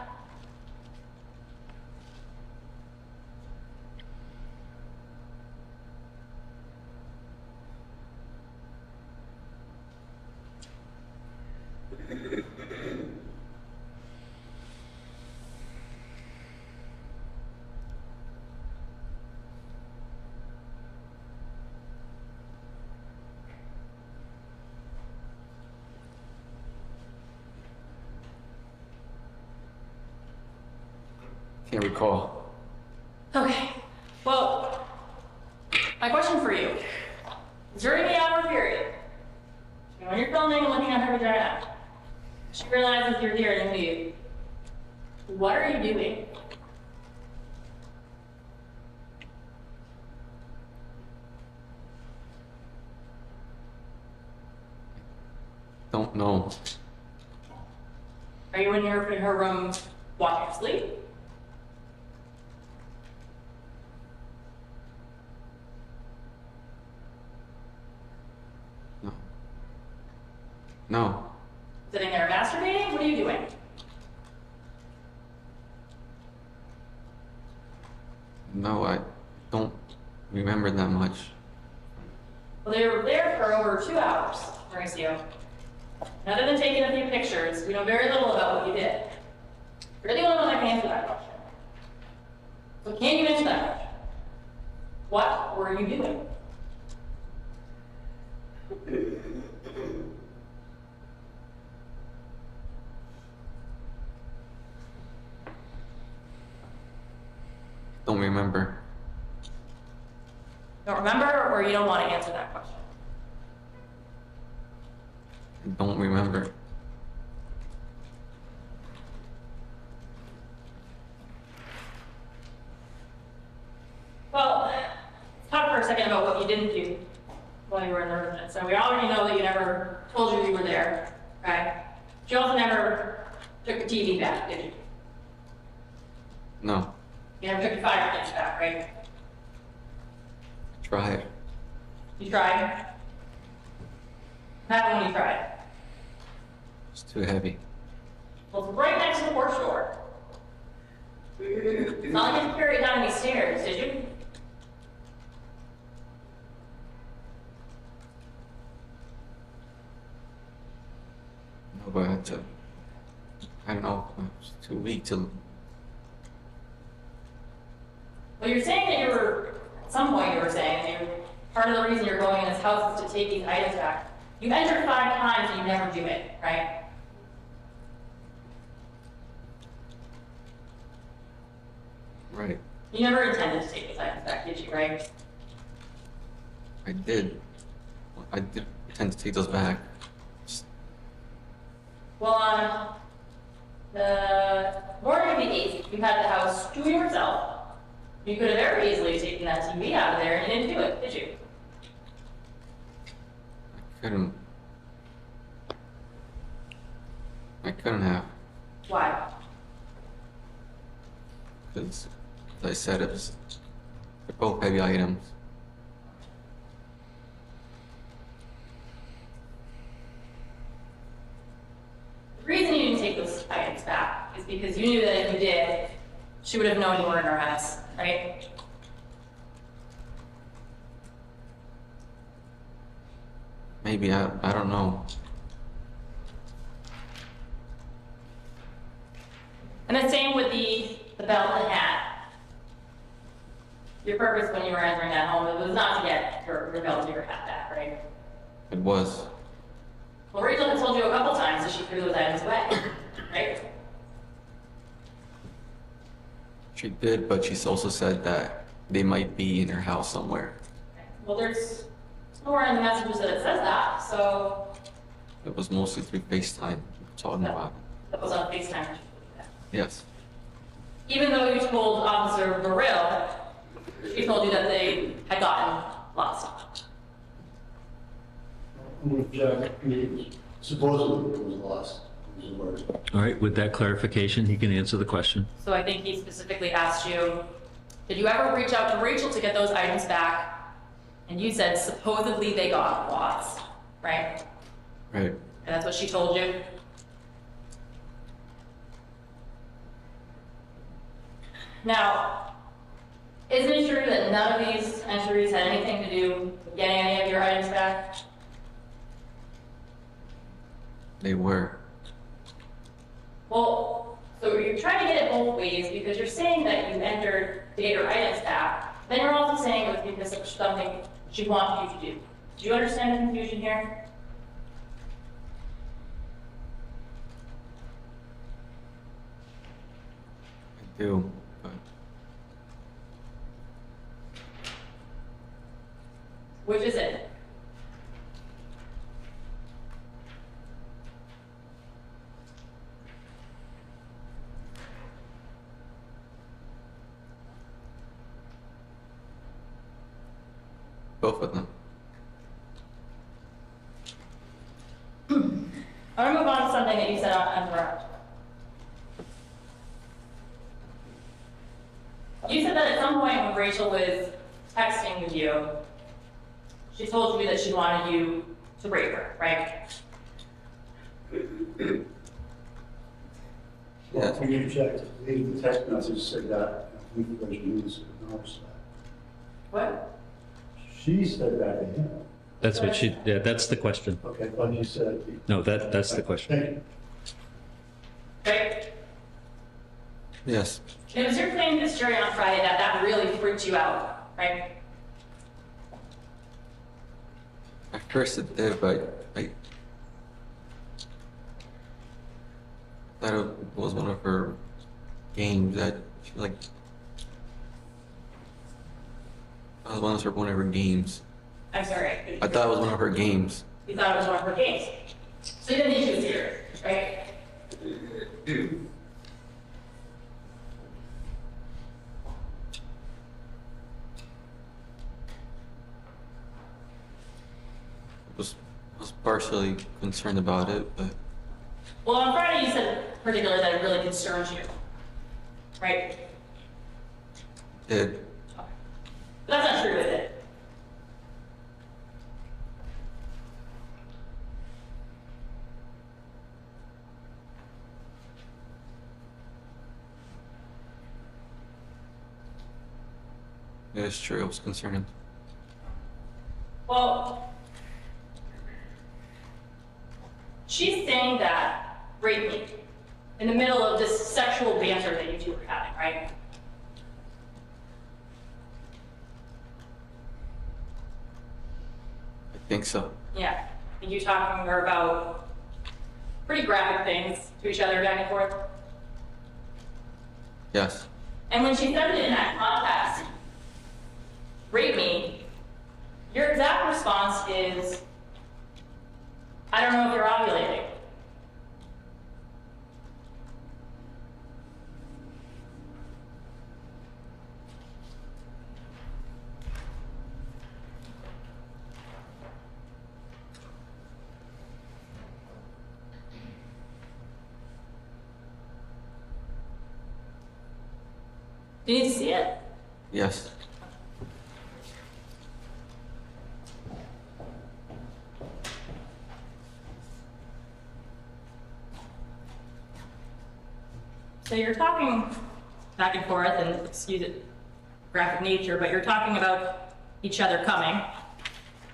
Can't recall. Okay, well, my question for you, during the hour period, when you're filming and looking at her vagina, she realizes you're here and leave. What are you doing? Don't know. Are you in her room watching sleep? No. No. Sitting there masturbating? What are you doing? No, I don't remember that much. Well, they were there for over 2 hours, Mauricio. And other than taking a few pictures, we know very little about what you did. You're the only one that can answer that question. So can you answer that question? What were you doing? Don't remember. Don't remember, or you don't want to answer that question? don't remember. Well, let's talk for a second about what you didn't do while you were in the residence. So we already know that you never told you were there, right? But you also never took the TV back, did you? No, You never took your fireplace back, right? tried. You tried? What happened when you tried? It's too heavy. Well, it's right next to the porch door. It's not like you carry it down these stairs, did you? No, but I had to. I don't know. I was too weak to. Well, you're saying that you were, at some point you were saying that you're, part of the reason you're going in this house is to take these items back. You entered 5 times and you never do it, right? Right. You never intended to take these items back, did you, right? I did. I did intend to take those back. Just- Well, on the morning of the 8th, you had the house to yourself. You could have very easily taken that TV out of there and you didn't do it, did you? I couldn't have. Why? Because, as I said, they're both heavy items. The reason you didn't take those items back is because you knew that if you did, she would have known you were in her house, right? Maybe, I don't know. And the same with the belt and hat. Your purpose when you were entering that home was not to get your belt or your hat back, right? It was. Well, Rachel had told you a couple times that she threw those items away, right? She did, but she also said that they might be in her house somewhere. Well, there's nowhere in the messages that it says that, so It was mostly through FaceTime talking No. about it. that was on FaceTime. She told you that. Yes. Even though you told Officer Guerrero, she told you that they had gotten lost. Supposedly it was lost, was the word. All right, with that clarification, he can answer the question. So I think he specifically asked you, did you ever reach out to Rachel to get those items back? And you said supposedly they got lost, right? Right. And that's what she told you? Now, isn't it true that none of these entries had anything to do with getting any of your items back? They were. Well, so you're trying to get it both ways because you're saying that you entered to get your items back. Then you're also saying it was because of something she wanted you to do. Do you understand the confusion here? I do. But Which is it? both of them. I'm gonna move on to something that you said on Interrupt. You said that at some point when Rachel was texting with you, she told you that she wanted you to rape her, right? Yes. When you checked, the text message said that, I think the version news acknowledged that. What? She said that to him. That's what she, yeah, that's the question. Okay, but you said. No, that's the question. Thank you. Right? Yes. It was your claim to this jury on Friday that that really freaked you out, right? At first it did, but I thought it was one of her games that she like. I was one of her games. I'm sorry. I thought it was one of her games. You thought it was one of her games. So you didn't think she was serious, right? Was partially concerned about it, but Well, on Friday you said particularly that it really concerns you, right? it But that's not true, is it? is true. I was concerned. Well, she's saying that rape me in the middle of this sexual banter that you two were having, right? I think so. Yeah. And you talking to her about pretty graphic things to each other back and forth. Yes. And when she said it in that context, rape me, your exact response is, I don't know if you're ovulating. Do you need to see it? Yes. So you're talking back and forth, and excuse it, graphic nature, but you're talking about each other coming.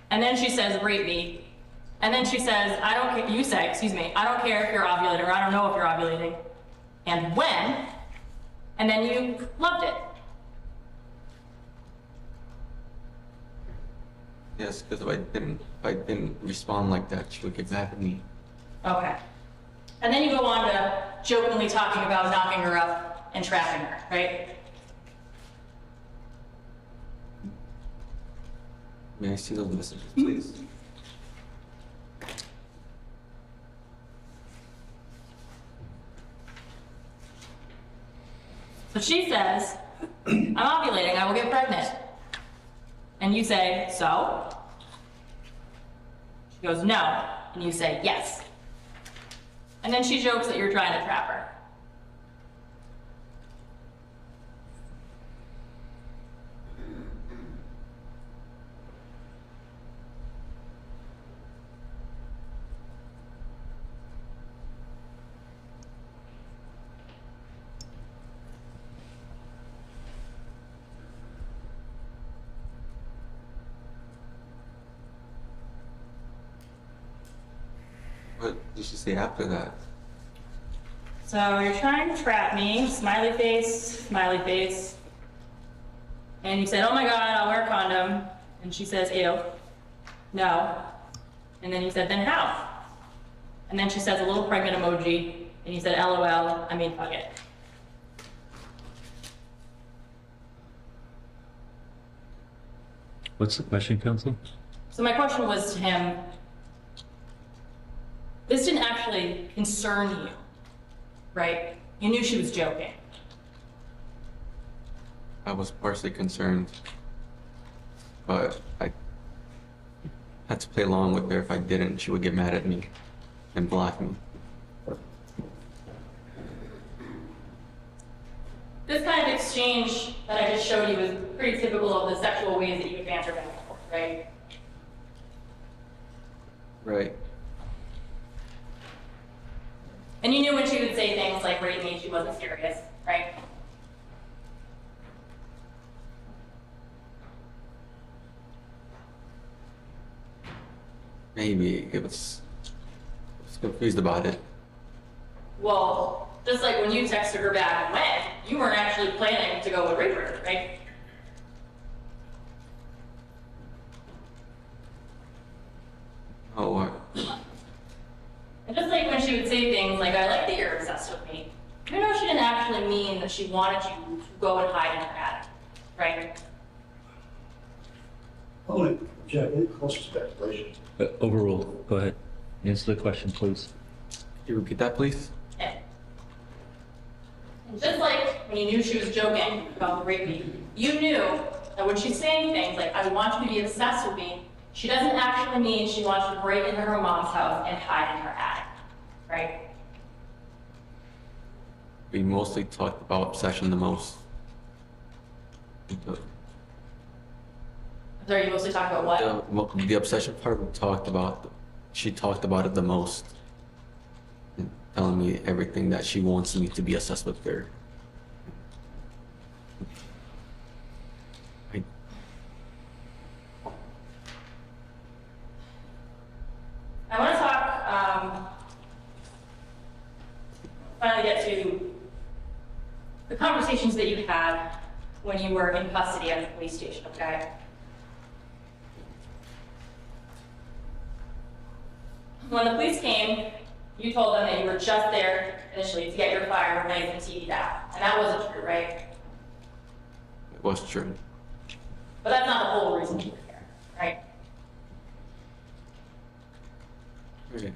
And then she says, rape me. And then she says, I don't care, you say, excuse me, I don't care if you're ovulating, or I don't know if you're ovulating. And when? And then you loved it. Yes, because if I didn't respond like that, she would get mad at me. Okay. And then you go on to jokingly talking about knocking her up and trapping her, right? May I see those messages, please? So she says, I'm ovulating, I will get pregnant. And you say, so? She goes, no. And you say, yes. And then she jokes that you're trying to trap her. What did she say after that? So you're trying to trap me, smiley face, and you said, oh my God, I'll wear a condom. And she says, ew, no. And then you said, then how? And then she says a little pregnant emoji, and you said, LOL, I mean, fuck it. What's the question, counsel? So my question was to him, this didn't actually concern you, right? You knew she was joking. I was partially concerned, but I had to play along with her. If I didn't, she would get mad at me and block me. This kind of exchange that I just showed you is pretty typical of the sexual ways that you banter back and forth, right? Right. And you knew when she would say things like rape me, she wasn't serious, right? Maybe I was confused about it. Well, just like when you texted her back when, you weren't actually planning to go and rape her, right? Oh, what? And just like when she would say things like, I like that you're obsessed with me, you know she didn't actually mean that she wanted you to go and hide in her attic, right? Only, Jack, any close speculation. Overruled. Go ahead. Answer the question, please. Could you repeat that, please? Okay. And just like when you knew she was joking about raping, you knew that when she's saying things like, I want you to be obsessed with me, she doesn't actually mean she wants you to break into her mom's house and hide in her attic, right? We mostly talked about obsession the most. Sorry, you mostly talk about what? The obsession part we talked about, she talked about it the most. And telling me everything that she wants me to be obsessed with her. I want to talk, finally get to the conversations that you had when you were in custody at the police station, okay? When the police came, you told them that you were just there initially to get your fire knife and TV back, and that wasn't true, right? It was true. But that's not the whole reason you were here, right? Okay.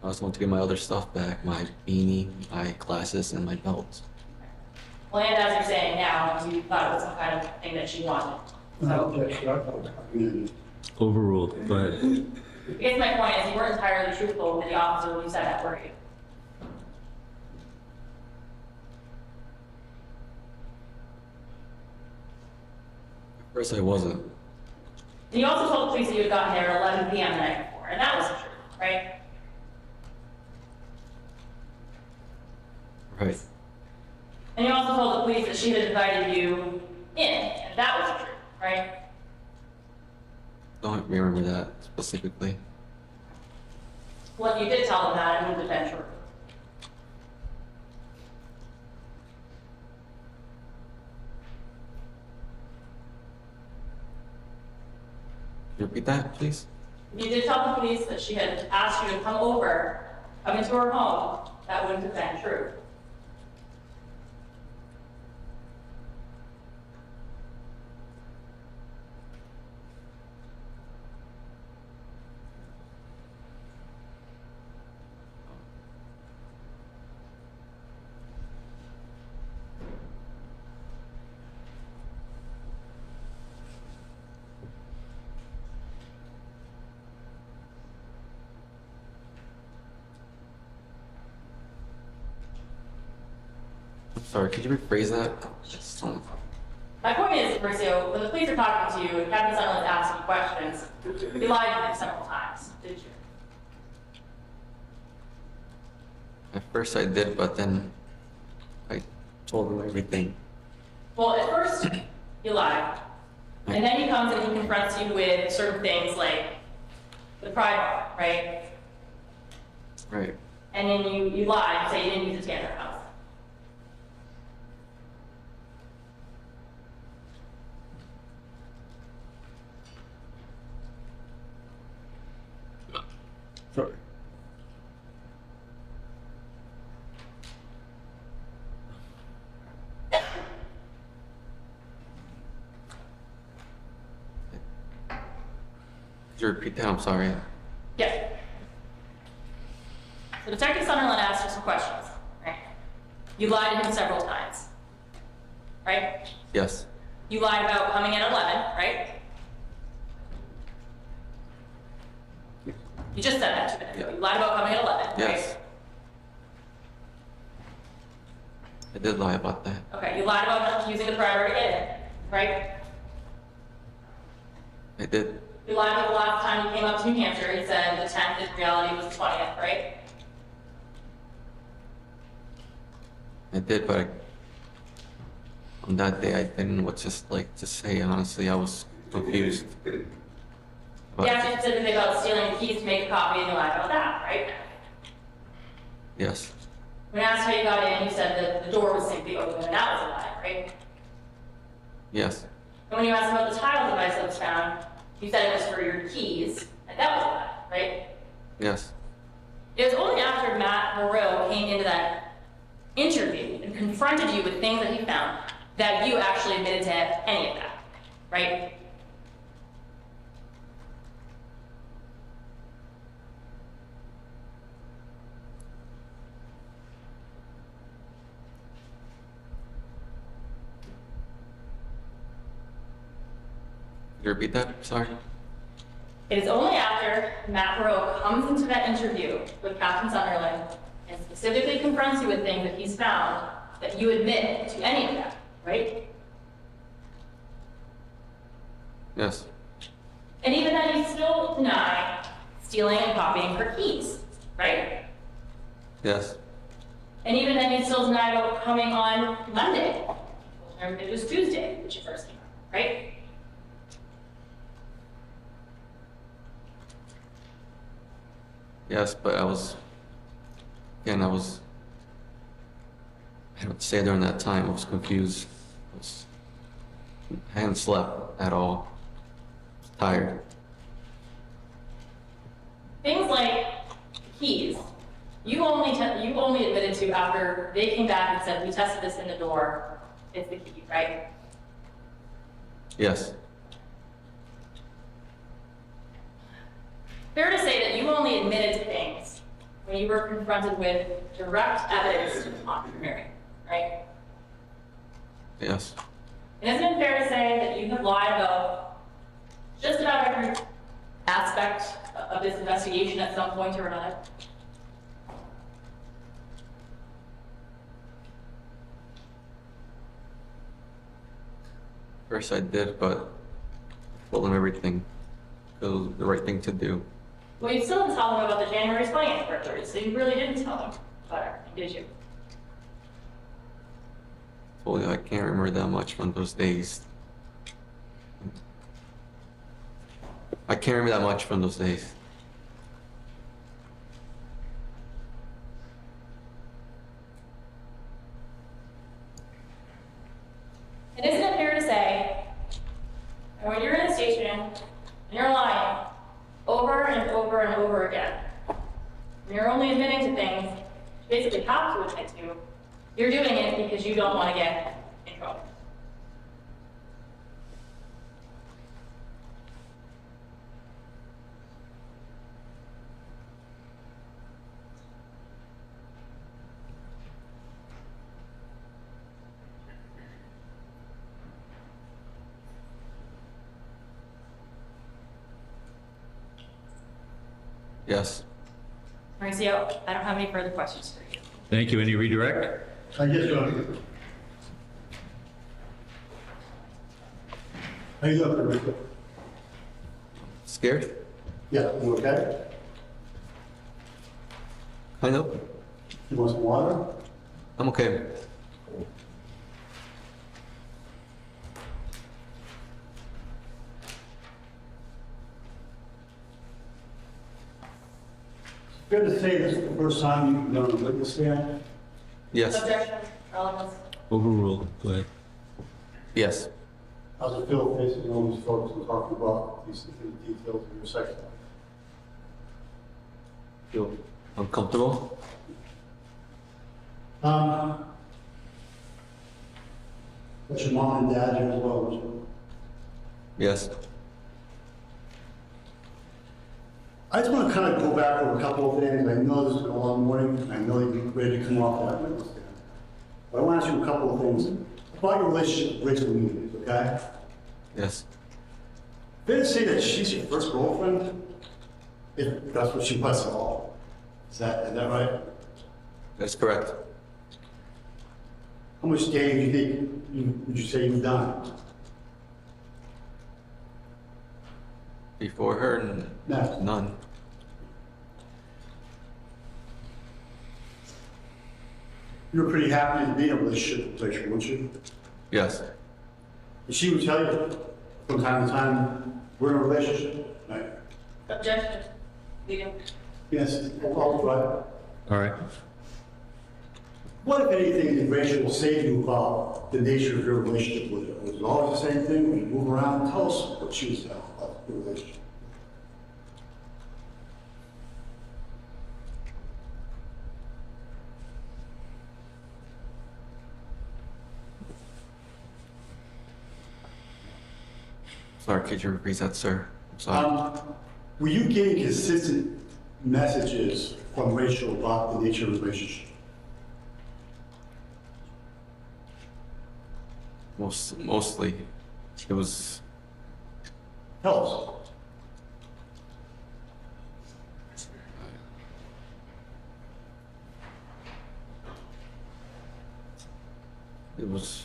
I just want to get my other stuff back, my beanie, my glasses, and my belt. Well, and as you're saying now, you thought it was some kind of thing that she wanted. So, Overruled. Go ahead. I guess my point is you weren't entirely truthful with the officer when you said that, were you? At first I wasn't. And you also told the police that you had gotten there at 11 p.m. the night before, and that wasn't true, right? Right. And you also told the police that she had invited you in, and that wasn't true, right? Don't remember that specifically. Well, you did tell them that, it wouldn't have been true. Can you repeat that, please? You did tell the police that she had asked you to come over, come into her home, that wouldn't have been true. Sorry, could you rephrase that? Just My point is, Mauricio, when the police are talking to you and Captain Sutherland asks you questions, you lied to them several times, did you? At first I did, but then I told them everything. Well, at first, you lied. And then he comes and he confronts you with certain things like the pride bar, right? Right. And then you lied, you say you didn't use the Tanner house. Sorry. Could you repeat that? I'm sorry. Yeah. So Detective Sutherland asked you some questions, right? You lied to him several times, right? Yes. You lied about coming at 11, right? You just said that 2 minutes ago. You lied about coming at 11, Yes. right? I did lie about that. Okay, you lied about not using the prior to get in, right? I did. You lied about the last time you came up to New Hampshire, you said the 10th, in reality was the 20th, right? I did, but on that day I didn't know what to say. Honestly, I was confused. You asked me specifically about stealing the keys to make a copy, and you lied about that, right? Yes. When asked how you got in, you said that the door was simply open, and that was a lie, right? Yes. And when you asked about the tile device that was found, you said it was for your keys, and that was a lie, right? Yes. It was only after Matt Moreau came into that interview and confronted you with things that he found that you actually admitted to any of that, right? Could you repeat that? Sorry. It is only after Matt Perot comes into that interview with Captain Sunderland and specifically confronts you with things that he's found that you admit to any of that, right? Yes. And even then, you still deny stealing and copying her keys, right? Yes. And even then, you still deny about coming on Monday. Or it was Tuesday that you first came out, right? Yes, but I had to say during that time, I was confused. I hadn't slept at all. I was tired. Things like keys, you only admitted to after they came back and said, we tested this in the door, it's the key, right? Yes. Fair to say that you only admitted to things when you were confronted with direct evidence of entrepreneuring, right? Yes. And isn't it fair to say that you have lied about just about every aspect of this investigation at some point or another? First I did, but I told them everything. It was the right thing to do. Well, you still didn't tell them about the January 20th burglary, so you really didn't tell them about everything, did you? Told you I can't remember that much from those days. I can't remember that much from those days. And isn't it fair to say that when you're in a station and you're lying over and over and over again, and you're only admitting to things you basically have to admit to, you're doing it because you don't want to get in trouble? Yes. Mauricio, I don't have any further questions for you. Thank you. Any redirect? I guess you're on. How you doing, Rico? Scared? Yeah, you okay? Kind of. You want some water? I'm okay. Fair to say this is the first time you've done a witness stand? Yes. Objection, relevance. Overruled. Go ahead. Yes. How's it feel facing all these folks and talking about these details of your sex life? Feel uncomfortable? But your mom and dad here as well, as well. Yes. I just want to kind of go back over a couple of things. I know this has been a long morning. I know you're ready to come off that witness stand. But I want to ask you a couple of things about your relationship with Rachel Means, okay? Yes. Fair to say that she's your first girlfriend? If that's what she was at all. Is that right? That's correct. How much dating do you think would you say you've done? Before her, No. none. You were pretty happy to be in a relationship with Rachel, weren't you? Yes. And she would tell you from time to time, we're in a relationship, right? Objection, leading. Yes, all right. All right. What, if anything, did Rachel say to you about the nature of your relationship with her? Was it always the same thing? Would you move around? Tell us what she was saying about your relationship. Sorry, could you repeat that, sir? I'm sorry. Were you getting consistent messages from Rachel about the nature of the relationship? Mostly, it was. Tell It was.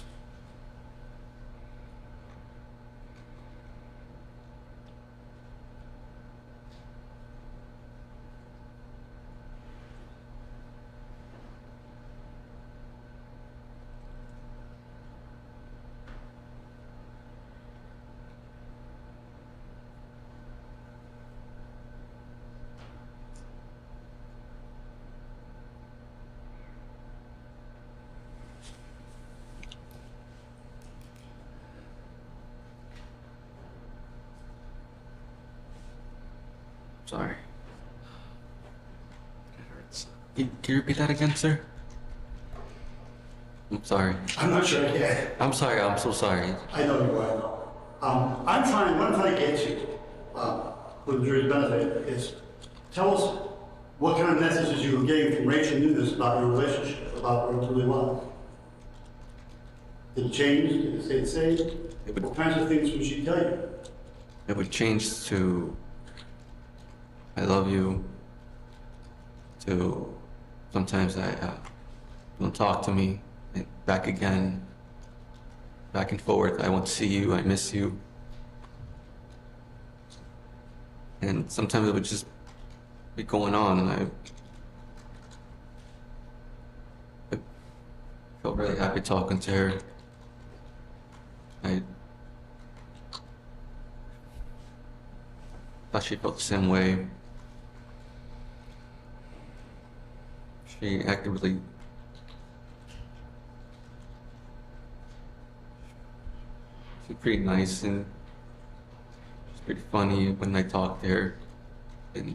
Sorry. It hurts. Can you repeat that again, sir? I'm sorry. I'm not sure I can. I'm sorry. I'm so sorry. I know you are. What I'm trying to get to, for the jury's benefit, is tell us what kind of messages you were getting from Rachel Nunes about your relationship, about what it really was. Did it change? Did it stay the same? What kinds of things would she tell you? It would change to "I love you," to sometimes "don't talk to me," and back again, back and forth. "I want to see you. I miss you." And sometimes it would just be going on, and I felt really happy talking to her. I thought she felt the same way. She acted really she's pretty nice, and she's pretty funny when I talked to her. And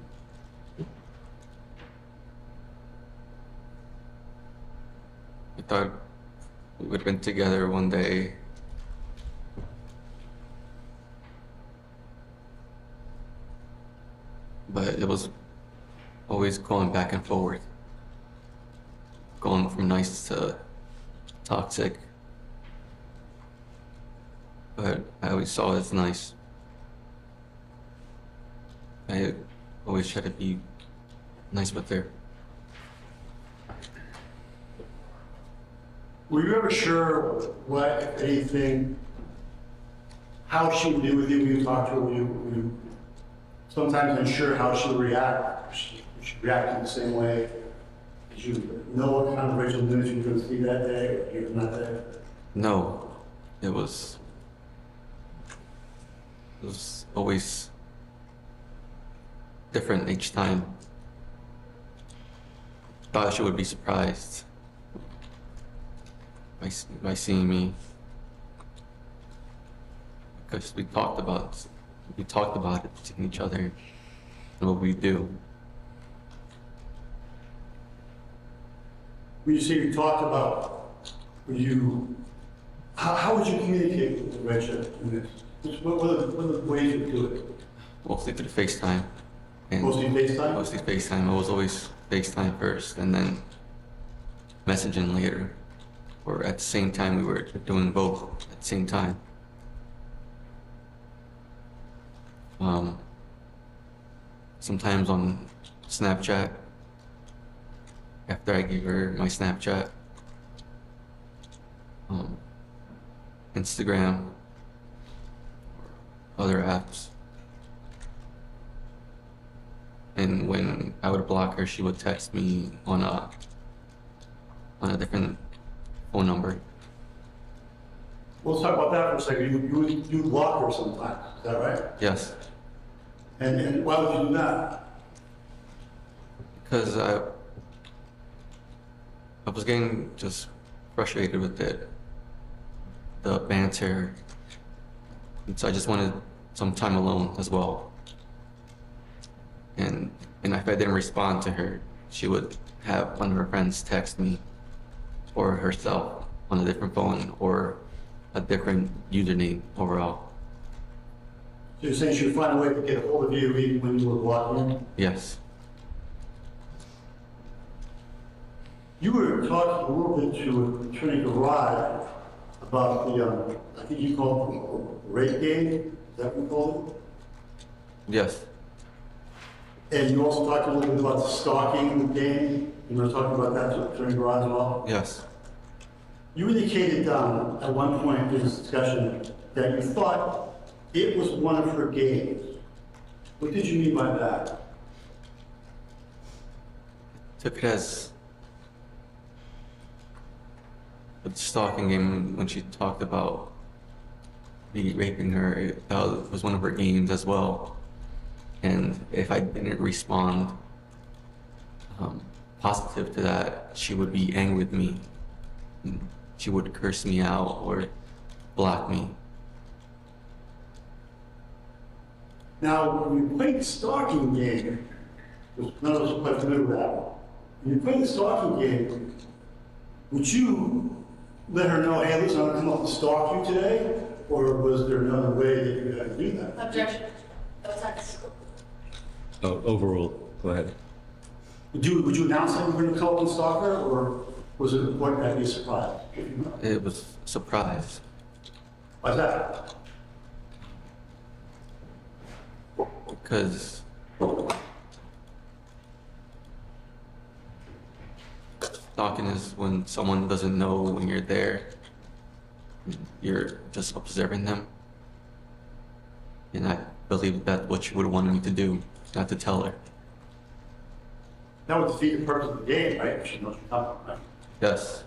I thought we would have been together one day. But it was always going back and forth, going from nice to toxic. But I always saw it as nice. I always try to be nice with her. Were you ever sure what, if anything, how she would do with you when you talked to her? Were you sometimes unsure how she would react? Would she react in the same way? Did you know what kind of Rachel Nunes you were going to see that day, or you were not there? No, it was always different each time. Thought she would be surprised by seeing me, because we talked about it to each other and what we do. When you say you talked about, how would you communicate with Rachel Nunes? What are the ways you do it? Mostly through FaceTime. And Mostly FaceTime? Mostly FaceTime. I was always FaceTime first, and then messaging later. Or at the same time, we were doing both at the same time. Sometimes on Snapchat, after I gave her my Snapchat, Instagram, or other apps. And when I would block her, she would text me on a different phone number. Let's talk about that for a second. You block her sometimes, is that right? Yes, And why would you do that? because I was getting just frustrated with the banter, and so I just wanted some time alone as well. And if I didn't respond to her, she would have one of her friends text me, or herself on a different phone, or a different username overall. You're saying she would find a way to get a hold of you even when you were blocking her? Yes. You were talking a little bit to Attorney Garage about the, I think you called it rape game, is that what you called Yes. it? And you also talked a little bit about the stalking game, you were talking about that to Attorney Garage as well? Yes. You indicated at one point in this discussion that you thought it was one of her games. What did you mean by that? Took it as a stalking game when she talked about me raping her. That was one of her games as well. And if I didn't respond positive to that, she would be angry with me. She would curse me out or block me. Now, when you played the stalking game, because none of us are quite familiar with that one. When you played the stalking game, would you let her know, hey, listen, I'm going to come up and stalk you today? Or was there another way that you had to do that? Objection. Offense. Oh, overruled. Go ahead. Would you announce that you were going to come up and stalk her, or was it important to be a surprise? It was a surprise. Why's that? Because stalking is when someone doesn't know when you're there. You're just observing them. And I believe that's what she would have wanted me to do, not to tell her. That would defeat the purpose of the game, right? She knows you're coming, right? Yes.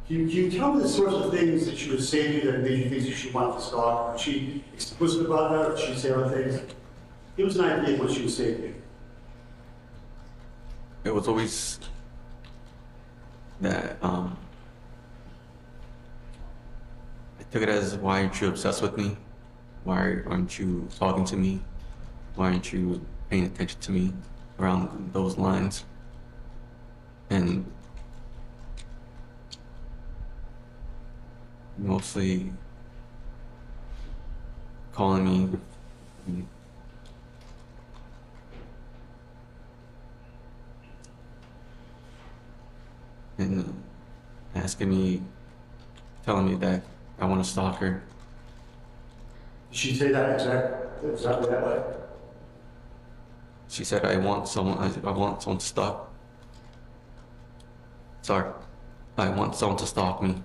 Can you tell me the sorts of things that she would say to you that made you think that she wanted to stalk? Was she explicit about that, or did she say other things? Give us an idea of what she would say to you. It was always that, I took it as, why aren't you obsessed with me? Why aren't you talking to me? Why aren't you paying attention to me? Around those lines. And mostly calling me and asking me, telling me that I want to stalk her. Did she say that exactly that way? She said, I want someone to stalk. Sorry. I want someone to stalk me.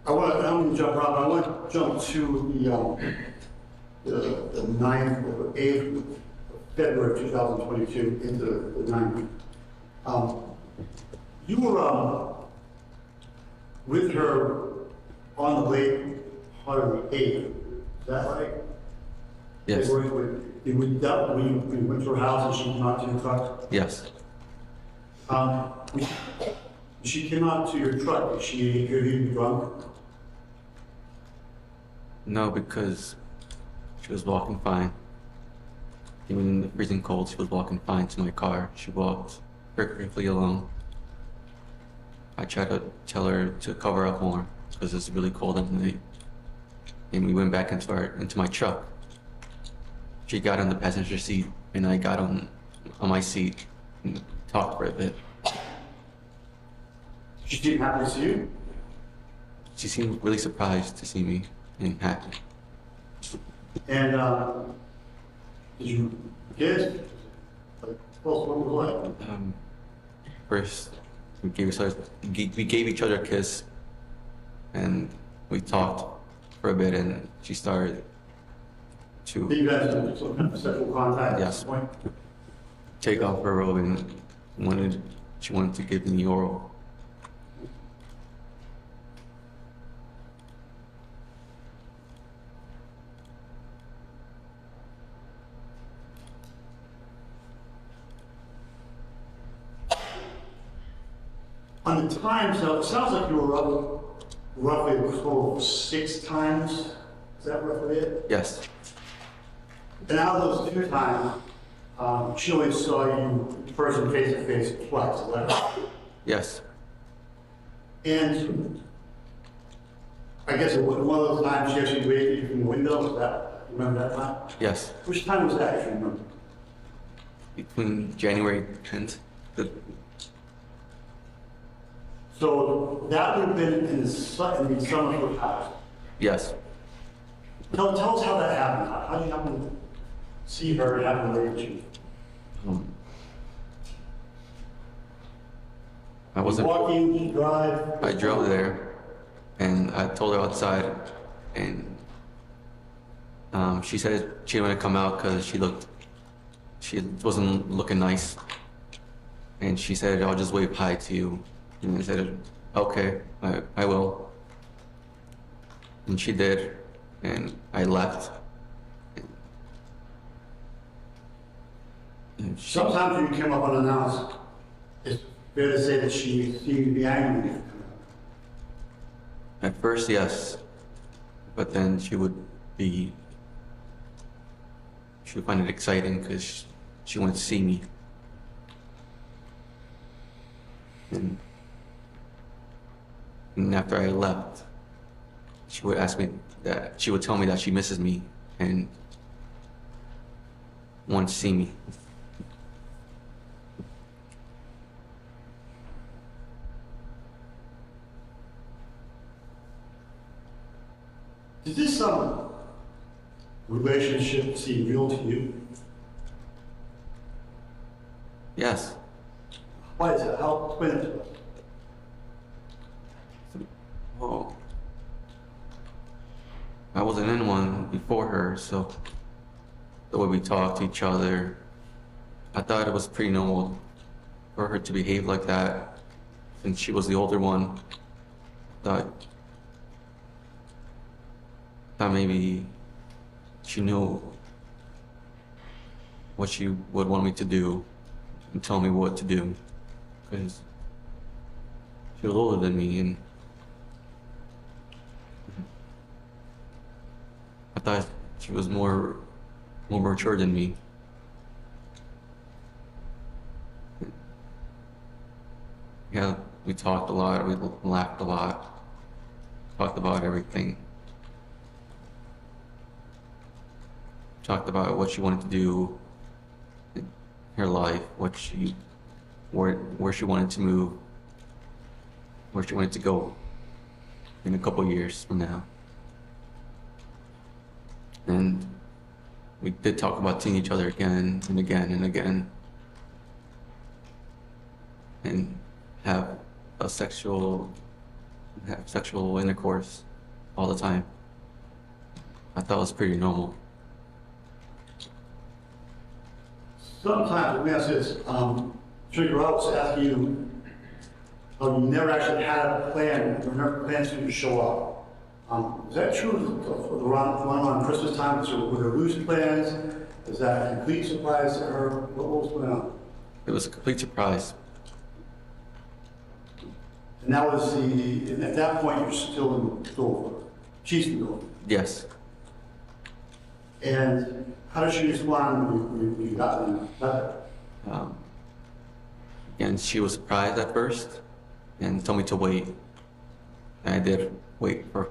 I'm going to jump around. I want to jump to the 9th or 8th of February 2022 into the 9th. You were with her on the late part of the 8th. Is that right? Yes. You went to her house and she came out to your truck? Yes. When she came out to your truck, did she appear to be drunk? No, because she was walking fine. Even in the freezing cold, she was walking fine to my car. She walked perfectly alone. I tried to tell her to cover up more because it's really cold at night. And we went back into my truck. She got on the passenger seat and I got on my seat and talked for a bit. She seemed happy to see you? She seemed really surprised to see me and happy. And did you kiss? Like, well, what was it like? First, we gave each other a kiss, and we talked for a bit, and she started Did to you guys have some kind of sexual contact at Yes. this point? take off her robe and she wanted to give me oral. On the times, now, it sounds like you were up roughly a total of 6 times. Is that roughly it? Yes. And out of those 2 times, She only saw you in person face to face twice, is that right? Yes. And I guess one of those times she actually waved at you from the window, is that, remember that time? Yes. Which time was that, if you remember? Between January 10th. So that would have been in the summer of the house. Yes. Tell us how that happened. How did you happen to see her and happen to wave at you? I wasn't. Walking, drive? I drove there, and I told her outside, and she said she didn't want to come out because she wasn't looking nice, and she said, "I'll just wave hi to you," and I said, "Okay, I will," and she did, and I left. And Sometimes when you come up unannounced, it's fair to say that she seemed to be angry with you. At first, yes, but then she would find it exciting because she wanted to see me. And after I left, she would tell me that she misses me and wants to see me. Does this relationship seem real to you? Yes. Why is that? How explain it to us? Well, I wasn't in one before her, so the way we talked to each other, I thought it was pretty normal for her to behave like that since she was the older one. Thought maybe she knew what she would want me to do and tell me what to do because she was older than me, and I thought she was more mature than me. Yeah, we talked a lot, we laughed a lot, talked about everything. Talked about what she wanted to do in her life, where she wanted to move, where she wanted to go in a couple years from now. And we did talk about seeing each other again and again and again, and have sexual intercourse all the time. I thought it was pretty normal. Sometimes, let me ask this, Trigger was asking you, you never actually had a plan, you never planned to show up. Is that true around Christmas time? Were there loose plans? Is that a complete surprise to her? What was going on? It was a complete surprise. And that was and at that point, you're still in the door. She's in the door. Yes. And how did she respond when you got in? And she was surprised at first and told me to wait. And I did wait for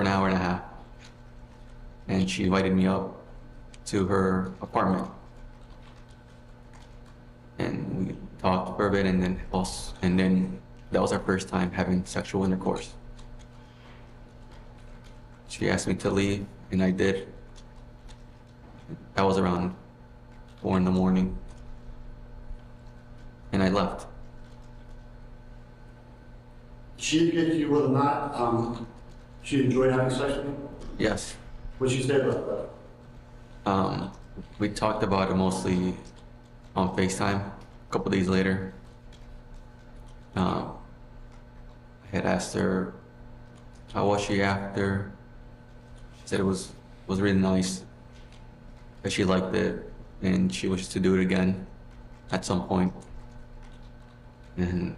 an hour and a half. And she invited me up to her apartment. And we talked for a bit, and then that was our first time having sexual intercourse. She asked me to leave, and I did. That was around 4 in the morning. And I left. She indicated to you whether or not she enjoyed having sex with you? Yes. What did she say about that? We talked about it mostly on FaceTime a couple days later. I had asked her how was she after. She said it was really nice, that she liked it, and she wishes to do it again at some point. And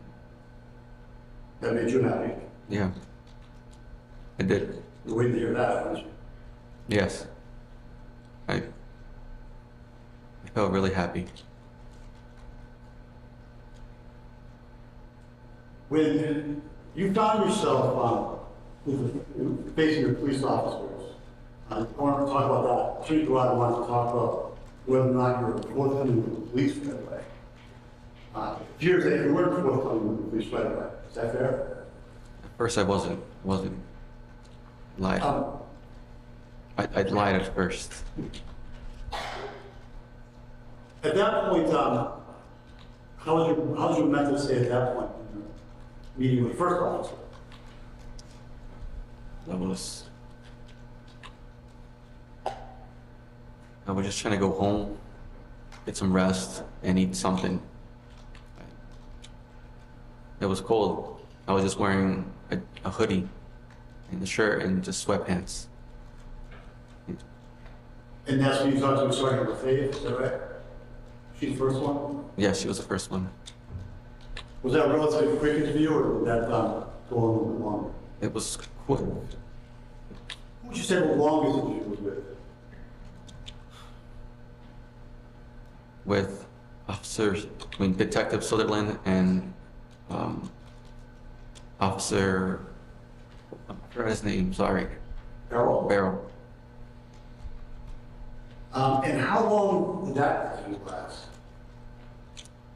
That made you happy. yeah, I did. You're waiting to hear that, weren't you? Yes. I felt really happy. When you found yourself facing the police officers, I want to talk about that. Chief Dwight wanted to talk about whether or not you were forthcoming with the police right away. It appears that you weren't forthcoming with the police right away. Is that fair? At first I wasn't lied. I lied at first. At that point, how was your mental state at that point? Meeting with the first officer? I was just trying to go home, get some rest, and eat something. It was cold. I was just wearing a hoodie and a shirt and just sweatpants. And that's when you talked to Sergeant Lafayette, is that right? She's the first one? Yeah, she was the first one. Was that a relatively quick interview, or did that go on a little bit longer? It was quick. Who would you say the longest interview was with? With Detective Sutherland and Officer, I forgot his name, sorry. Barrel. And how long did that interview last?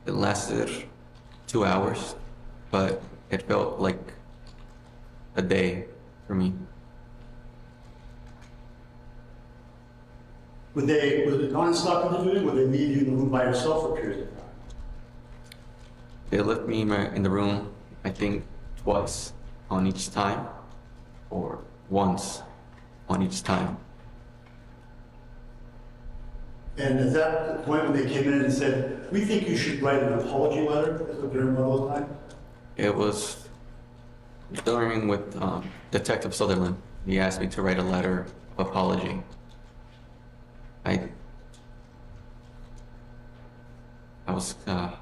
It lasted 2 hours, but it felt like a day for me. Was it non-stop interviewing, or would they leave you in the room by yourself for a period of time? They left me in the room, I think, twice on each time, or once on each time. And is that the point when they came in and said, we think you should write an apology letter during one of those times? It was during with Detective Sutherland. He asked me to write a letter of apology. I was Let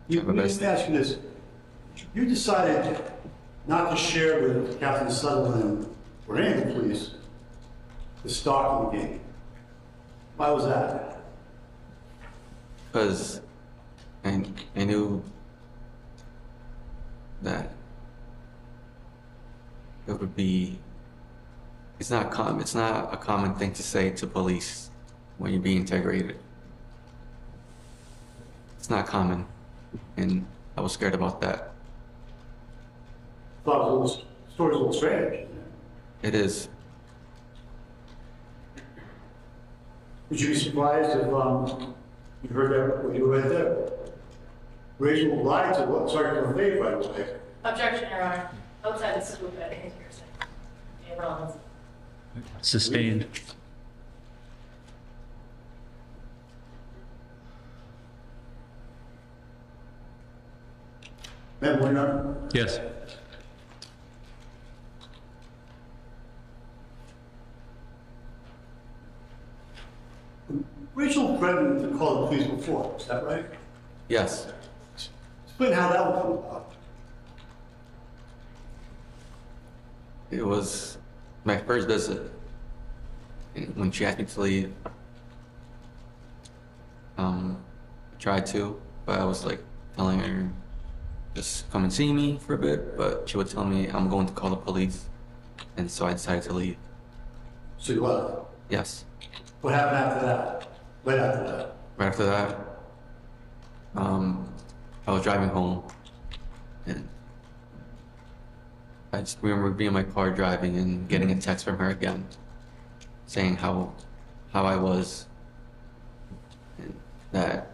me just ask you this. You decided not to share with Captain Sutherland or any of the police the stalking game. Why was that? because I knew that it would be. It's not a common thing to say to police when you're being interrogated. It's not common, and I was scared about that. Thought the story's a little strange. It is. Would you be surprised if you heard that when you were right there? Rachel lied to what? Sergeant Lafayette right away. Objection, Your Honor. Outside the scoop, I think you're saying. Yeah, Rollins. Sustained. Madam Warner? Yes. Rachel threatened to call the police before, is that right? Yes. Explain how that would come about. It was my first visit. And when she asked me to leave, I tried to, but I was like telling her, just come and see me for a bit, but she would tell me I'm going to call the police. And so I decided to leave. So you left. Yes. What happened after that? Right after that? Right after that, I was driving home, and I just remember being in my car driving and getting a text from her again, saying how I was, and that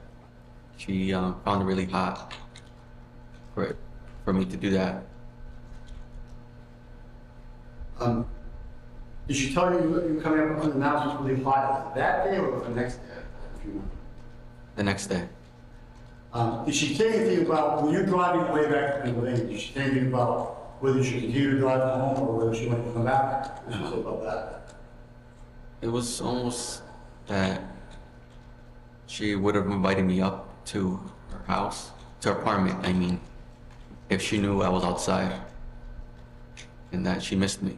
she found it really hot for me to do that. Did she tell you you were coming up with an announcement really hot that day or the next day? If you remember? The next day. Did she say anything about, when you're driving way back to Pennsylvania, did she say anything about whether you should continue to drive home or whether she wanted to come back? What did she say about that? It was almost that she would have invited me up to her house, to her apartment, I mean, if she knew I was outside, and that she missed me.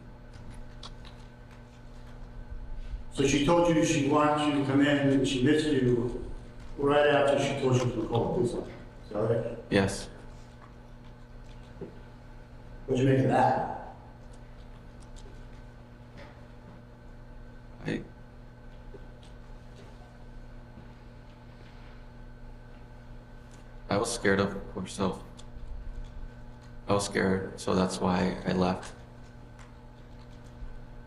So she told you she wants you to come in and she missed you right after she told you to call the police. Is that right? Yes. What'd you make of that? I was scared of herself. I was scared, so that's why I left.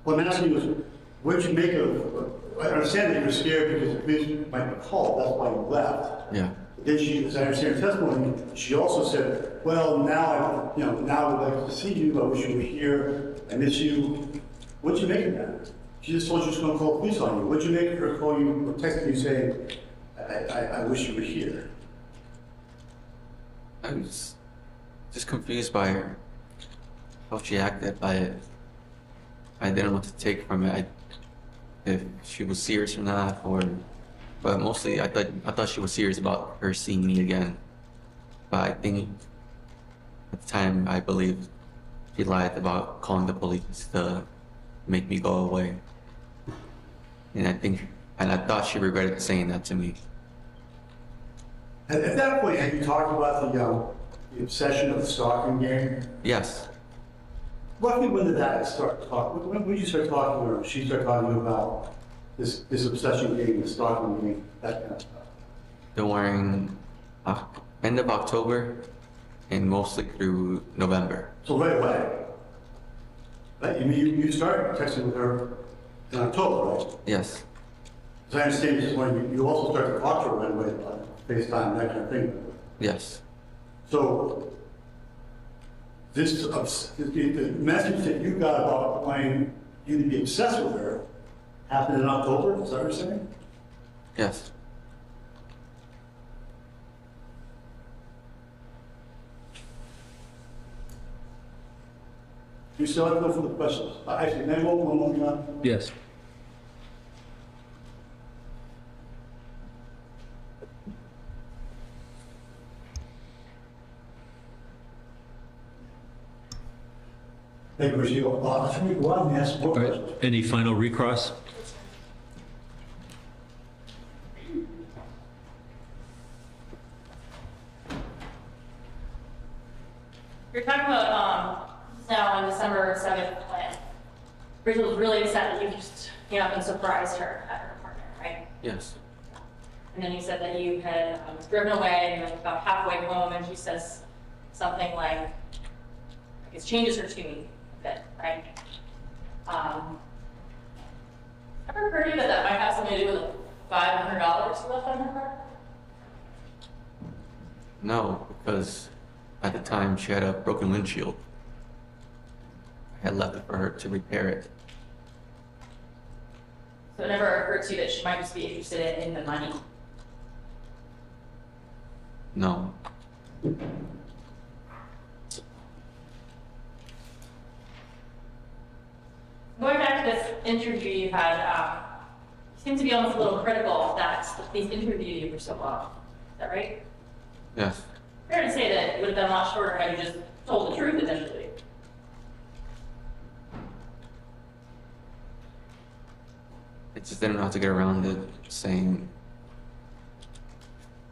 What I'm asking you is, what did you make of, I understand that you were scared because the police might be called, that's why you left. Yeah. Then she, as I understand her testimony, she also said, well, now now I would like to see you, I wish you were here, I miss you. What'd you make of that? She just told you she was gonna call the police on you. What'd you make of her call you, or texting you saying, I wish you were here? I was just confused by her, how she acted by it. I didn't know what to take from it. If she was serious or not, but mostly I thought she was serious about her seeing me again. But I think at the time I believe she lied about calling the police to make me go away. And I thought she regretted saying that to me. At that point, have you talked about the obsession of the stalking game? Yes. Roughly when did that start talking? When did you start talking to her? She started talking about this obsession game, the stalking game, that kind of stuff. During end of October and mostly through November. So right away. Right? You started texting with her in October, right? Yes. As I understand, you also started to talk to her right away, like FaceTime, that kind of thing. Yes. So the message that you got about wanting you to be obsessed with her happened in October, is that what you're saying? Yes. You still have to go for the questions. Actually, maybe one more. Yes. Thank you, Mauricio. Let me go on and ask more All right. questions. Any final recross? You're talking about now on December 7th plan. Rachel was really upset that you just came up and surprised her at her apartment, right? Yes. And then you said that you had driven away and like about halfway home, and she says something like, I guess changes her tune a bit, right? Ever occurred to you that that might have something to do with the $500 you left on her car? No, because at the time she had a broken windshield. I had left it for her to repair it. So it never occurred to you that she might just be interested in the money? No. Going back to this interview you had, you seem to be almost a little critical that these interviewed you for so long. Is that right? Yes. Fair to say that it would have been a lot shorter had you just told the truth initially. I just didn't know how to get around it, saying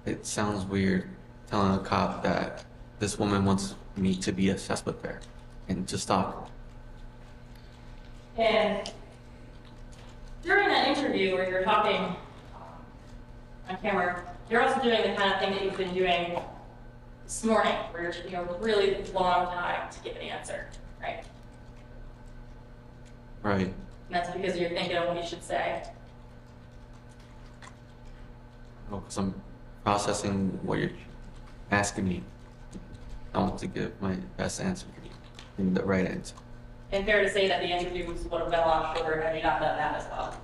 it sounds weird telling a cop that this woman wants me to be obsessed with her and to stalk her. And during that interview where you're talking on camera, you're also doing the kind of thing that you've been doing this morning, where you're taking a really long time to give an answer, right? Right. And that's because you're thinking of what you should say. Because I'm processing what you're asking me. I want to give my best answer and the right answer. And fair to say that the interview would have been a lot shorter had you not done that as well.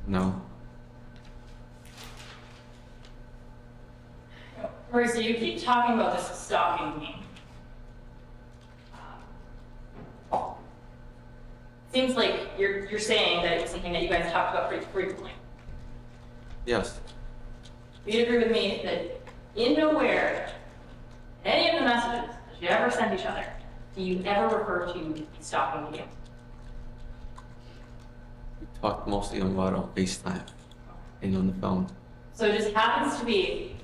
No. Mauricio, you keep talking about this stalking game. Seems like you're saying that it was something that you guys talked about pretty frequently. Yes. You'd agree with me that in nowhere, in any of the messages that that you ever send each other, do you ever refer to stalking you? We talked mostly on FaceTime and on the phone. So it just happens to be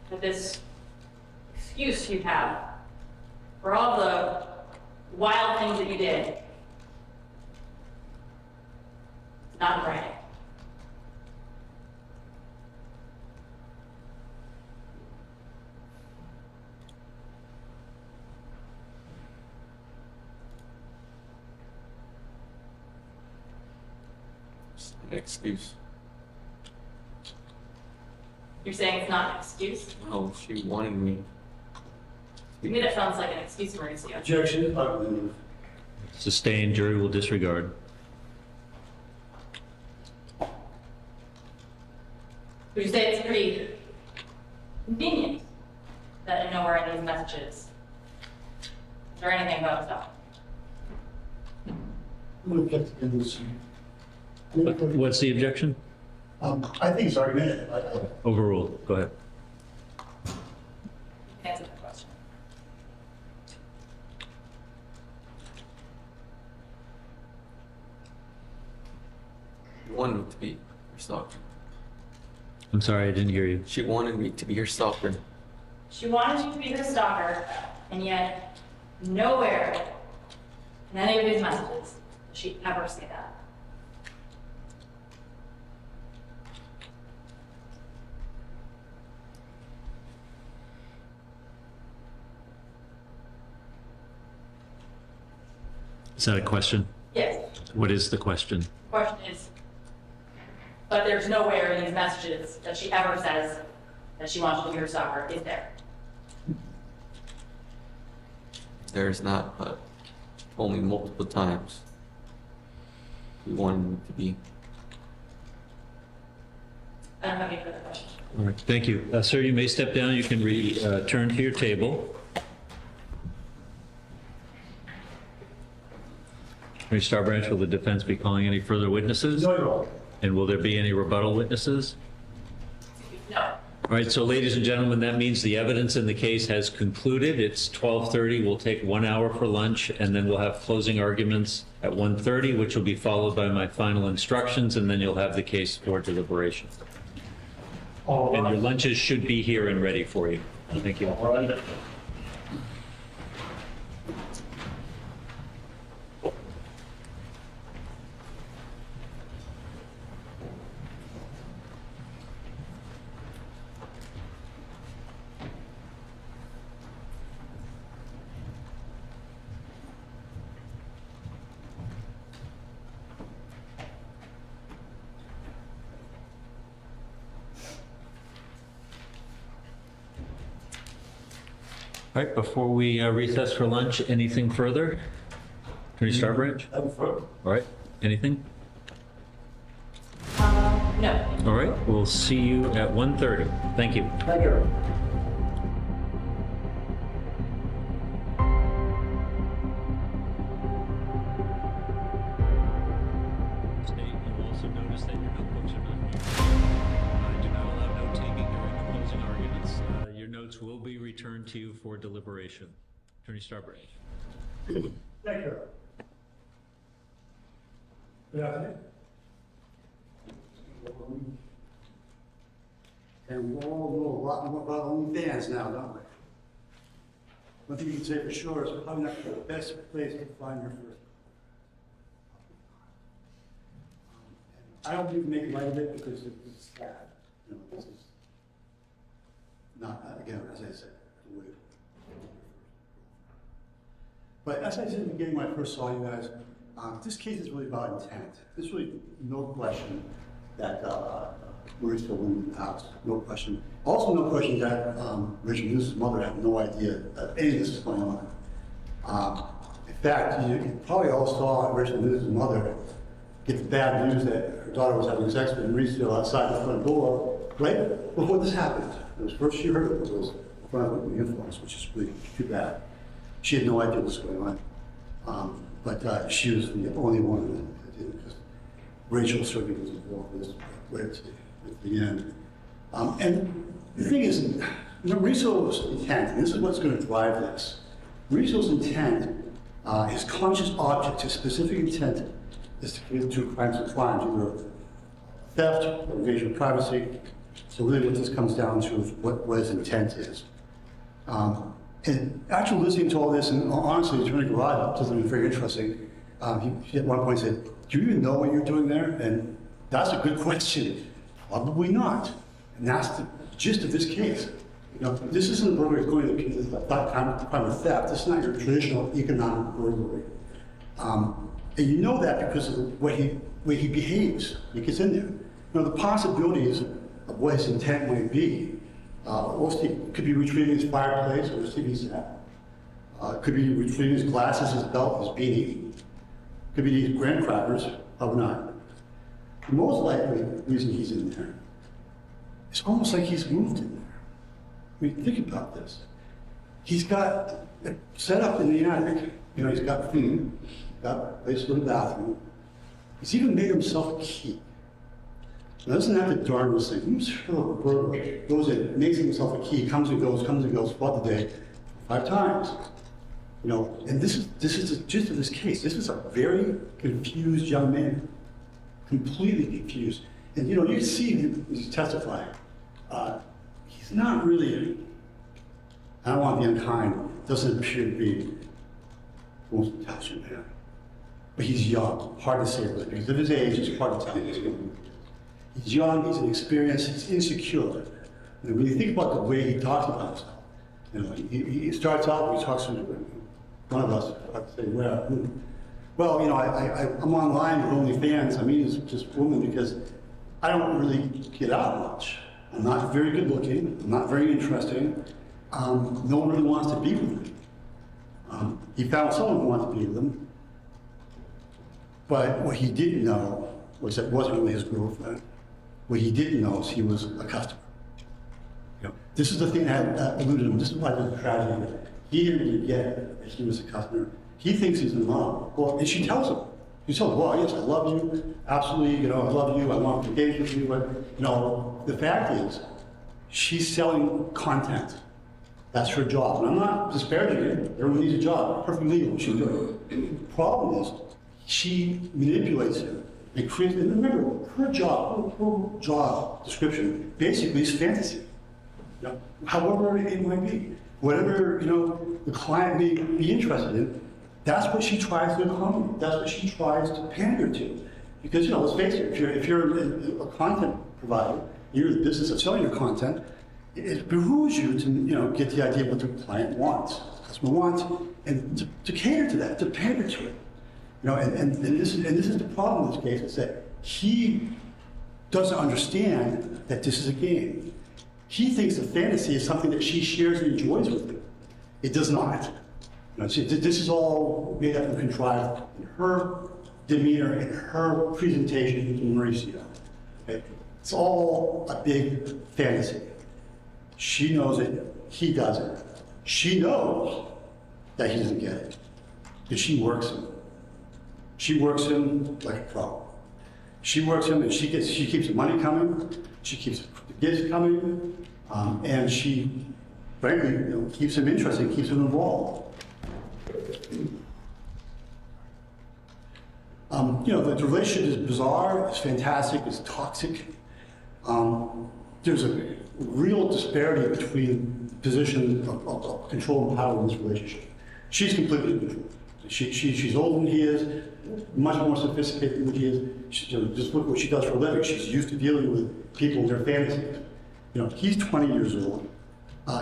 that this excuse you have for all the wild things that you did, it's not in writing. It's an excuse. You're saying it's not an excuse? No, she wanted me. To me, that sounds like an excuse, Mauricio. Objection, I believe. Sustained, jury will disregard. Would you say it's pretty convenient that I know where are these messages? Is there anything about stuff? I'm gonna get in this. What's the objection? I think it's argumentative. Overruled. Go ahead. Answer the question. She wanted me to be her stalker. I'm sorry, I didn't hear you. She wanted me to be her stalker. She wanted you to be her stalker, and yet nowhere in any of these messages does she ever say that. Is that a question? Yes. What is the question? The question is, but there's nowhere in these messages that she ever says that she wants you to be her stalker, is there? There's not, but only multiple times. We wanted me to be. I don't have any further questions. All right, thank you. Sir, you may step down. You can return to your table. Attorney Starbranch, will the defense be calling any further witnesses? No, Your Honor. And will there be any rebuttal witnesses? No. All right, so ladies and gentlemen, that means the evidence in the case has concluded. It's 12:30. We'll take 1 hour for lunch, and then we'll have closing arguments at 1:30, which will be followed by my final instructions, and then you'll have the case for deliberation. All And your right. lunches should be here and ready for you. Thank you. All right. All right, before we recess for lunch, anything further? Attorney Starbranch? All right, anything? No. All right, we'll see you at 1:30. Thank you. Thank you. State, you also notice that your notebooks are not here. I do not allow note taking during the closing arguments. Your notes will be returned to you for deliberation. Attorney Starbranch. Thank you. Good afternoon. And we'll all know a lot more about OnlyFans now, don't we? One thing you can say for sure is probably not the best place to find your first. I don't even make light of it because it's sad. You know, this is not, again, as I said, the way. But as I said in the beginning when I first saw you guys, this case is really about intent. There's really no question that Mauricio won the house, no question. Also no question that Rachel News's mother had no idea that any of this was going on. In fact, you probably all saw Rachel News's mother get the bad news that her daughter was having sex with Mauricio outside the front door right before this happened. It was first she heard it was from the influence, which is really too bad. She had no idea what was going on. But she was the only one that did it, because Rachel certainly was involved with this right at the end. And the thing is, Mauricio's intent, and this is what's going to drive this, Mauricio's intent, his conscious object, his specific intent is to commit two crimes of crime, either theft or invasion of privacy. So really what this comes down to is what his intent is. And actually listening to all this, and honestly, Attorney Guerrero does something very interesting. He at one point said, do you even know what you're doing there? And that's a good question. Probably not. And that's the gist of this case. You know, this isn't a burglary that's going to commit that crime of theft. This is not your traditional economic burglary. And you know that because of the way he behaves when he gets in there. You know, the possibilities of what his intent might be. Could be retrieving his fireplace or his TV set. Could be retrieving his glasses, his belt, his beanie. Could be these graham crackers, probably not. The most likely reason he's in there, it's almost like he's moved in there. I mean, think about this. He's got it set up in the attic. You know, he's got food, got a place for the bathroom. He's even made himself a key. Now, doesn't have to darn this thing. Who's sure a burglar goes in, makes himself a key, comes and goes throughout the day 5 times. You know, and this is the gist of this case. This is a very confused young man, completely confused. And you know, you can see him as he's testifying. He's not really, I don't want to be unkind, doesn't appear to be the most intelligent man. But he's young, hard to say really, because of his age, it's hard to tell. He's young, he's inexperienced, he's insecure. And when you think about the way he talks about himself, you know, he starts out when he talks to one of us, I'd say, well, you know, I'm online with OnlyFans. I mean, it's just women because I don't really get out much. I'm not very good looking. I'm not very interesting. No one really wants to be with me. He found someone who wanted to be with him. But what he didn't know was that it wasn't really his girlfriend. What he didn't know is he was a customer. You know, this is the thing that eluded him. This is why there's a tragedy. He didn't really get that he was a customer. He thinks he's in love. Well, and she tells him. She tells him, well, yes, I love you. Absolutely, you know, I love you. I want to engage with you. But, you know, the fact is, she's selling content. That's her job. And I'm not disparaging it. Everyone needs a job. Perfectly legal. She's doing it. The problem is, she manipulates him. And creates, and remember, her job description basically is fantasy. You know, however it might be. Whatever, you know, the client may be interested in, that's what she tries to accommodate. That's what she tries to pander to. Because, you know, let's face it, if you're a content provider, you're in the business of selling your content, it behooves you to, you know, get the idea of what the client wants, the customer wants, and to cater to that, to pander to it. You know, and this is the problem in this case, is that he doesn't understand that this is a game. He thinks the fantasy is something that she shares and enjoys with him. It does not. You know, this is all made up and contrived in her demeanor and her presentation to Mauricio. Okay? It's all a big fantasy. She knows it, he doesn't. She knows that he doesn't get it, because she works him. She works him like a pro. She works him and she keeps the money coming, she keeps the gifts coming, and she, frankly, you know, keeps him interested, keeps him involved. You know, the relationship is bizarre, it's fantastic, it's toxic. There's a real disparity between positions of control and power in this relationship. She's completely in control. She's older than he is, much more sophisticated than he is. You know, just look what she does for a living. She's used to dealing with people and their fantasies. You know, he's 20 years old.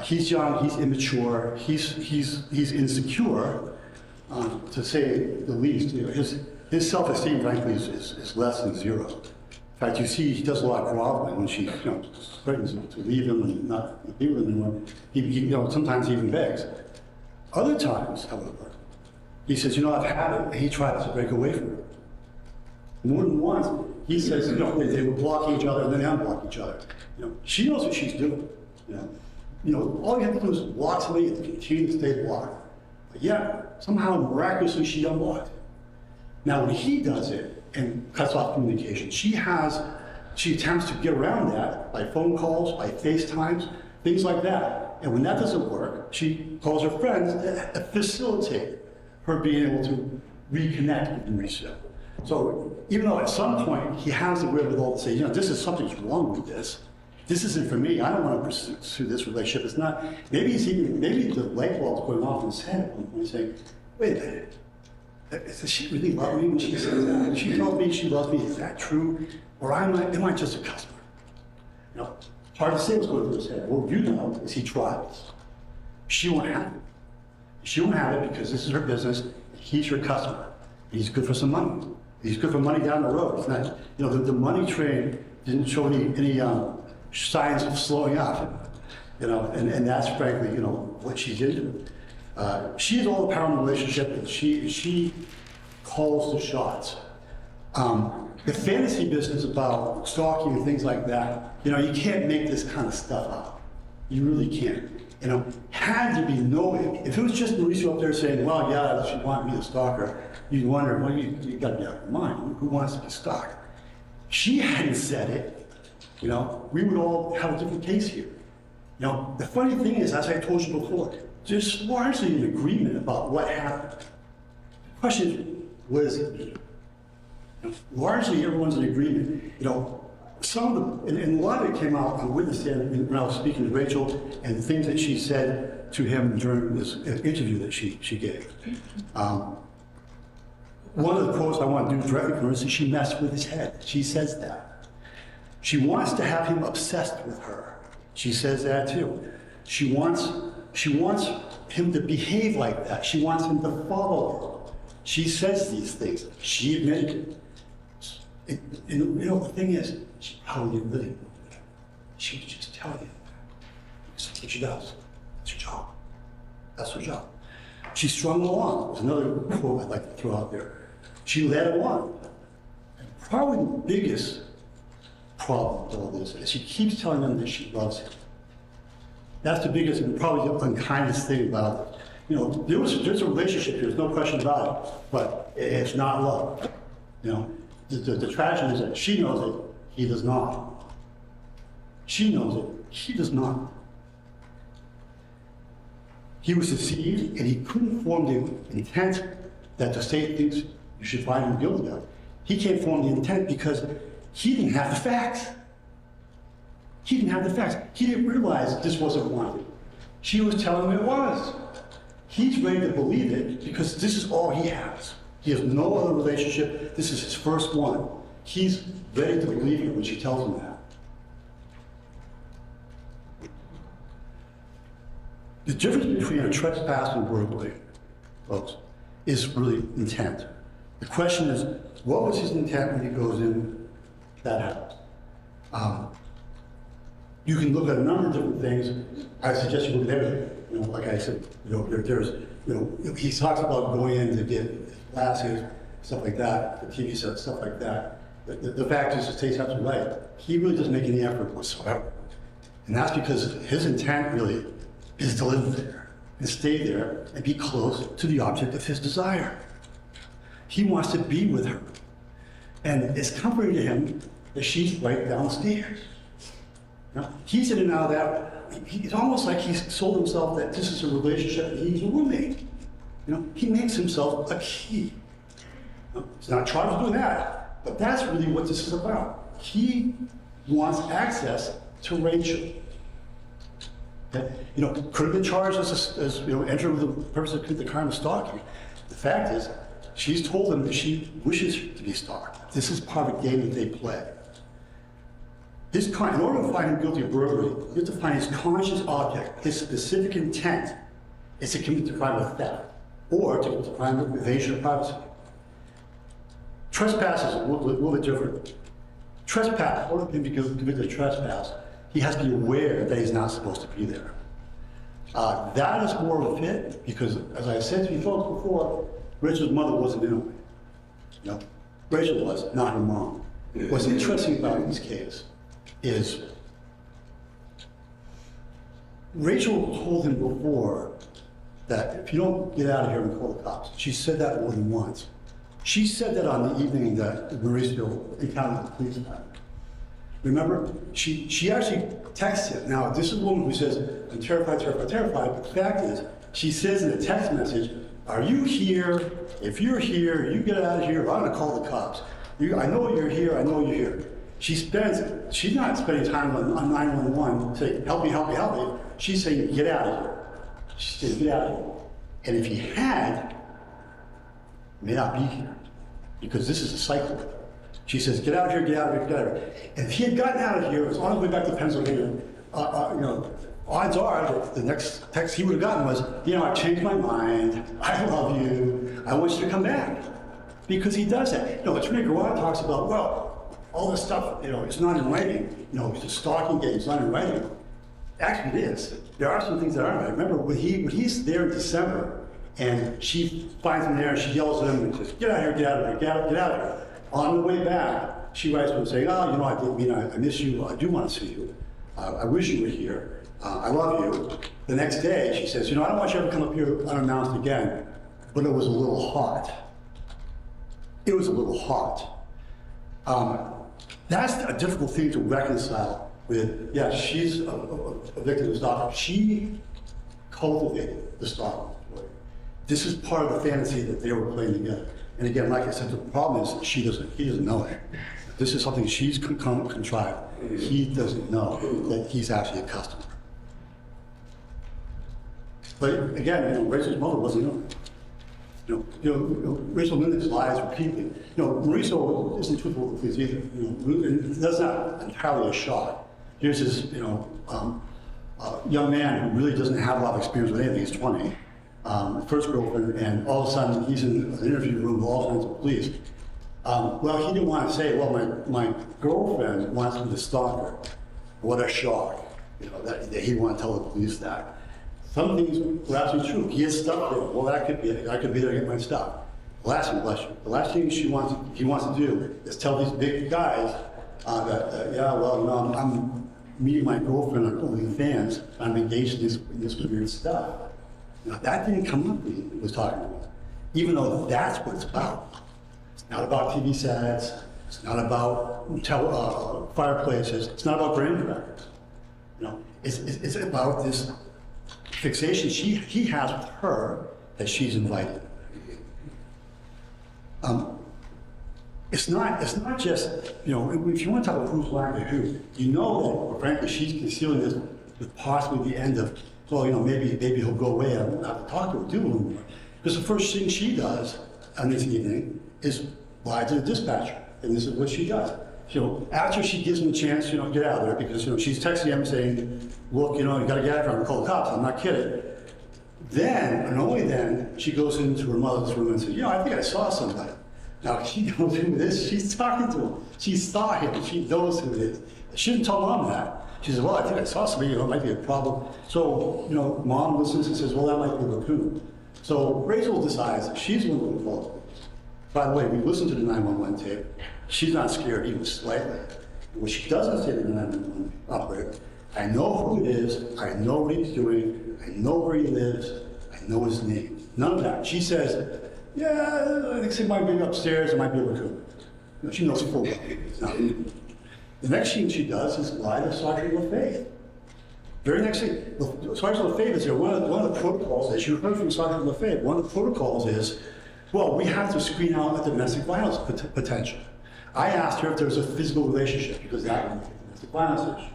He's young. He's immature. He's insecure, to say the least. You know, his self-esteem, frankly, is less than zero. In fact, you see, he does a lot of groveling when she, you know, threatens to leave him and not be with him anymore. He you know, sometimes he even begs. Other times, however, he says, you know, I've had it, and he tries to break away from her. More than once, he says, you know, they would block each other and then unblock each other. You know, she knows what she's doing. You know, all you have to do is block somebody and continue to stay blocked. But yeah, somehow miraculously she unblocked him. Now, when he does it and cuts off communication, she attempts to get around that by phone calls, by FaceTimes, things like that. And when that doesn't work, she calls her friends to facilitate her being able to reconnect with Mauricio. So even though at some point he has the wherewithal to say, you know, this is something's wrong with this. This isn't for me. I don't want to pursue this relationship. It's not. Maybe the light bulb's going off in his head at one point, saying, "Wait a minute. Does she really love me when she says that? She told me she loves me. Is that true? Or am I just a customer?" You know, hard to say what's going through his head. What you know is he tries. She won't have it. She won't have it because this is her business. He's her customer. He's good for some money. He's good for money down the road. It's not, you know, the money train didn't show any signs of slowing up, you know, and that's frankly, you know, what she's into. She has all the power in the relationship, and she calls the shots. The fantasy business about stalking and things like that, you know, you can't make this kind of stuff up. You really can't. You know, had there be no, if it was just Mauricio up there saying, well, yeah, she wanted me to stalk her, you'd wonder, well, you got to be out of your mind. Who wants to be stalked? She hadn't said it, you know, we would all have a different case here. You know, the funny thing is, as I told you before, there's largely an agreement about what happened. The question is, what does it mean? You know, largely everyone's in agreement. You know, some of them, and a lot of it came out on witness stand when I was speaking to Rachel and things that she said to him during this interview that she gave. One of the quotes I want to do directly from her is she messed with his head. She says that. She wants to have him obsessed with her. She says that too. She wants him to behave like that. She wants him to follow her. She says these things. She admitted it. You know, the thing is, she probably didn't really believe it. She would just tell you. That's what she does. That's her job. That's her job. She strung him along. There's another quote I'd like to throw out there. She led him on. And probably the biggest problem with all this is she keeps telling him that she loves him. That's the biggest and probably the unkindest thing about it. You know, there's a relationship here, there's no question about it, but it's not love. You know, the tragedy is that she knows it, he does not. She knows it, he does not. He was deceived, and he couldn't form the intent that the state thinks you should find him guilty of. He can't form the intent because he didn't have the facts. He didn't have the facts. He didn't realize this wasn't wanted. She was telling him it was. He's ready to believe it because this is all he has. He has no other relationship. This is his first one. He's ready to believe it when she tells him that. The difference between a trespass and burglary, folks, is really intent. The question is, what was his intent when he goes in that house? You can look at a number of different things. I suggest you look at everything. You know, like I said, you know, there's, you know, he talks about going in to get glasses, stuff like that, the TV set, stuff like that. The fact is, State's absolutely right. He really doesn't make any effort whatsoever. And that's because his intent really is to live there and stay there and be close to the object of his desire. He wants to be with her. And it's comforting to him that she's right downstairs. You know, he's in and out of that. It's almost like he's sold himself that this is a relationship and he's a roommate. You know, he makes himself a key. You know, he's not charged with doing that, but that's really what this is about. He wants access to Rachel. Okay? You know, could have been charged as you know, enter with the purpose of the crime of stalking. The fact is, she's told him that she wishes to be stalked. This is part of a game that they play. In order to find him guilty of burglary, you have to find his conscious object, his specific intent is to commit the crime of theft or to commit the crime of evasion of privacy. Trespass is a little bit different. Trespass, in order for him to commit a trespass, he has to be aware that he's not supposed to be there. That is more of a fit because, as I said to you folks before, Rachel's mother wasn't in a way. You know, Rachel was, not her mom. What's interesting about this case is Rachel told him before that if you don't get out of here and call the cops. She said that more than once. She said that on the evening that Mauricio encountered the police department. Remember, she actually texts him. Now, this is a woman who says, I'm terrified, terrified, terrified, but the fact is, she says in a text message, are you here? If you're here, you get out of here, or I'm gonna call the cops. I know you're here, I know you're here. She's not spending time on 911 saying, help me, help me, help me. She's saying, get out of here. She said, get out of here. And if he had, he may not be here, because this is a cycle. She says, get out of here, get out of here, get out of here. And if he had gotten out of here, it was on his way back to Pennsylvania, odds are that the next text he would have gotten was, I changed my mind, I love you, I want you to come back. Because he does that. Attorney Guerrero talks about, well, all this stuff, it's not in writing. It's a stalking game, it's not in writing. Actually, it is. There are some things that aren't right. Remember, when he's there in December, and she finds him there, and she yells at him and says, get out of here, get out of here, get out of here. On the way back, she writes to him saying, I didn't mean, I miss you, I do want to see you. I wish you were here. I love you. The next day, she says, I don't want you to ever come up here unannounced again, but it was a little hot. It was a little hot. That's a difficult thing to reconcile with, she's a victim of stalking. She cultivated the stalking. This is part of the fantasy that they were playing together. And again, like I said, the problem is he doesn't know it. This is something she's contrived. He doesn't know that he's actually a customer. But again, Rachel's mother wasn't known. Rachel Minnick's lies repeatedly. Mauricio isn't truthful with the police either. And that's not entirely a shock. Here's this, young man who really doesn't have a lot of experience with anything. He's 20. First girlfriend, and all of a sudden he's in an interview room with all kinds of police. Well, he didn't want to say, well, my girlfriend wants me to stalk her. What a shock, that he wanted to tell the police that. Some things were absolutely true. He is stuck there. Well, I could be there to get my stuff. The last thing he wants to do is tell these big guys I'm meeting my girlfriend on OnlyFans. I'm engaged in this weird stuff. Now, that didn't come up when he was talking about, even though that's what it's about. It's not about TV sets. It's not about fireplaces. It's not about graham crackers. It's about this fixation he has with her that she's invited. It's not just, if you want to talk about who's lying to who, that, frankly, she's concealing this with possibly the end of, well, maybe he'll go away. I won't have to talk to him, do anymore. Because the first thing she does on this evening is lie to the dispatcher, and this is what she does. After she gives him a chance, get out of there, because she's texting him saying, look, you got to get out of here, I'm going to call the cops. I'm not kidding. Then, and only then, she goes into her mother's room and says, I think I saw somebody. Now, she knows who it is. She's talking to him. She saw him. She knows who it is. She didn't tell mom that. She says, well, I think I saw somebody, it might be a problem. So, mom listens and says, well, that might be a raccoon. So Rachel decides that she's going to call the police. By the way, we listened to the 911 tape. She's not scared even slightly. And what she doesn't say to the 911 operator, I know who it is, I know what he's doing, I know where he lives, I know his name. None of that. She says, I think he might be upstairs, it might be a raccoon. She knows full well. The next thing she does is lie to Sergeant LaFave. Very next thing, Sergeant LaFave is here. One of the protocols, as you heard from Sergeant LaFave, one of the protocols is, well, we have to screen out a domestic violence potential. I asked her if there was a physical relationship, because that would be a domestic violence issue.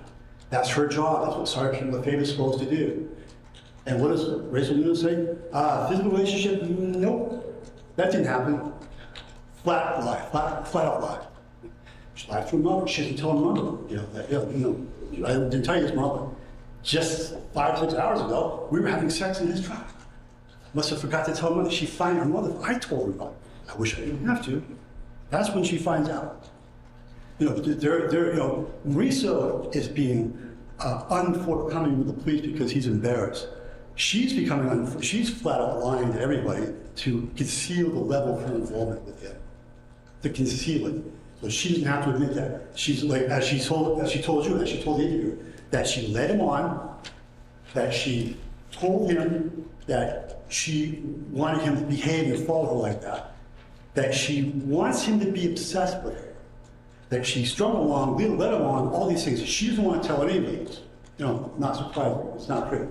That's her job. That's what Sergeant LaFave is supposed to do. And what does Rachel Newman say? Physical relationship? Nope. That didn't happen. Flat out lie. She lied to her mother. She doesn't tell her mother. I didn't tell you this, Mom. Just 5 or 6 hours ago, we were having sex in his truck. Must have forgot to tell her mother. She found her mother. I told her about it. I wish I didn't have to. That's when she finds out. Mauricio is being unforthcoming with the police because he's embarrassed. She's flat out lying to everybody to conceal the level of her involvement with him. To conceal it. So she doesn't have to admit that. She's like, as she told the interviewer, that she led him on, that she told him that she wanted him to behave and follow her like that she wants him to be obsessed with her. that she strung along, led along, all these things. She doesn't want to tell any of these. You know, not surprising. It's not pretty.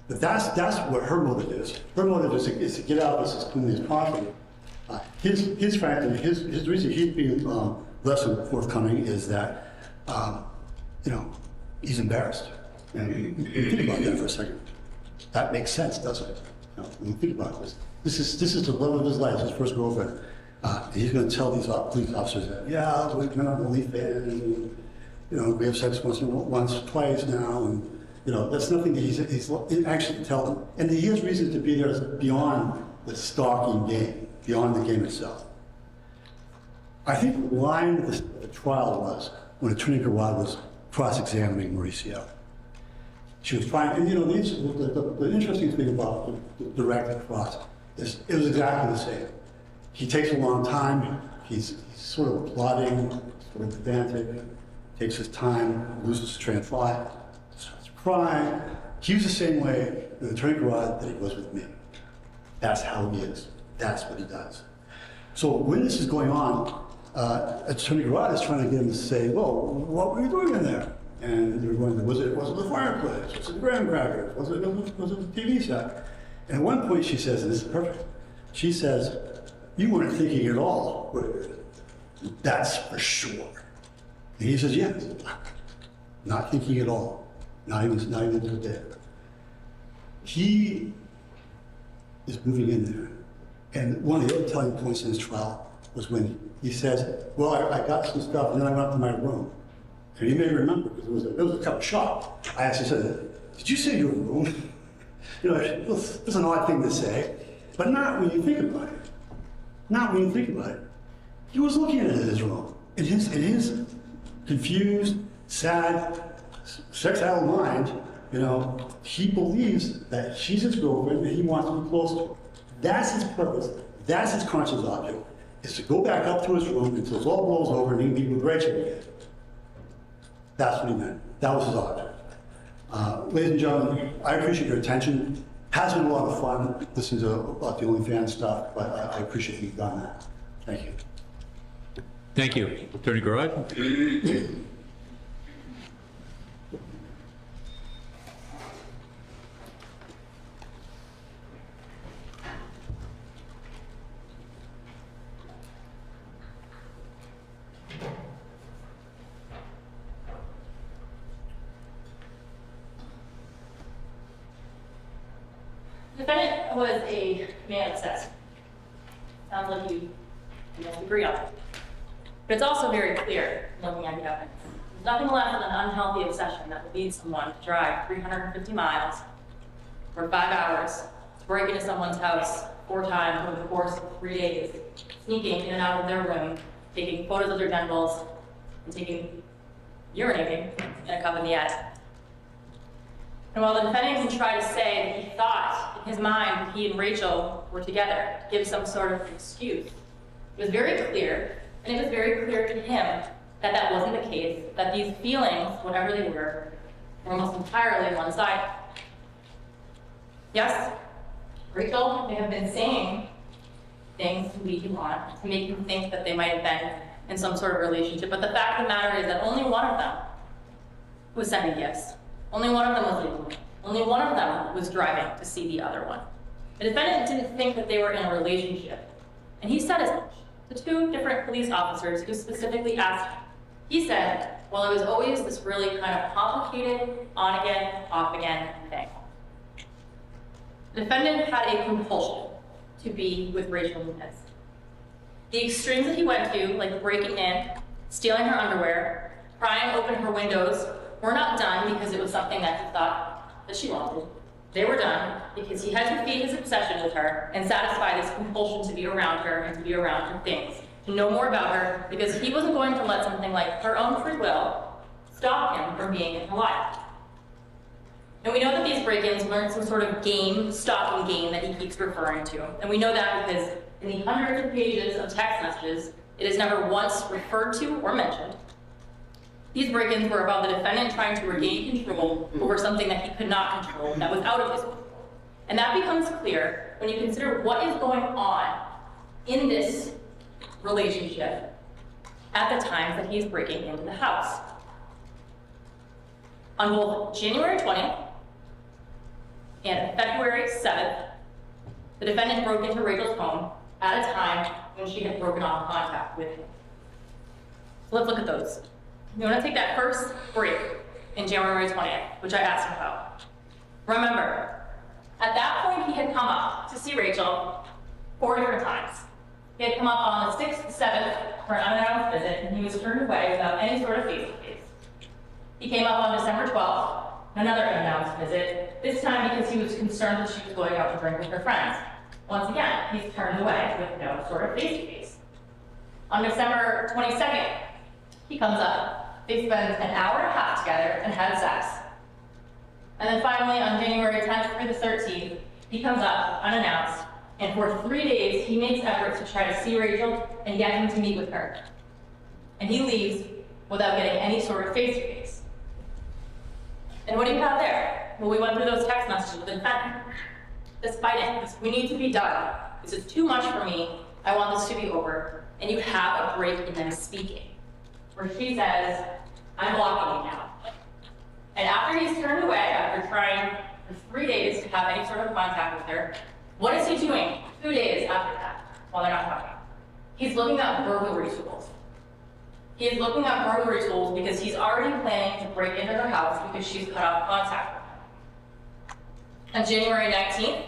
But that's what her motive is. Her motive is to get out of this as cleanly as possible. Frankly, his reason he's being less than forthcoming is that, you know, he's embarrassed. And you think about that for a second. That makes sense, doesn't it? You know, when you think about this, this is the love of his life, his first girlfriend. He's going to tell these police officers that, yeah, we've been on OnlyFans, and you know, we have sex once, twice now, and you know, that's nothing that he's actually tell them. And he has reason to be there beyond the stalking game, beyond the game itself. I think the line of the trial was when Attorney Garrod was cross-examining Mauricio. She was trying, and you know, the interesting thing about the direct cross is it was exactly the same. He takes a long time, he's sort of plodding, sort of pedantic, takes his time, loses his train of thought, starts crying. He was the same way with Attorney Garrod that he was with me. That's how he is. That's what he does. So when this is going on, Attorney Garrod is trying to get him to say, well, what were you doing in there? And they're going, was it the fireplace? Was it the graham crackers? Was it the TV set? And at one point she says, and this is perfect, she says, you weren't thinking at all, were you? That's for sure. And he says, yes, not thinking at all, not even to a bit. He is moving in there. And one of the other telling points in his trial was when he says, well, I got some stuff and then I went up to my room. And he may remember, because it was a cup of shock. I actually said, did you say your room? You know, it's an odd thing to say, but not when you think about it. Not when you think about it. He was looking at his room. In his confused, sad, sex-addled mind, you know, he believes that she's his girlfriend and he wants to be close to her. That's his purpose. That's his conscious object, is to go back up to his room until it all blows over and he can be with Rachel again. That's what he meant. That was his object. Ladies and gentlemen, I appreciate your attention. Has been a lot of fun listening to about the OnlyFans stuff, but I appreciate you've done that. Thank you. Thank you. Attorney Garrod? The defendant was a man obsessed. Sounds like you must agree on it. But it's also very clear, looking at the evidence, there's nothing less than an unhealthy obsession that would lead someone to drive 350 miles for 5 hours, to break into someone's house 4 times over the course of 3 days, sneaking in and out of their room, taking photos of their genitals, and urinating in a cabinette. And while the defendant can try to say that he thought in his mind that he and Rachel were together, give some sort of excuse, it was very clear, and it was very clear to him that that wasn't the case, that these feelings, whatever they were almost entirely one-sided. Yes, Rachel may have been saying things to lead you on, to make you think that they might have been in some sort of relationship, but the fact of the matter is that only one of them was sending gifts. Only one of them was legal. Only one of them was driving to see the other one. The defendant didn't think that they were in a relationship, and he said as much to 2 different police officers who specifically asked him. He said, well, it was always this really kind of complicated on-again, off-again thing. The defendant had a compulsion to be with Rachel Nunez. The extremes that he went to, like breaking in, stealing her underwear, prying open her windows, were not done because it was something that he thought that she wanted. They were done because he had to feed his obsession with her and satisfy this compulsion to be around her and to be around her things, to know more about her, because he wasn't going to let something like her own free will stop him from being in her life. And we know that these break-ins weren't some sort of game, stalking game that he keeps referring to. And we know that because in the hundreds of pages of text messages, it is never once referred to or mentioned. These break-ins were about the defendant trying to regain control over something that he could not control, that was out of his control. And that becomes clear when you consider what is going on in this relationship at the times that he's breaking into the house. On both January 20th and February 7th, the defendant broke into Rachel's home at a time when she had broken off contact with him. So let's look at those. You want to take that first break in January 20th, which I asked him about. Remember, at that point he had come up to see Rachel 4 different times. He had come up on the 6th, 7th for an unannounced visit, and he was turned away without any sort of face-to-face. He came up on December 12th, another unannounced visit, this time because he was concerned that she was going out to drink with her friends. Once again, he's turned away with no sort of face-to-face. On December 22nd, he comes up. They spend an hour and a half together and had sex. And then finally, on January 10th through the 13th, he comes up unannounced, and for 3 days, he makes efforts to try to see Rachel and get him to meet with her. And he leaves without getting any sort of face-to-face. And what do you have there? Well, we went through those text messages with the defendant. Despite it, we need to be done. This is too much for me. I want this to be over. And you have a break in them speaking, where she says, I'm blocking you now. And after he's turned away, after trying for 3 days to have any sort of contact with her, what is he doing 2 days after that while they're not talking? He's looking at burglary tools. He is looking at burglary tools because he's already planning to break into her house because she's cut off contact with him. On January 19th,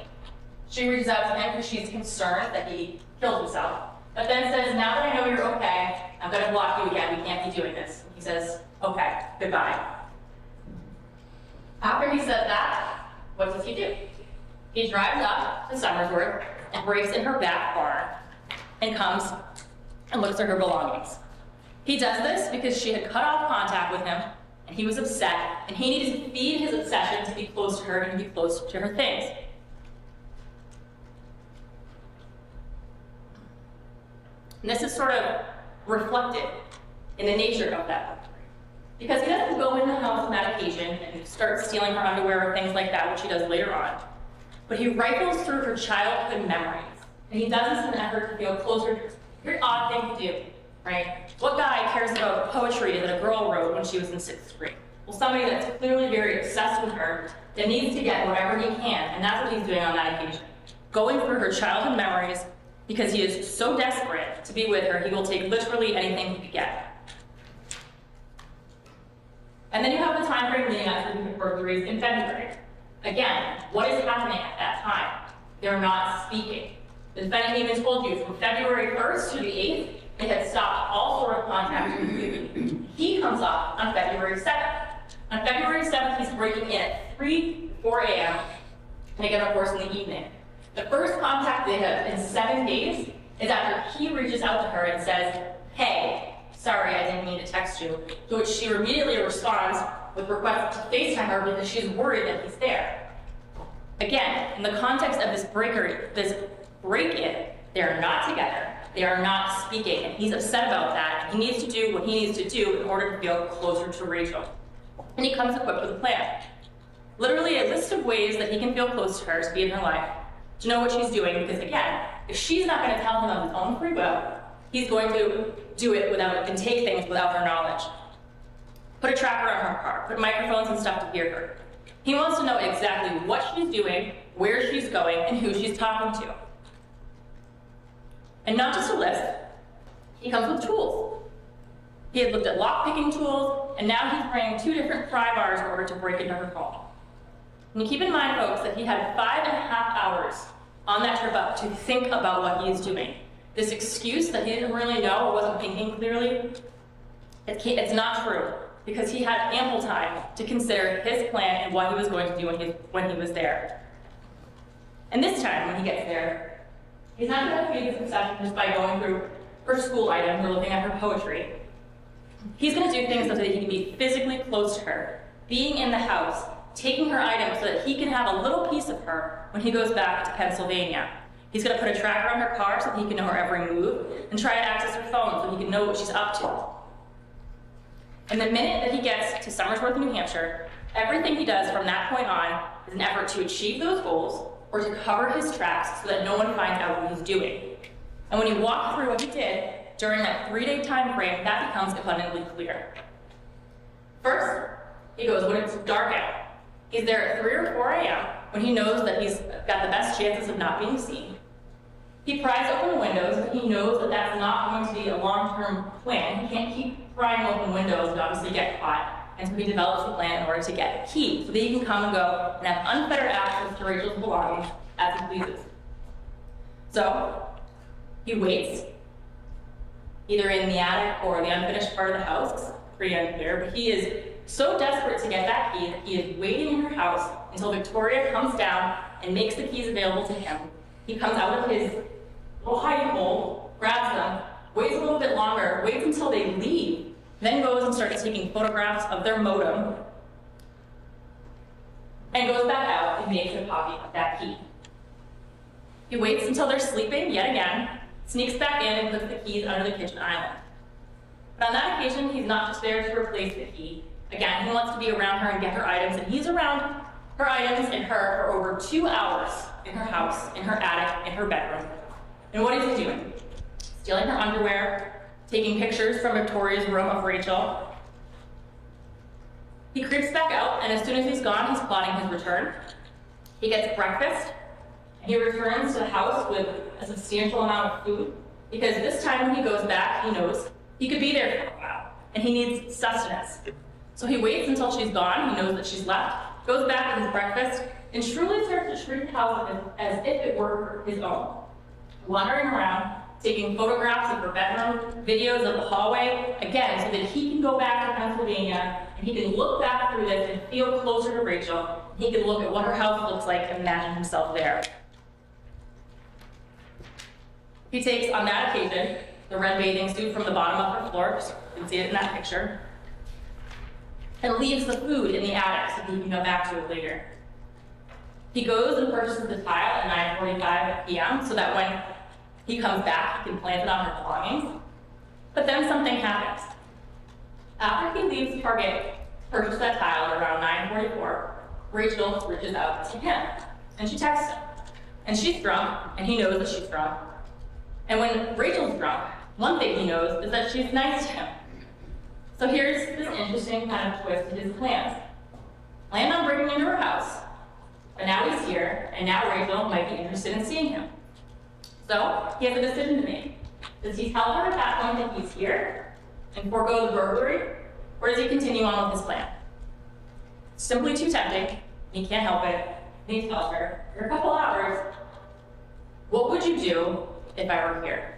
she reaches out to him because she's concerned that he killed himself, but then says, now that I know you're okay, I'm going to block you again. We can't be doing this. He says, okay, goodbye. After he said that, what does he do? He drives up to Somersworth and breaks in her back barn and comes and looks at her belongings. He does this because she had cut off contact with him and he was upset and he needed to feed his obsession to be close to her and be close to her things. And this is sort of reflected in the nature of that burglary. Because he doesn't go in the house on that occasion and start stealing her underwear or things like that, which he does later on. But he rifles through her childhood memories. And he does this in an effort to feel closer to her. Very odd thing to do, right? What guy cares about poetry that a girl wrote when she was in 6th grade? Well, somebody that's clearly very obsessed with her that needs to get whatever he can, and that's what he's doing on that occasion. Going through her childhood memories because he is so desperate to be with her, he will take literally anything he could get. And then you have the time frame leading up to the burglaries in February. Again, what is happening at that time? They're not speaking. The defendant even told you from February 1st to the 8th, they had stopped all sort of contact with you. He comes up on February 7th. On February 7th, he's breaking in at 3, 4 a.m. and again, of course, in the evening. The first contact they have in 7 days is after he reaches out to her and says, hey, sorry, I didn't mean to text you, to which she immediately responds with requests to FaceTime her because she's worried that he's there. Again, in the context of this break-in, they are not together, they are not speaking, and he's upset about that, and he needs to do what he needs to do in order to feel closer to Rachel. And he comes equipped with a plan. Literally a list of ways that he can feel close to her, to be in her life, to know what she's doing, because again, if she's not going to tell him of his own free will, he's going to do it without and take things without her knowledge. Put a tracker on her car, put microphones and stuff to hear her. He wants to know exactly what she's doing, where she's going, and who she's talking to. And not just a list, he comes with tools. He had looked at lock-picking tools, and now he's bringing 2 different pry bars in order to break into her home. And you keep in mind, folks, that he had 5.5 hours on that trip up to think about what he's doing. This excuse that he didn't really know or wasn't thinking clearly, it's not true, because he had ample time to consider his plan and what he was going to do when he was there. And this time, when he gets there, he's not going to feed his obsession just by going through her school items or looking at her poetry. He's going to do things so that he can be physically close to her, being in the house, taking her items so that he can have a little piece of her when he goes back to Pennsylvania. He's going to put a tracker on her car so that he can know her every move and try to access her phone so he can know what she's up to. And the minute that he gets to Somersworth, New Hampshire, everything he does from that point on is an effort to achieve those goals or to cover his tracks so that no one finds out what he's doing. And when you walk through what he did, during that 3-day time frame, that becomes abundantly clear. First, he goes when it's dark out. He's there at 3 or 4 a.m. when he knows that he's got the best chances of not being seen. He pries open windows, but he knows that that's not going to be a long-term plan. He can't keep prying open windows and obviously get caught. And so he develops a plan in order to get a key so that he can come and go and have unfettered access to Rachel's belongings as he pleases. So he waits, either in the attic or the unfinished part of the house. It's pretty unclear, but he is so desperate to get that key that he is waiting in her house until Victoria comes down and makes the keys available to him. He comes out of his little hiding hole, grabs them, waits a little bit longer, waits until they leave, then goes and starts taking photographs of their modem, and goes back out and makes a copy of that key. He waits until they're sleeping yet again, sneaks back in and puts the keys under the kitchen island. But on that occasion, he's not just there to replace the key. Again, he wants to be around her and get her items, and he's around her items and her for over 2 hours in her house, in her attic, in her bedroom. And what is he doing? Stealing her underwear, taking pictures from Victoria's room of Rachel. He creeps back out, and as soon as he's gone, he's plotting his return. He gets breakfast, and he returns to the house with a substantial amount of food, because this time when he goes back, he knows he could be there for a while, and he needs sustenance. So he waits until she's gone, he knows that she's left, goes back with his breakfast, and truly starts to treat the house as if it were his own. Wandering around, taking photographs of her bedroom, videos of the hallway, again, so that he can go back to Pennsylvania, and he can look back through this and feel closer to Rachel. He can look at what her house looks like and imagine himself there. He takes, on that occasion, the red bathing suit from the bottom of her floor, so you can see it in that picture, and leaves the food in the attic so that he can go back to it later. He goes and purchases the tile at 9:45 p.m. so that when he comes back, he can plant it on her belongings. But then something happens. After he leaves Target to purchase that tile around 9:44, Rachel reaches out to him, and she texts him. And she's drunk, and he knows that she's drunk. And when Rachel's drunk, one thing he knows is that she's nice to him. So here's this interesting kind of twist to his plans. Planned on breaking into her house, but now he's here, and now Rachel might be interested in seeing him. So he has a decision to make. Does he tell her at that point that he's here and forego the burglary, or does he continue on with his plan? Simply too tempting, he can't help it, and he tells her, for a couple hours, what would you do if I were here?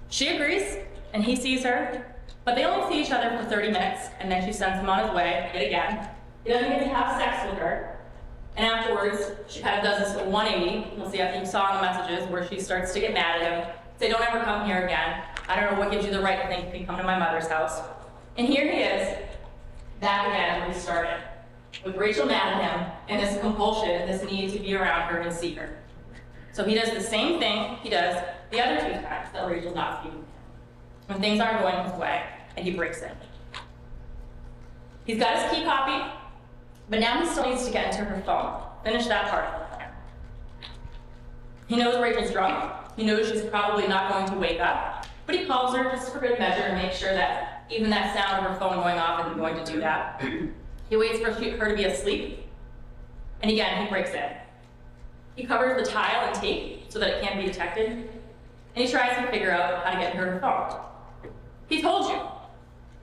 She agrees, and he sees her, but they only see each other for 30 minutes, and then she sends him on his way, yet again. He doesn't get to have sex with her, and afterwards, she kind of does this 180, you'll see, I think you saw in the messages, where she starts to get mad at him, say, don't ever come here again. I don't know what gives you the right to think you can come to my mother's house. And here he is, back again where he started, with Rachel mad at him, and this compulsion, this need to be around her and see her. So he does the same thing he does the other 2 times that Rachel's not speaking to him, when things aren't going his way, and he breaks in. He's got his key copy, but now he still needs to get into her phone, finish that part of the plan. He knows Rachel's drunk, he knows she's probably not going to wake up, but he calls her just for good measure and makes sure that even that sound of her phone going off isn't going to do that. He waits for her to be asleep, and again, he breaks in. He covers the tile and tape so that it can't be detected, and he tries to figure out how to get her phone. He told you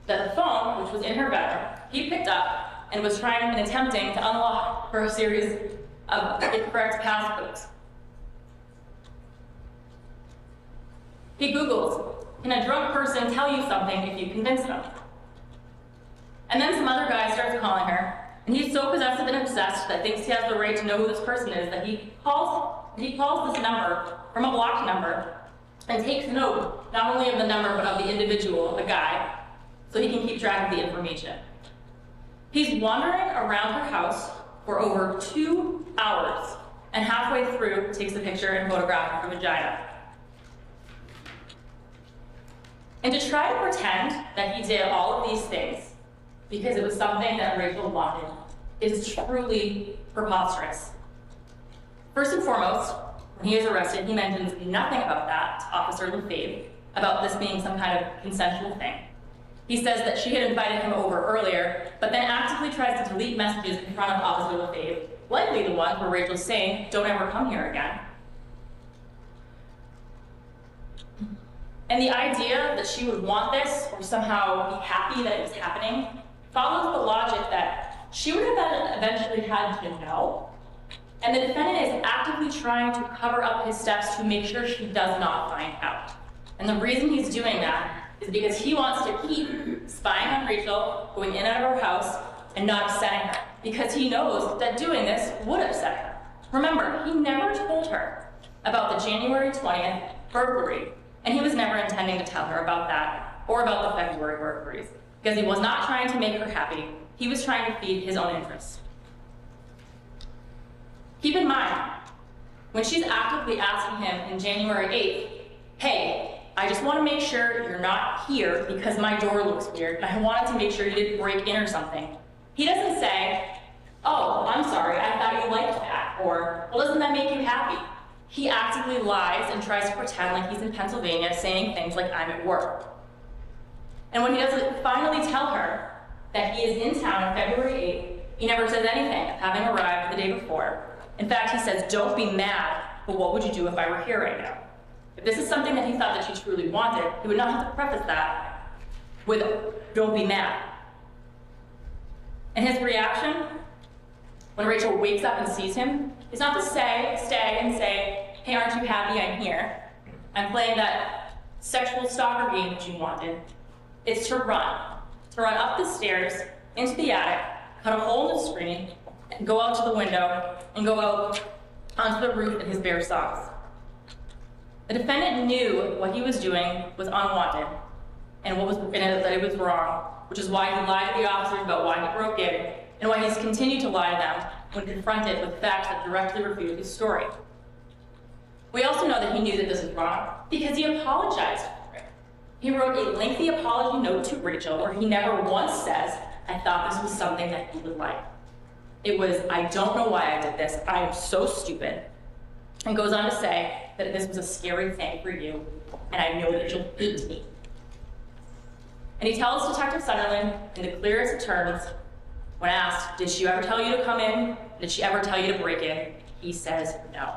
that the phone, which was in her bedroom, he picked up and was trying and attempting to unlock for a series of incorrect passcodes. He Googles, can a drunk person tell you something if you convince them? And then some other guy starts calling her, and he's so possessive and obsessed that thinks he has the right to know who this person is that he calls this number from a blocked number and takes note not only of the number but of the individual, the guy, so he can keep track of the information. He's wandering around her house for over 2 hours, and halfway through takes a picture and photograph of her vagina. And to try to pretend that he did all of these things because it was something that Rachel wanted is truly preposterous. First and foremost, when he is arrested, he mentions nothing about that to Officer LaFave, about this being some kind of consensual thing. He says that she had invited him over earlier, but then actively tries to delete messages in front of Officer LaFave, likely the one where Rachel's saying, "Don't ever come here again." And the idea that she would want this, or somehow be happy that it was happening, follows the logic that she would have eventually had to know, and the defendant is actively trying to cover up his steps to make sure she does not find out. And the reason he's doing that is because he wants to keep spying on Rachel, going in and out of her house, and not upsetting her, because he knows that doing this would upset her. Remember, he never told her about the January 20th burglary, and he was never intending to tell her about that, or about the February burglaries, because he was not trying to make her happy. He was trying to feed his own interests. Keep in mind, when she's actively asking him in January 8th, "Hey, I just want to make sure you're not here because my door looks weird, and I wanted to make sure you didn't break in or something," he doesn't say, "Oh, I'm sorry, I thought you liked that," or, "Well, doesn't that make you happy?" He actively lies and tries to pretend like he's in Pennsylvania, saying things like, "I'm at work." And when he doesn't finally tell her that he is in town on February 8th, he never says anything of having arrived the day before. In fact, he says, "Don't be mad, but what would you do if I were here right now?" If this is something that he thought that she truly wanted, he would not have to preface that with, "Don't be mad." And his reaction when Rachel wakes up and sees him is not to stay and say, "Hey, aren't you happy I'm here? I'm playing that sexual stalker game that you wanted." It's to run up the stairs, into the attic, cut a hole in the screen, and go out to the window, and go out onto the roof in his bare socks. The defendant knew what he was doing was unwanted, and that it was wrong, which is why he lied to the officers about why he broke in, and why he's continued to lie to them when confronted with facts that directly refute his story. We also know that he knew that this was wrong because he apologized for it. He wrote a lengthy apology note to Rachel where he never once says, "I thought this was something that he would like." It was, "I don't know why I did this. I am so stupid." And goes on to say that this was a scary thing for you, and I know that you'll hate me. And he tells Detective Sunderland in the clearest of terms, when asked, "Did she ever tell you to come in? Did she ever tell you to break in?" He says no.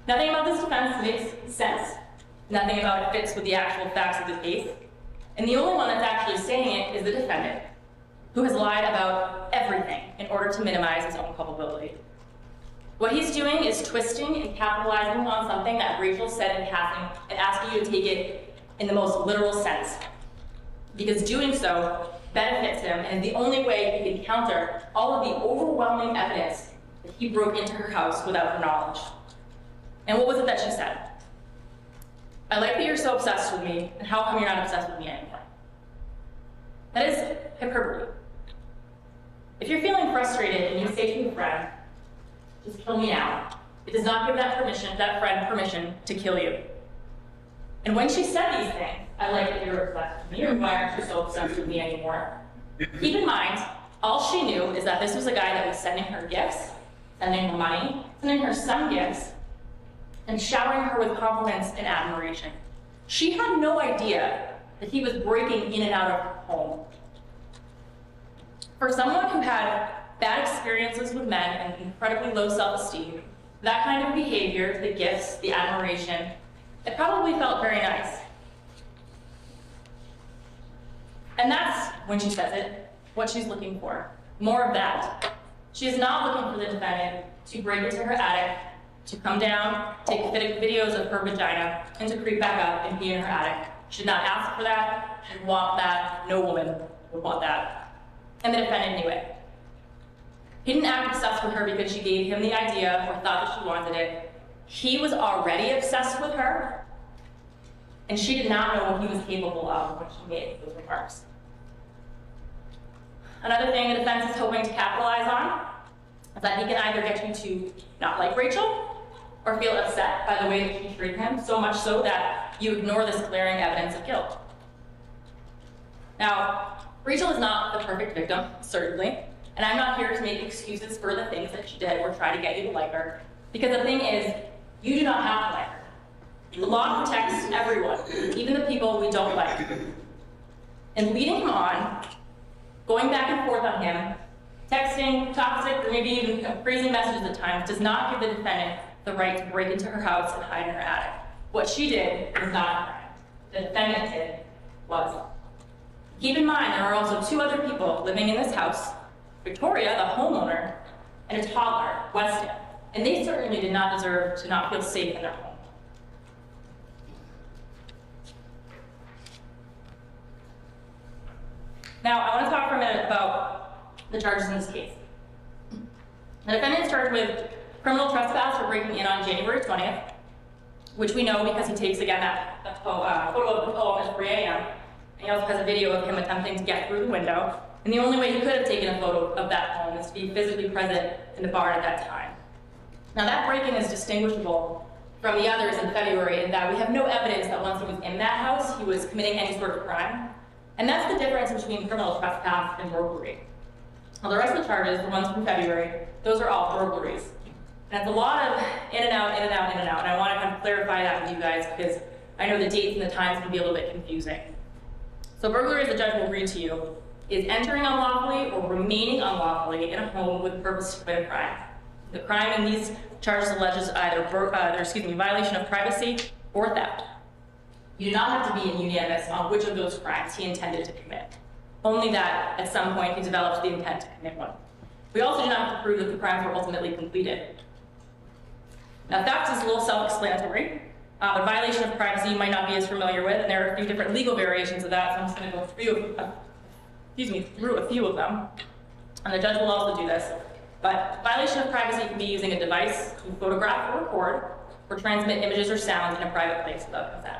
Nothing about this defense makes sense. Nothing about it fits with the actual facts of the case. And the only one that's actually saying it is the defendant, who has lied about everything in order to minimize his own culpability. What he's doing is twisting and capitalizing on something that Rachel said in passing and asking you to take it in the most literal sense. Because doing so benefits him and is the only way he can counter all of the overwhelming evidence that he broke into her house without her knowledge. And what was it that she said? "I like that you're so obsessed with me, and how come you're not obsessed with me anymore?" That is hyperbole. If you're feeling frustrated and you say to your friend, "Just kill me now," it does not give that friend permission to kill you. And when she said these things, "I like that you're obsessed with me," or "Why aren't you so obsessed with me anymore?" Keep in mind, all she knew is that this was a guy that was sending her gifts, sending her money, sending her some gifts, and showering her with compliments and admiration. She had no idea that he was breaking in and out of her home. For someone who had bad experiences with men and incredibly low self-esteem, that kind of behavior, the gifts, the admiration, it probably felt very nice. And that's, when she says it, what she's looking for. More of that. She is not looking for the defendant to break into her attic, to come down, take videos of her vagina, and to creep back up and pee in her attic. She did not ask for that. She didn't want that. No woman would want that. And the defendant knew it. He didn't act obsessed with her because she gave him the idea or thought that she wanted it. He was already obsessed with her, and she did not know what he was capable of when she made those remarks. Another thing the defense is hoping to capitalize on is that he can either get you to not like Rachel or feel upset by the way that she treated him, so much so that you ignore this glaring evidence of guilt. Now, Rachel is not the perfect victim, certainly, and I'm not here to make excuses for the things that she did or try to get you to like her. Because the thing is, you do not have to like her. The law protects everyone, even the people we don't like. And leading him on, going back and forth on him, texting, toxic, or maybe even crazy messages at times, does not give the defendant the right to break into her house and hide in her attic. What she did was not a crime. The defendant did was. Keep in mind, there are also 2 other people living in this house, Victoria, the homeowner, and a toddler, Weston, and they certainly did not deserve to not feel safe in their home. Now, I want to talk for a minute about the charges in this case. The defendant is charged with criminal trespass for breaking in on January 20th, which we know because he takes, again, that photo of the home at 3 a.m. And he also has a video of him attempting to get through the window. And the only way he could have taken a photo of that home is to be physically present in the barn at that time. Now, that break-in is distinguishable from the others in February in that we have no evidence that once he was in that house, he was committing any sort of crime. And that's the difference between criminal trespass and burglary. Now, the rest of the charges, the ones from February, those are all burglaries. And it's a lot of in and out, in and out, in and out. And I want to kind of clarify that with you guys because I know the dates and the times can be a little bit confusing. So burglary, as the judge will read to you, is entering unlawfully or remaining unlawfully in a home with purpose to commit a crime. The crime in these charges alleges either violation of privacy or theft. You do not have to be unanimous on which of those crimes he intended to commit. Only that at some point he developed the intent to commit one. We also do not have to prove that the crimes were ultimately completed. Now, theft is a little self-explanatory, but violation of privacy you might not be as familiar with, and there are a few different legal variations of that, so I'm just going to go through a few of them. And the judge will also do this. But violation of privacy can be using a device to photograph or record or transmit images or sounds in a private place without consent.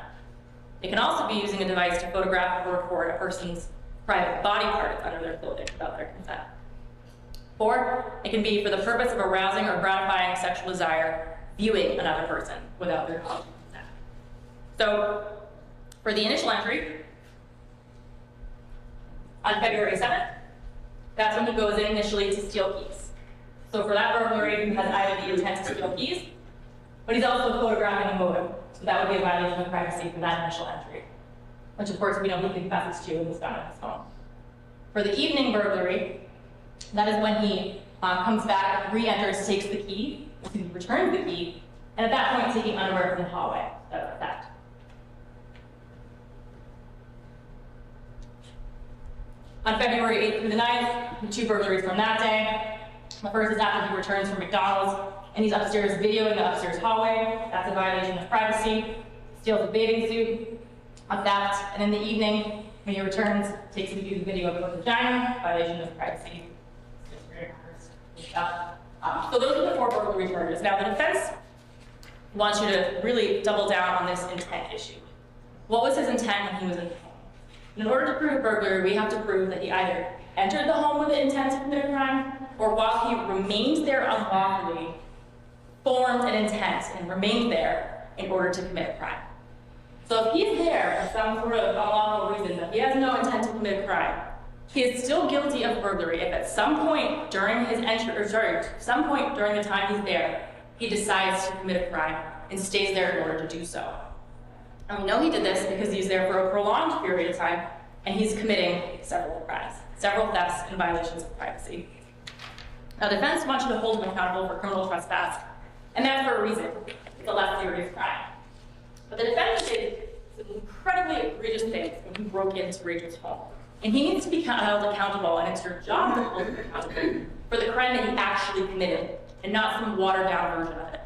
It can also be using a device to photograph or record a person's private body parts under their clothing without their consent. Or it can be for the purpose of arousing or gratifying sexual desire, viewing another person without their knowledge and consent. So, for the initial entry, on February 7th, that's when he goes in initially to steal keys. So for that burglary, he has either the intent to steal keys, but he's also photographing a modem. So that would be a violation of privacy for that initial entry, which of course we know he confesses to and was found at his home. For the evening burglary, that is when he comes back, re-enters, takes the key, returns the key, and at that point taking underwear from the hallway. That's theft. On February 8th through the 9th, the 2 burglaries from that day. The first is after he returns from McDonald's, and he's upstairs videoing the upstairs hallway. That's a violation of privacy. Steals a bathing suit, a theft, and in the evening, when he returns, takes a video of her vagina, violation of privacy. So those are the 4 burglary charges. Now the defense wants you to really double down on this intent issue. What was his intent when he was in the home? In order to prove burglary, we have to prove that he either entered the home with the intent to commit a crime, or while he remained there unlawfully, formed an intent and remained there in order to commit a crime. So if he's there for some sort of unlawful reason that he has no intent to commit a crime, he is still guilty of burglary if at some point during his entry, some point during the time he's there, he decides to commit a crime and stays there in order to do so. And we know he did this because he's there for a prolonged period of time and he's committing several crimes, several thefts and violations of privacy. Now, defense wants you to hold him accountable for criminal trespass, and that's for a reason. It's a less serious crime. But the defendant did some incredibly egregious things when he broke into Rachel's home. And he needs to be held accountable, and it's your job to hold him accountable for the crime that he actually committed, and not some watered-down version of it.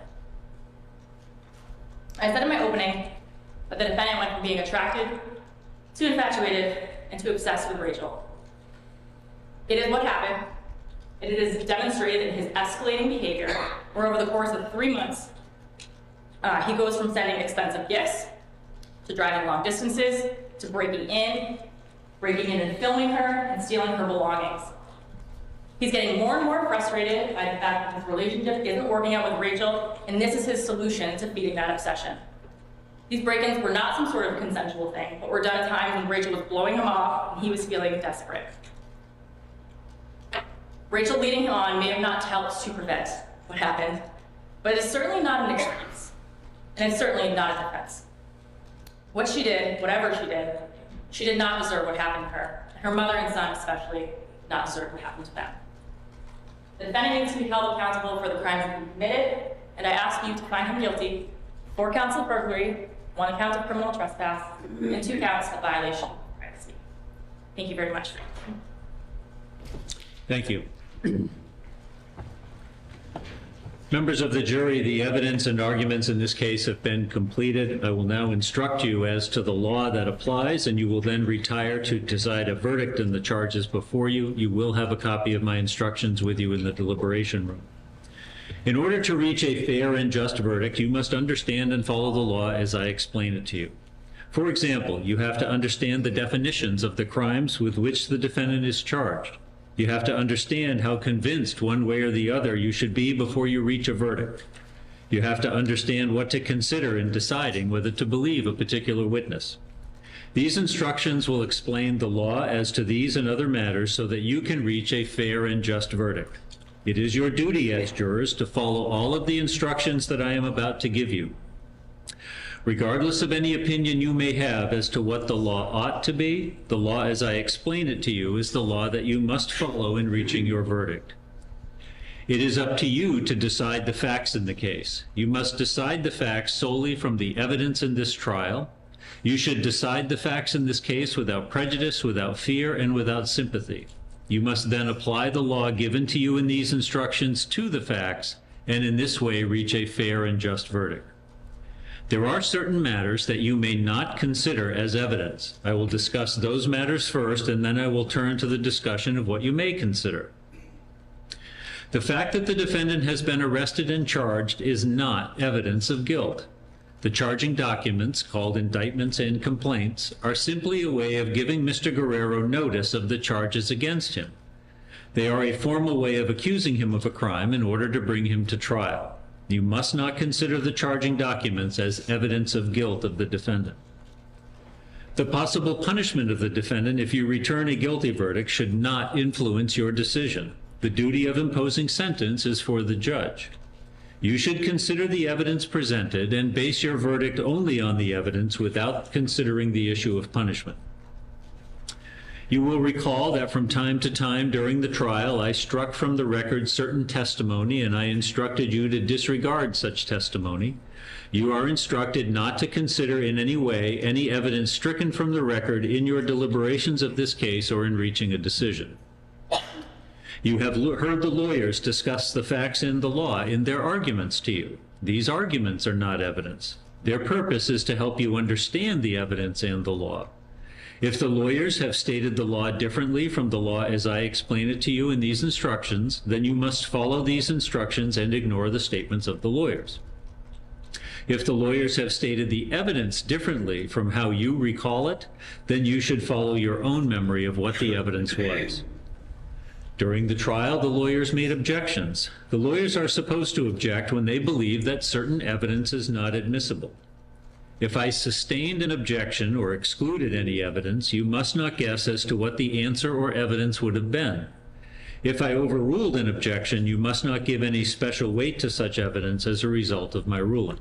I said in my opening that the defendant went from being attracted to infatuated and to obsessed with Rachel. It is what happened. It is demonstrated in his escalating behavior, where over the course of 3 months, he goes from sending expensive gifts, to driving long distances, to breaking in and filming her, and stealing her belongings. He's getting more and more frustrated by the fact that his relationship isn't working out with Rachel, and this is his solution to feeding that obsession. These break-ins were not some sort of consensual thing, but were done at times when Rachel was blowing him off and he was feeling desperate. Rachel leading him on may have not helped to prevent what happened, but it's certainly not an excuse, and it's certainly not a defense. What she did, whatever she did not deserve what happened to her. Her mother and son especially did not deserve what happened to them. The defendant needs to be held accountable for the crimes he committed, and I ask you to find him guilty 4 counts of burglary, 1 count of criminal trespass, and 2 counts of violation of privacy. Thank you very much. Thank you. Members of the jury, the evidence and arguments in this case have been completed. I will now instruct you as to the law that applies, and you will then retire to decide a verdict in the charges before you. You will have a copy of my instructions with you in the deliberation room. In order to reach a fair and just verdict, you must understand and follow the law as I explain it to you. For example, you have to understand the definitions of the crimes with which the defendant is charged. You have to understand how convinced one way or the other you should be before you reach a verdict. You have to understand what to consider in deciding whether to believe a particular witness. These instructions will explain the law as to these and other matters so that you can reach a fair and just verdict. It is your duty as jurors to follow all of the instructions that I am about to give you. Regardless of any opinion you may have as to what the law ought to be, the law as I explain it to you is the law that you must follow in reaching your verdict. It is up to you to decide the facts in the case. You must decide the facts solely from the evidence in this trial. You should decide the facts in this case without prejudice, without fear, and without sympathy. You must then apply the law given to you in these instructions to the facts, and in this way reach a fair and just verdict. There are certain matters that you may not consider as evidence. I will discuss those matters first, and then I will turn to the discussion of what you may consider. The fact that the defendant has been arrested and charged is not evidence of guilt. The charging documents, called indictments and complaints, are simply a way of giving Mr. Guerrero notice of the charges against him. They are a formal way of accusing him of a crime in order to bring him to trial. You must not consider the charging documents as evidence of guilt of the defendant. The possible punishment of the defendant if you return a guilty verdict should not influence your decision. The duty of imposing sentence is for the judge. You should consider the evidence presented and base your verdict only on the evidence without considering the issue of punishment. You will recall that from time to time during the trial, I struck from the record certain testimony, and I instructed you to disregard such testimony. You are instructed not to consider in any way any evidence stricken from the record in your deliberations of this case or in reaching a decision. You have heard the lawyers discuss the facts and the law in their arguments to you. These arguments are not evidence. Their purpose is to help you understand the evidence and the law. If the lawyers have stated the law differently from the law as I explain it to you in these instructions, then you must follow these instructions and ignore the statements of the lawyers. If the lawyers have stated the evidence differently from how you recall it, then you should follow your own memory of what the evidence was. During the trial, the lawyers made objections. The lawyers are supposed to object when they believe that certain evidence is not admissible. If I sustained an objection or excluded any evidence, you must not guess as to what the answer or evidence would have been. If I overruled an objection, you must not give any special weight to such evidence as a result of my ruling.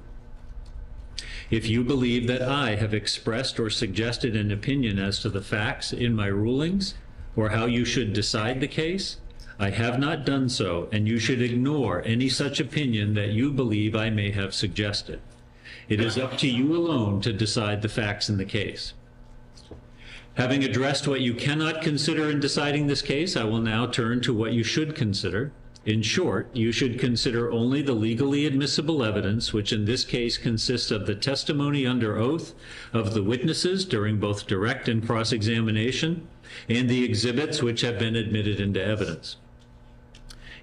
If you believe that I have expressed or suggested an opinion as to the facts in my rulings, or how you should decide the case, I have not done so, and you should ignore any such opinion that you believe I may have suggested. It is up to you alone to decide the facts in the case. Having addressed what you cannot consider in deciding this case, I will now turn to what you should consider. In short, you should consider only the legally admissible evidence, which in this case consists of the testimony under oath of the witnesses during both direct and cross-examination, and the exhibits which have been admitted into evidence.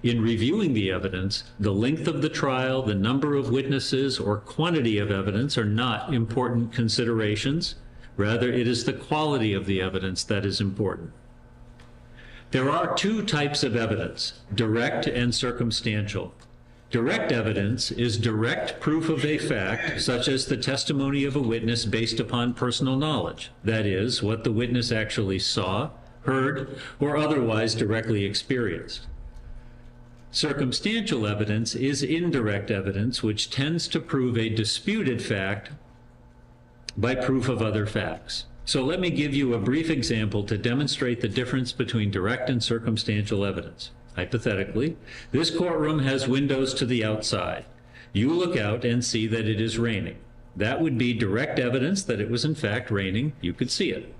In reviewing the evidence, the length of the trial, the number of witnesses, or quantity of evidence are not important considerations. Rather, it is the quality of the evidence that is important. There are 2 types of evidence, direct and circumstantial. Direct evidence is direct proof of a fact, such as the testimony of a witness based upon personal knowledge, that is, what the witness actually saw, heard, or otherwise directly experienced. Circumstantial evidence is indirect evidence which tends to prove a disputed fact by proof of other facts. So let me give you a brief example to demonstrate the difference between direct and circumstantial evidence. Hypothetically, this courtroom has windows to the outside. You look out and see that it is raining. That would be direct evidence that it was in fact raining. You could see it.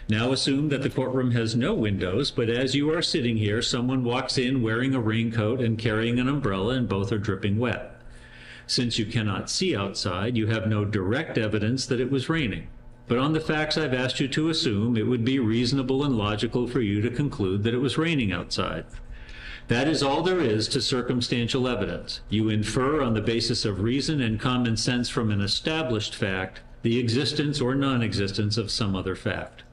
Now assume that the courtroom has no windows, but as you are sitting here, someone walks in wearing a raincoat and carrying an umbrella, and both are dripping wet. Since you cannot see outside, you have no direct evidence that it was raining. But on the facts I've asked you to assume, it would be reasonable and logical for you to conclude that it was raining outside. That is all there is to circumstantial evidence. You infer on the basis of reason and common sense from an established fact the existence or non-existence of some other fact.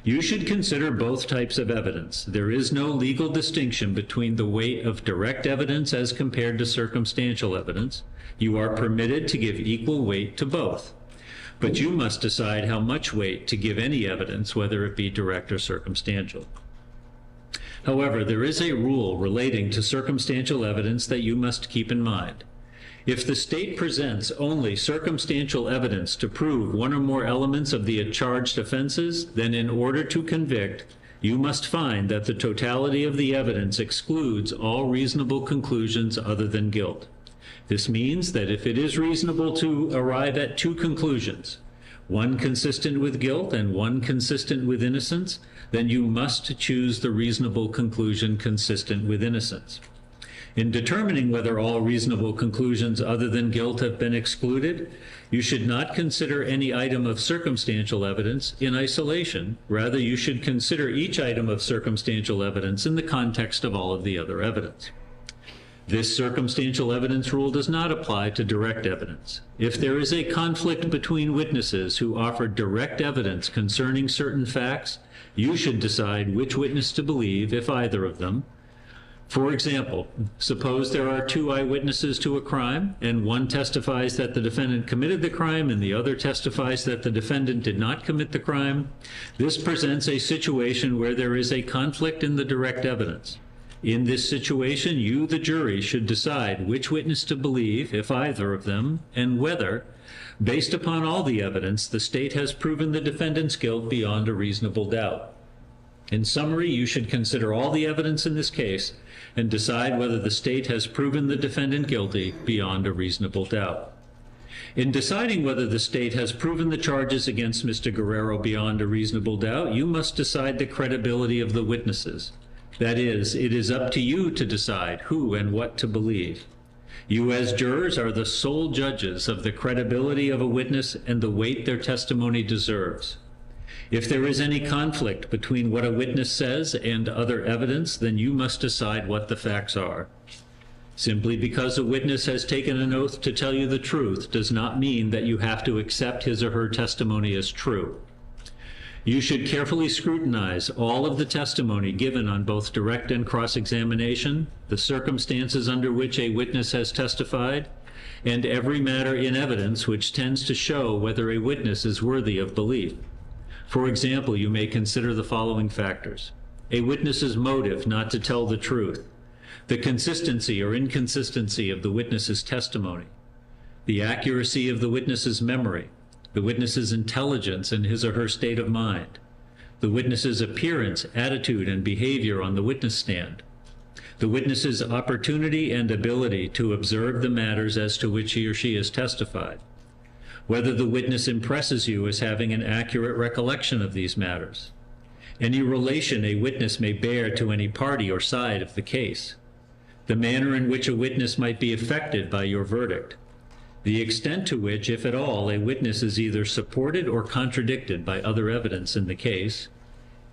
You should consider both types of evidence. There is no legal distinction between the weight of direct evidence as compared to circumstantial evidence. You are permitted to give equal weight to both. But you must decide how much weight to give any evidence, whether it be direct or circumstantial. However, there is a rule relating to circumstantial evidence that you must keep in mind. If the state presents only circumstantial evidence to prove one or more elements of the charged offenses, then in order to convict, you must find that the totality of the evidence excludes all reasonable conclusions other than guilt. This means that if it is reasonable to arrive at two conclusions, one consistent with guilt and one consistent with innocence, then you must choose the reasonable conclusion consistent with innocence. In determining whether all reasonable conclusions other than guilt have been excluded, you should not consider any item of circumstantial evidence in isolation. Rather, you should consider each item of circumstantial evidence in the context of all of the other evidence. This circumstantial evidence rule does not apply to direct evidence. If there is a conflict between witnesses who offer direct evidence concerning certain facts, you should decide which witness to believe, if either of them. For example, suppose there are two eyewitnesses to a crime, and one testifies that the defendant committed the crime and the other testifies that the defendant did not commit the crime. This presents a situation where there is a conflict in the direct evidence. In this situation, you, the jury, should decide which witness to believe, if either of them, and whether, based upon all the evidence, the state has proven the defendant's guilt beyond a reasonable doubt. In summary, you should consider all the evidence in this case and decide whether the state has proven the defendant guilty beyond a reasonable doubt. In deciding whether the state has proven the charges against Mr. Guerrero beyond a reasonable doubt, you must decide the credibility of the witnesses. That is, it is up to you to decide who and what to believe. You as jurors are the sole judges of the credibility of a witness and the weight their testimony deserves. If there is any conflict between what a witness says and other evidence, then you must decide what the facts are. Simply because a witness has taken an oath to tell you the truth does not mean that you have to accept his or her testimony as true. You should carefully scrutinize all of the testimony given on both direct and cross-examination, the circumstances under which a witness has testified, and every matter in evidence which tends to show whether a witness is worthy of belief. For example, you may consider the following factors: a witness's motive not to tell the truth, the consistency or inconsistency of the witness's testimony, the accuracy of the witness's memory, the witness's intelligence and his or her state of mind, the witness's appearance, attitude, and behavior on the witness stand, the witness's opportunity and ability to observe the matters as to which he or she has testified, whether the witness impresses you as having an accurate recollection of these matters, any relation a witness may bear to any party or side of the case, the manner in which a witness might be affected by your verdict, the extent to which, if at all, a witness is either supported or contradicted by other evidence in the case,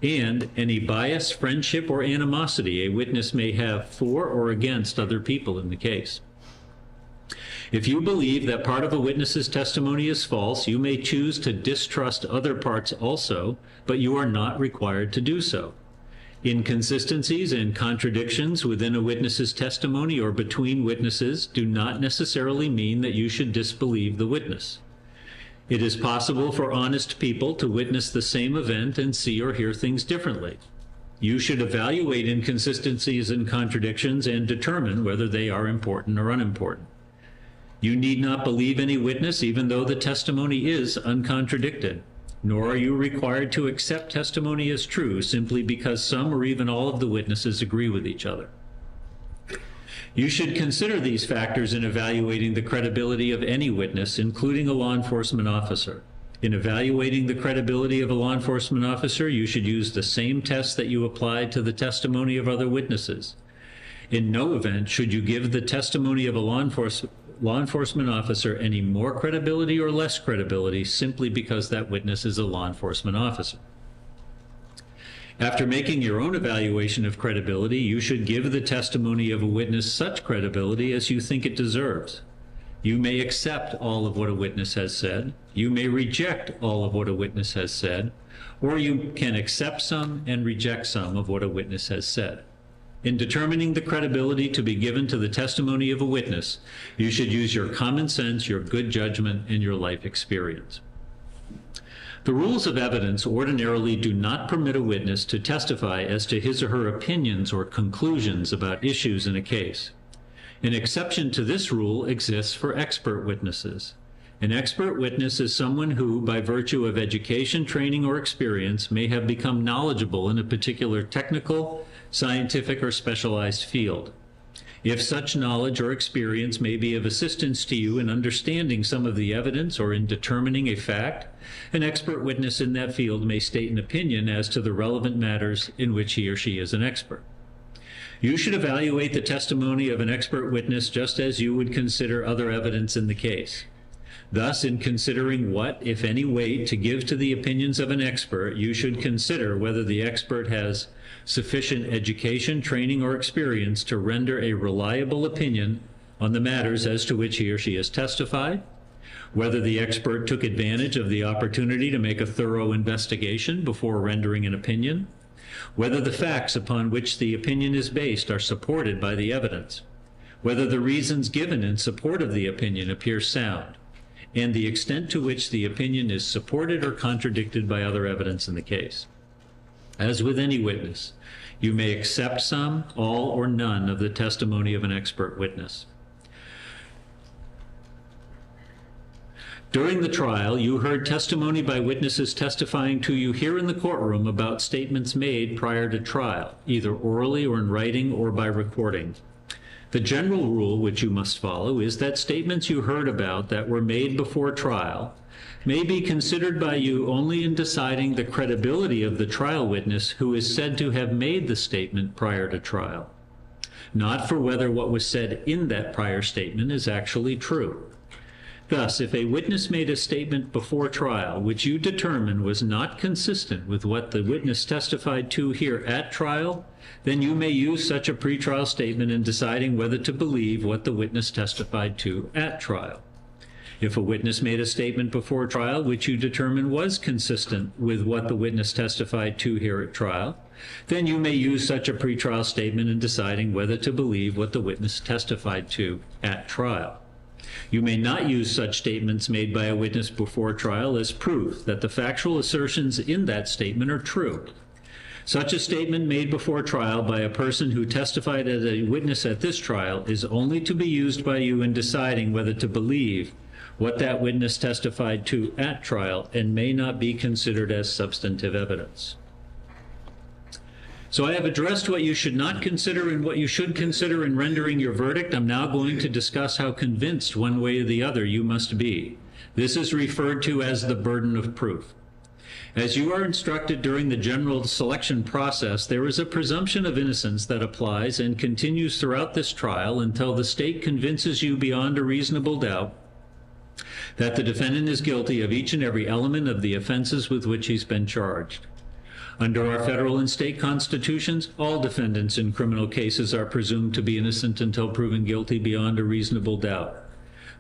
and any bias, friendship, or animosity a witness may have for or against other people in the case. If you believe that part of a witness's testimony is false, you may choose to distrust other parts also, but you are not required to do so. Inconsistencies and contradictions within a witness's testimony or between witnesses do not necessarily mean that you should disbelieve the witness. It is possible for honest people to witness the same event and see or hear things differently. You should evaluate inconsistencies and contradictions and determine whether they are important or unimportant. You need not believe any witness even though the testimony is uncontradicted, nor are you required to accept testimony as true simply because some or even all of the witnesses agree with each other. You should consider these factors in evaluating the credibility of any witness, including a law enforcement officer. In evaluating the credibility of a law enforcement officer, you should use the same test that you applied to the testimony of other witnesses. In no event should you give the testimony of a law enforcement officer any more credibility or less credibility simply because that witness is a law enforcement officer. After making your own evaluation of credibility, you should give the testimony of a witness such credibility as you think it deserves. You may accept all of what a witness has said, you may reject all of what a witness has said, or you can accept some and reject some of what a witness has said. In determining the credibility to be given to the testimony of a witness, you should use your common sense, your good judgment, and your life experience. The rules of evidence ordinarily do not permit a witness to testify as to his or her opinions or conclusions about issues in a case. An exception to this rule exists for expert witnesses. An expert witness is someone who, by virtue of education, training, or experience, may have become knowledgeable in a particular technical, scientific, or specialized field. If such knowledge or experience may be of assistance to you in understanding some of the evidence or in determining a fact, an expert witness in that field may state an opinion as to the relevant matters in which he or she is an expert. You should evaluate the testimony of an expert witness just as you would consider other evidence in the case. Thus, in considering what, if any, weight to give to the opinions of an expert, you should consider whether the expert has sufficient education, training, or experience to render a reliable opinion on the matters as to which he or she has testified, whether the expert took advantage of the opportunity to make a thorough investigation before rendering an opinion, whether the facts upon which the opinion is based are supported by the evidence, whether the reasons given in support of the opinion appear sound, and the extent to which the opinion is supported or contradicted by other evidence in the case. As with any witness, you may accept some, all, or none of the testimony of an expert witness. During the trial, you heard testimony by witnesses testifying to you here in the courtroom about statements made prior to trial, either orally or in writing or by recording. The general rule which you must follow is that statements you heard about that were made before trial may be considered by you only in deciding the credibility of the trial witness who is said to have made the statement prior to trial, not for whether what was said in that prior statement is actually true. Thus, if a witness made a statement before trial which you determine was not consistent with what the witness testified to here at trial, then you may use such a pretrial statement in deciding whether to believe what the witness testified to at trial. If a witness made a statement before trial which you determine was consistent with what the witness testified to here at trial, then you may use such a pretrial statement in deciding whether to believe what the witness testified to at trial. You may not use such statements made by a witness before trial as proof that the factual assertions in that statement are true. Such a statement made before trial by a person who testified as a witness at this trial is only to be used by you in deciding whether to believe what that witness testified to at trial and may not be considered as substantive evidence. So I have addressed what you should not consider and what you should consider in rendering your verdict. I'm now going to discuss how convinced one way or the other you must be. This is referred to as the burden of proof. As you are instructed during the general selection process, there is a presumption of innocence that applies and continues throughout this trial until the state convinces you beyond a reasonable doubt that the defendant is guilty of each and every element of the offenses with which he's been charged. Under our federal and state constitutions, all defendants in criminal cases are presumed to be innocent until proven guilty beyond a reasonable doubt.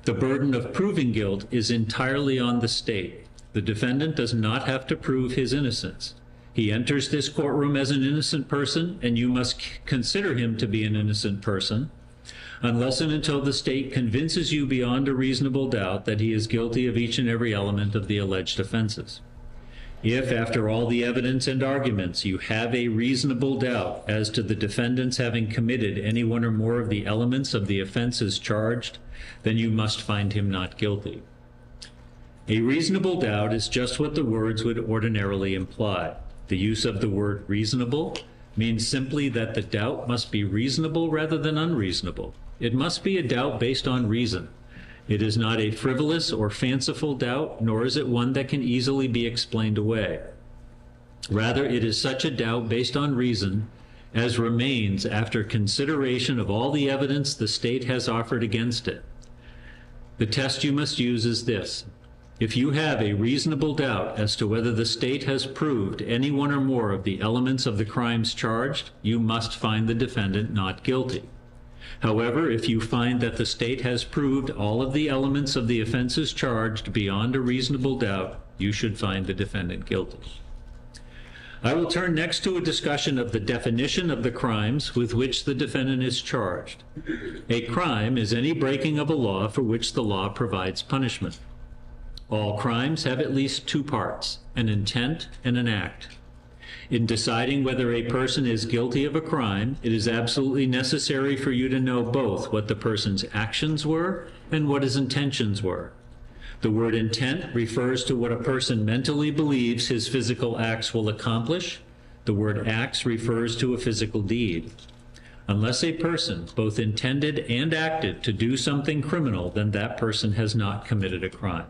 The burden of proving guilt is entirely on the state. The defendant does not have to prove his innocence. He enters this courtroom as an innocent person, and you must consider him to be an innocent person, unless and until the state convinces you beyond a reasonable doubt that he is guilty of each and every element of the alleged offenses. If, after all the evidence and arguments, you have a reasonable doubt as to the defendant's having committed any one or more of the elements of the offenses charged, then you must find him not guilty. A reasonable doubt is just what the words would ordinarily imply. The use of the word reasonable means simply that the doubt must be reasonable rather than unreasonable. It must be a doubt based on reason. It is not a frivolous or fanciful doubt, nor is it one that can easily be explained away. Rather, it is such a doubt based on reason as remains after consideration of all the evidence the state has offered against it. The test you must use is this. If you have a reasonable doubt as to whether the state has proved any one or more of the elements of the crimes charged, you must find the defendant not guilty. However, if you find that the state has proved all of the elements of the offenses charged beyond a reasonable doubt, you should find the defendant guilty. I will turn next to a discussion of the definition of the crimes with which the defendant is charged. A crime is any breaking of a law for which the law provides punishment. All crimes have at least two parts, an intent and an act. In deciding whether a person is guilty of a crime, it is absolutely necessary for you to know both what the person's actions were and what his intentions were. The word intent refers to what a person mentally believes his physical acts will accomplish. The word acts refers to a physical deed. Unless a person both intended and acted to do something criminal, then that person has not committed a crime.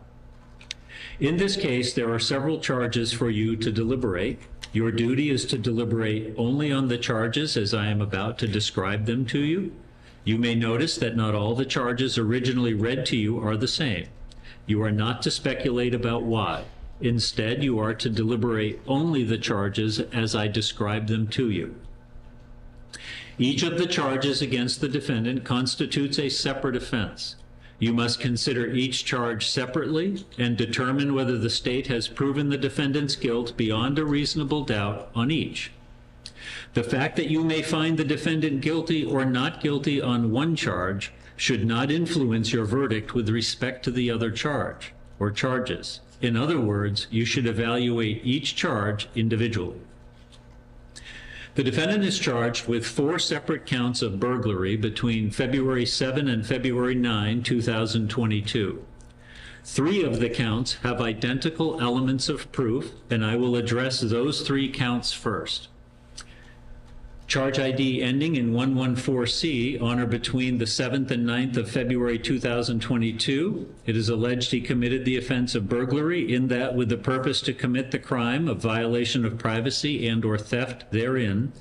In this case, there are several charges for you to deliberate. Your duty is to deliberate only on the charges as I am about to describe them to you. You may notice that not all the charges originally read to you are the same. You are not to speculate about why. Instead, you are to deliberate only the charges as I describe them to you. Each of the charges against the defendant constitutes a separate offense. You must consider each charge separately and determine whether the state has proven the defendant's guilt beyond a reasonable doubt on each. The fact that you may find the defendant guilty or not guilty on one charge should not influence your verdict with respect to the other charge or charges. In other words, you should evaluate each charge individually. The defendant is charged with 4 separate counts of burglary between February 7 and February 9, 2022. 3 of the counts have identical elements of proof, and I will address those 3 counts first. Charge ID ending in 114C on or between the 7th and 9th of February 2022. It is alleged he committed the offense of burglary in that with the purpose to commit the crime of violation of privacy and or theft therein,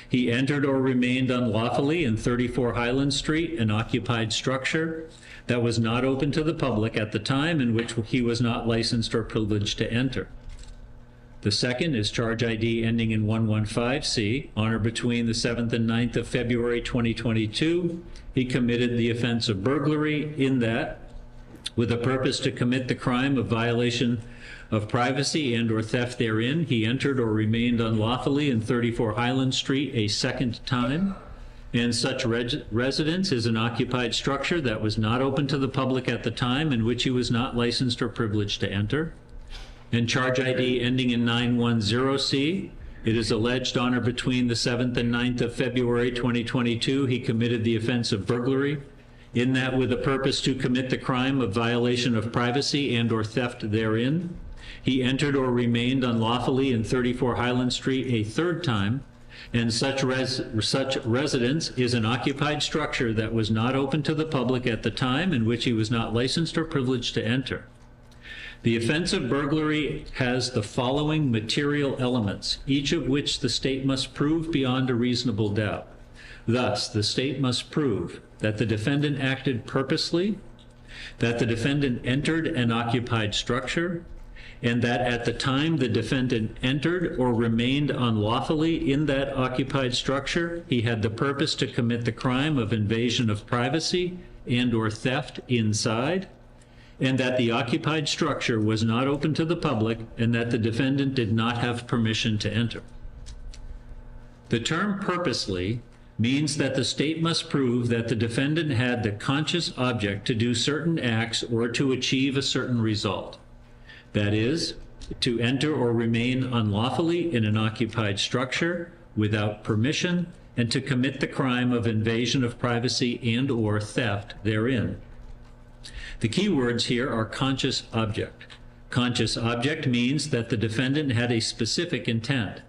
he entered or remained unlawfully in 34 Highland Street, an occupied structure that was not open to the public at the time in which he was not licensed or privileged to enter. The second is charge ID ending in 115C, on or between the 7th and 9th of February 2022. He committed the offense of burglary in that, with a purpose to commit the crime of violation of privacy and or theft therein, he entered or remained unlawfully in 34 Highland Street a second time, and such residence is an occupied structure that was not open to the public at the time in which he was not licensed or privileged to enter. And charge ID ending in 910C, it is alleged on or between the 7th and 9th of February 2022, he committed the offense of burglary, in that with a purpose to commit the crime of violation of privacy and or theft therein. He entered or remained unlawfully in 34 Highland Street a third time, and such residence is an occupied structure that was not open to the public at the time in which he was not licensed or privileged to enter. The offense of burglary has the following material elements, each of which the state must prove beyond a reasonable doubt. Thus, the state must prove that the defendant acted purposely, that the defendant entered an occupied structure, and that at the time the defendant entered or remained unlawfully in that occupied structure, he had the purpose to commit the crime of invasion of privacy and or theft inside, and that the occupied structure was not open to the public, and that the defendant did not have permission to enter. The term purposely means that the state must prove that the defendant had the conscious object to do certain acts or to achieve a certain result. That is, to enter or remain unlawfully in an occupied structure without permission, and to commit the crime of invasion of privacy and/or theft therein. The key words here are conscious object. Conscious object means that the defendant had a specific intent.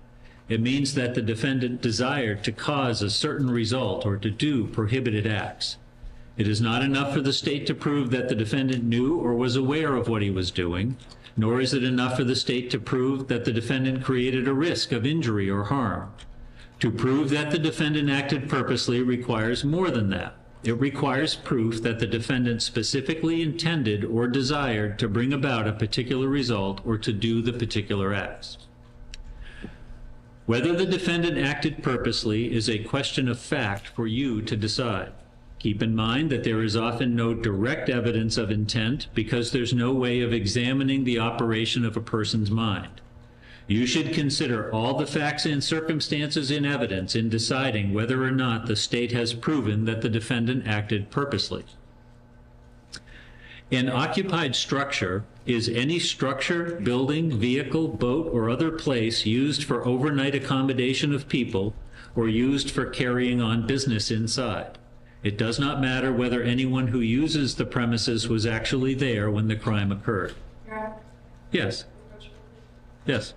It means that the defendant desired to cause a certain result or to do prohibited acts. It is not enough for the state to prove that the defendant knew or was aware of what he was doing, nor is it enough for the state to prove that the defendant created a risk of injury or harm. To prove that the defendant acted purposely requires more than that. It requires proof that the defendant specifically intended or desired to bring about a particular result or to do the particular acts. Whether the defendant acted purposely is a question of fact for you to decide. Keep in mind that there is often no direct evidence of intent because there's no way of examining the operation of a person's mind. You should consider all the facts and circumstances in evidence in deciding whether or not the state has proven that the defendant acted purposely. An occupied structure is any structure, building, vehicle, boat, or other place used for overnight accommodation of people or used for carrying on business inside. It does not matter whether anyone who uses the premises was actually there when the crime occurred. Yes. Yes.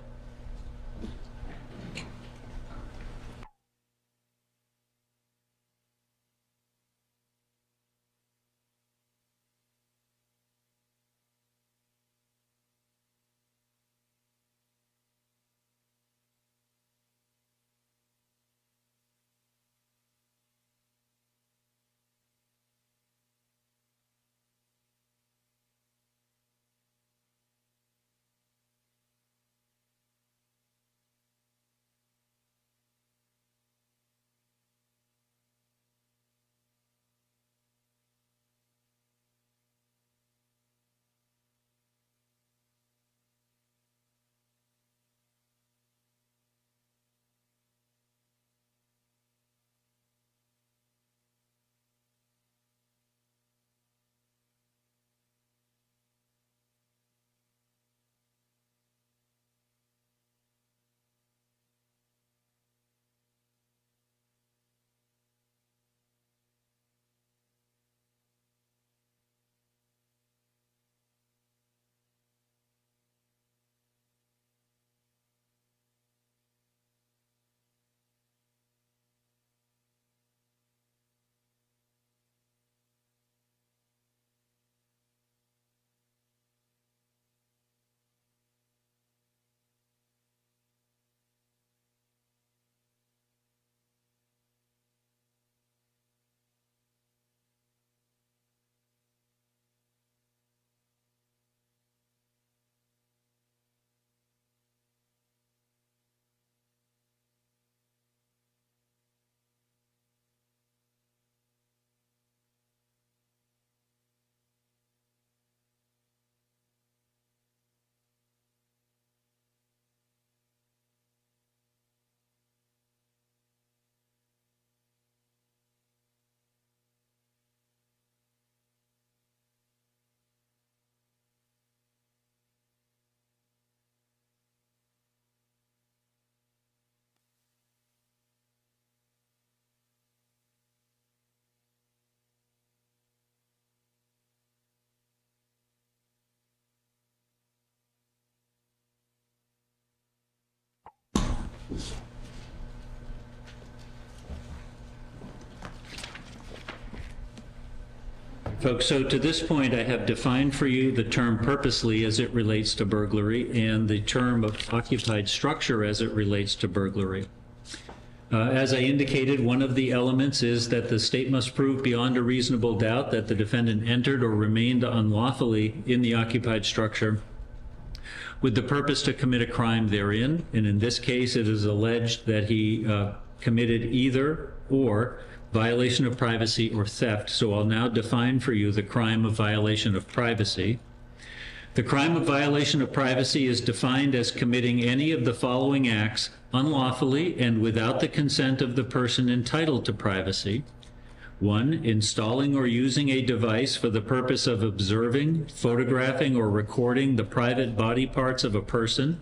Folks, so to this point, I have defined for you the term purposely as it relates to burglary and the term of occupied structure as it relates to burglary. As I indicated, one of the elements is that the state must prove beyond a reasonable doubt that the defendant entered or remained unlawfully in the occupied structure with the purpose to commit a crime therein. And in this case, it is alleged that he committed either or violation of privacy or theft. So I'll now define for you the crime of violation of privacy. The crime of violation of privacy is defined as committing any of the following acts unlawfully and without the consent of the person entitled to privacy. 1, installing or using a device for the purpose of observing, photographing, or recording the private body parts of a person,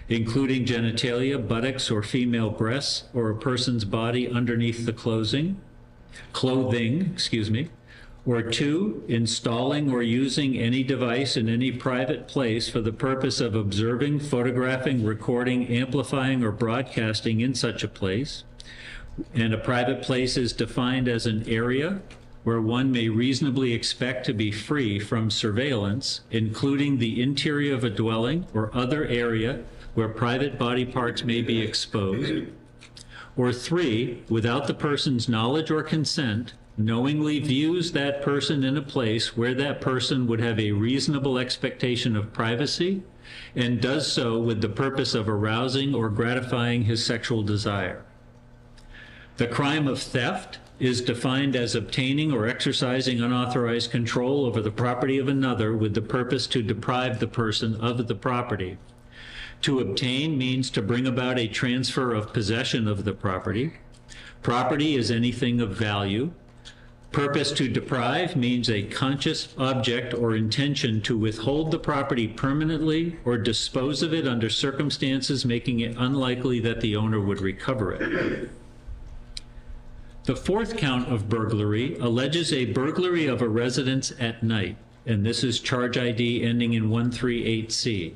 including genitalia, buttocks, or female breasts, or a person's body underneath the clothing, or 2, installing or using any device in any private place for the purpose of observing, photographing, recording, amplifying, or broadcasting in such a place. And a private place is defined as an area where one may reasonably expect to be free from surveillance, including the interior of a dwelling or other area where private body parts may be exposed. Or 3, without the person's knowledge or consent, knowingly views that person in a place where that person would have a reasonable expectation of privacy and does so with the purpose of arousing or gratifying his sexual desire. The crime of theft is defined as obtaining or exercising unauthorized control over the property of another with the purpose to deprive the person of the property. To obtain means to bring about a transfer of possession of the property. Property is anything of value. Purpose to deprive means a conscious object or intention to withhold the property permanently or dispose of it under circumstances making it unlikely that the owner would recover it. The fourth count of burglary alleges a burglary of a residence at night, and this is charge ID ending in 138C,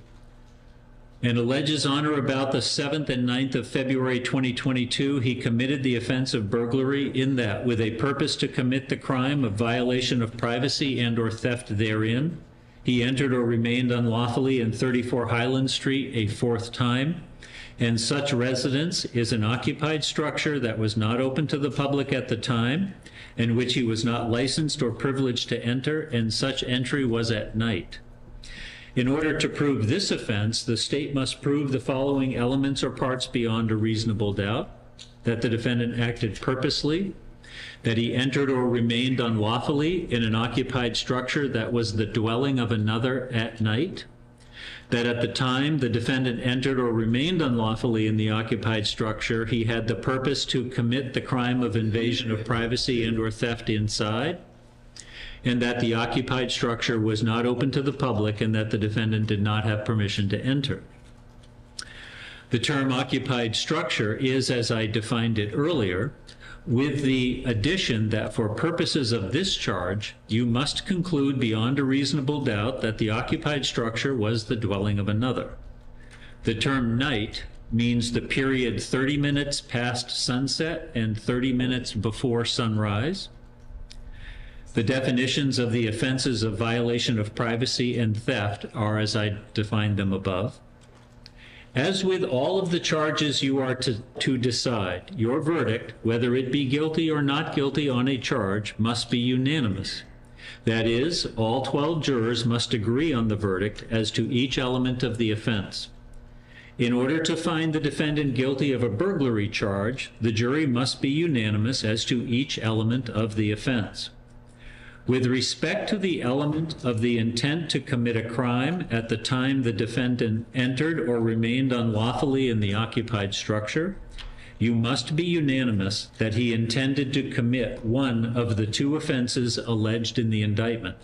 and alleges on or about the 7th and 9th of February 2022, he committed the offense of burglary in that, with a purpose to commit the crime of violation of privacy and or theft therein, he entered or remained unlawfully in 34 Highland Street a fourth time, and such residence is an occupied structure that was not open to the public at the time, in which he was not licensed or privileged to enter, and such entry was at night. In order to prove this offense, the state must prove the following elements or parts beyond a reasonable doubt: that the defendant acted purposely, that he entered or remained unlawfully in an occupied structure that was the dwelling of another at night, that at the time the defendant entered or remained unlawfully in the occupied structure, he had the purpose to commit the crime of invasion of privacy and or theft inside, and that the occupied structure was not open to the public and that the defendant did not have permission to enter. The term occupied structure is, as I defined it earlier, with the addition that for purposes of this charge, you must conclude beyond a reasonable doubt that the occupied structure was the dwelling of another. The term night means the period 30 minutes past sunset and 30 minutes before sunrise. The definitions of the offenses of violation of privacy and theft are as I defined them above. As with all of the charges you are to decide, your verdict, whether it be guilty or not guilty on a charge, must be unanimous. That is, all 12 jurors must agree on the verdict as to each element of the offense. In order to find the defendant guilty of a burglary charge, the jury must be unanimous as to each element of the offense. With respect to the element of the intent to commit a crime at the time the defendant entered or remained unlawfully in the occupied structure, you must be unanimous that he intended to commit one of the two offenses alleged in the indictment,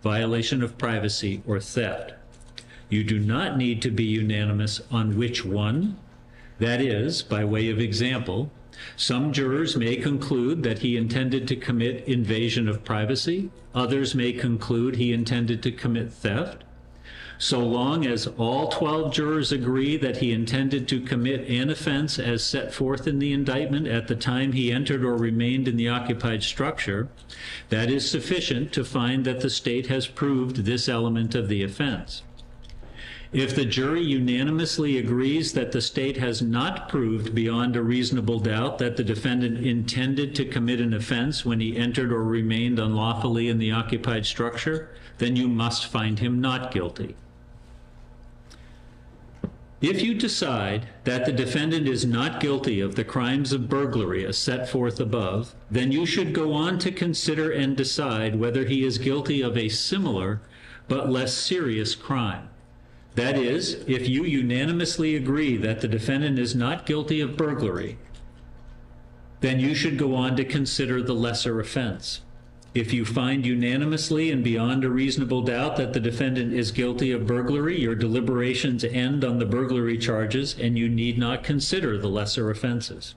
violation of privacy or theft. You do not need to be unanimous on which one. That is, by way of example, some jurors may conclude that he intended to commit invasion of privacy. Others may conclude he intended to commit theft. So long as all 12 jurors agree that he intended to commit an offense as set forth in the indictment at the time he entered or remained in the occupied structure, that is sufficient to find that the state has proved this element of the offense. If the jury unanimously agrees that the state has not proved beyond a reasonable doubt that the defendant intended to commit an offense when he entered or remained unlawfully in the occupied structure, then you must find him not guilty. If you decide that the defendant is not guilty of the crimes of burglary as set forth above, then you should go on to consider and decide whether he is guilty of a similar but less serious crime. That is, if you unanimously agree that the defendant is not guilty of burglary, then you should go on to consider the lesser offense. If you find unanimously and beyond a reasonable doubt that the defendant is guilty of burglary, your deliberations end on the burglary charges and you need not consider the lesser offenses.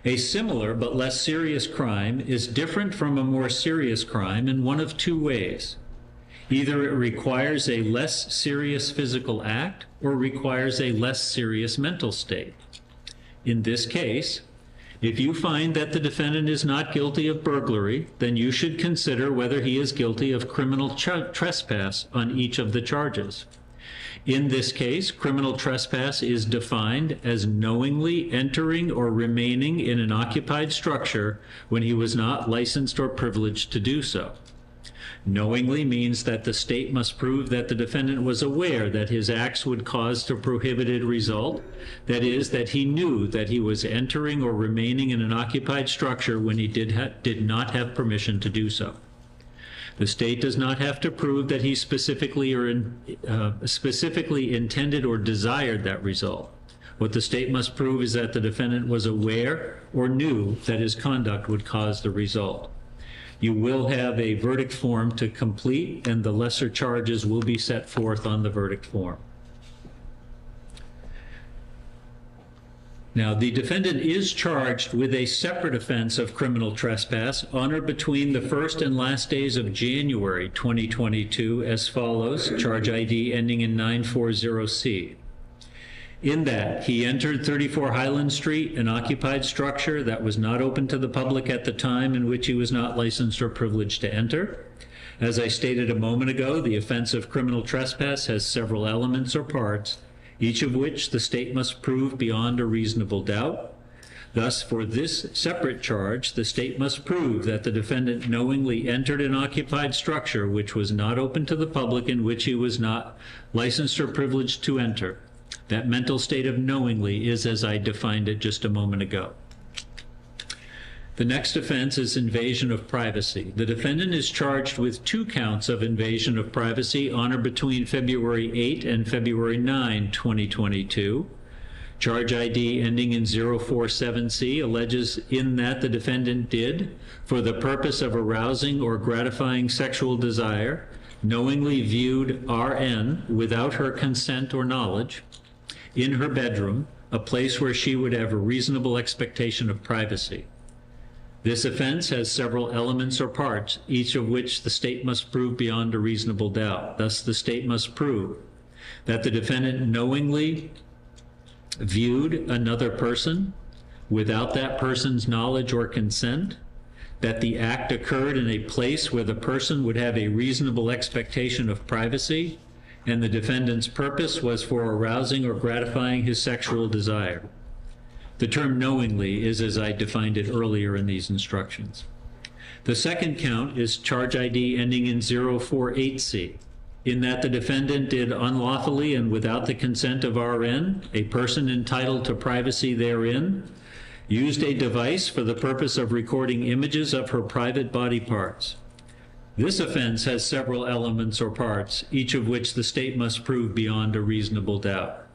A similar but less serious crime is different from a more serious crime in one of two ways. Either it requires a less serious physical act or requires a less serious mental state. In this case, if you find that the defendant is not guilty of burglary, then you should consider whether he is guilty of criminal trespass on each of the charges. In this case, criminal trespass is defined as knowingly entering or remaining in an occupied structure when he was not licensed or privileged to do so. Knowingly means that the state must prove that the defendant was aware that his acts would cause the prohibited result, that is, that he knew that he was entering or remaining in an occupied structure when he did not have permission to do so. The state does not have to prove that he specifically intended or desired that result. What the state must prove is that the defendant was aware or knew that his conduct would cause the result. You will have a verdict form to complete, and the lesser charges will be set forth on the verdict form. Now, the defendant is charged with a separate offense of criminal trespass on or between the first and last days of January 2022 as follows, charge ID ending in 940C. In that, he entered 34 Highland Street, an occupied structure that was not open to the public at the time in which he was not licensed or privileged to enter. As I stated a moment ago, the offense of criminal trespass has several elements or parts, each of which the state must prove beyond a reasonable doubt. Thus, for this separate charge, the state must prove that the defendant knowingly entered an occupied structure which was not open to the public in which he was not licensed or privileged to enter. That mental state of knowingly is as I defined it just a moment ago. The next offense is invasion of privacy. The defendant is charged with 2 counts of invasion of privacy on or between February 8 and February 9, 2022. Charge ID ending in 047C alleges in that the defendant did, for the purpose of arousing or gratifying sexual desire, knowingly viewed RN without her consent or knowledge in her bedroom, a place where she would have a reasonable expectation of privacy. This offense has several elements or parts, each of which the state must prove beyond a reasonable doubt. Thus, the state must prove that the defendant knowingly viewed another person without that person's knowledge or consent, that the act occurred in a place where the person would have a reasonable expectation of privacy, and the defendant's purpose was for arousing or gratifying his sexual desire. The term knowingly is as I defined it earlier in these instructions. The second count is charge ID ending in 048C, in that the defendant did unlawfully and without the consent of RN, a person entitled to privacy therein, used a device for the purpose of recording images of her private body parts. This offense has several elements or parts, each of which the state must prove beyond a reasonable doubt.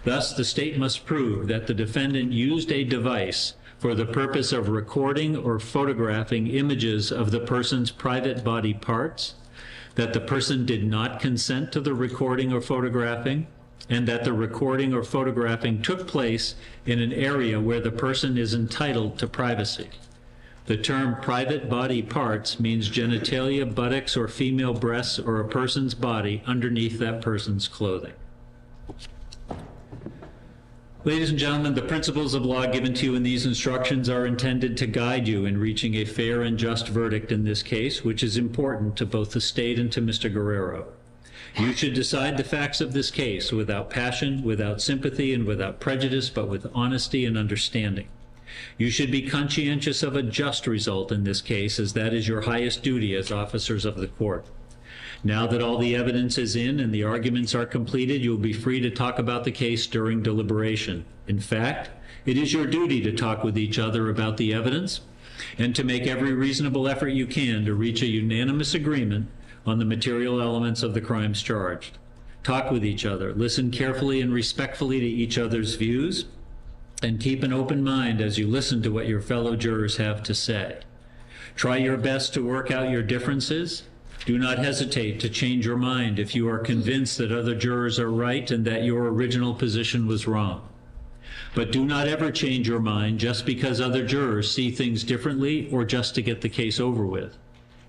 Thus, the state must prove that the defendant used a device for the purpose of recording or photographing images of the person's private body parts, that the person did not consent to the recording or photographing, and that the recording or photographing took place in an area where the person is entitled to privacy. The term private body parts means genitalia, buttocks, or female breasts, or a person's body underneath that person's clothing. Ladies and gentlemen, the principles of law given to you in these instructions are intended to guide you in reaching a fair and just verdict in this case, which is important to both the state and to Mr. Guerrero. You should decide the facts of this case without passion, without sympathy, and without prejudice, but with honesty and understanding. You should be conscientious of a just result in this case, as that is your highest duty as officers of the court. Now that all the evidence is in and the arguments are completed, you will be free to talk about the case during deliberation. In fact, it is your duty to talk with each other about the evidence and to make every reasonable effort you can to reach a unanimous agreement on the material elements of the crimes charged. Talk with each other, listen carefully and respectfully to each other's views, and keep an open mind as you listen to what your fellow jurors have to say. Try your best to work out your differences. Do not hesitate to change your mind if you are convinced that other jurors are right and that your original position was wrong. But do not ever change your mind just because other jurors see things differently or just to get the case over with.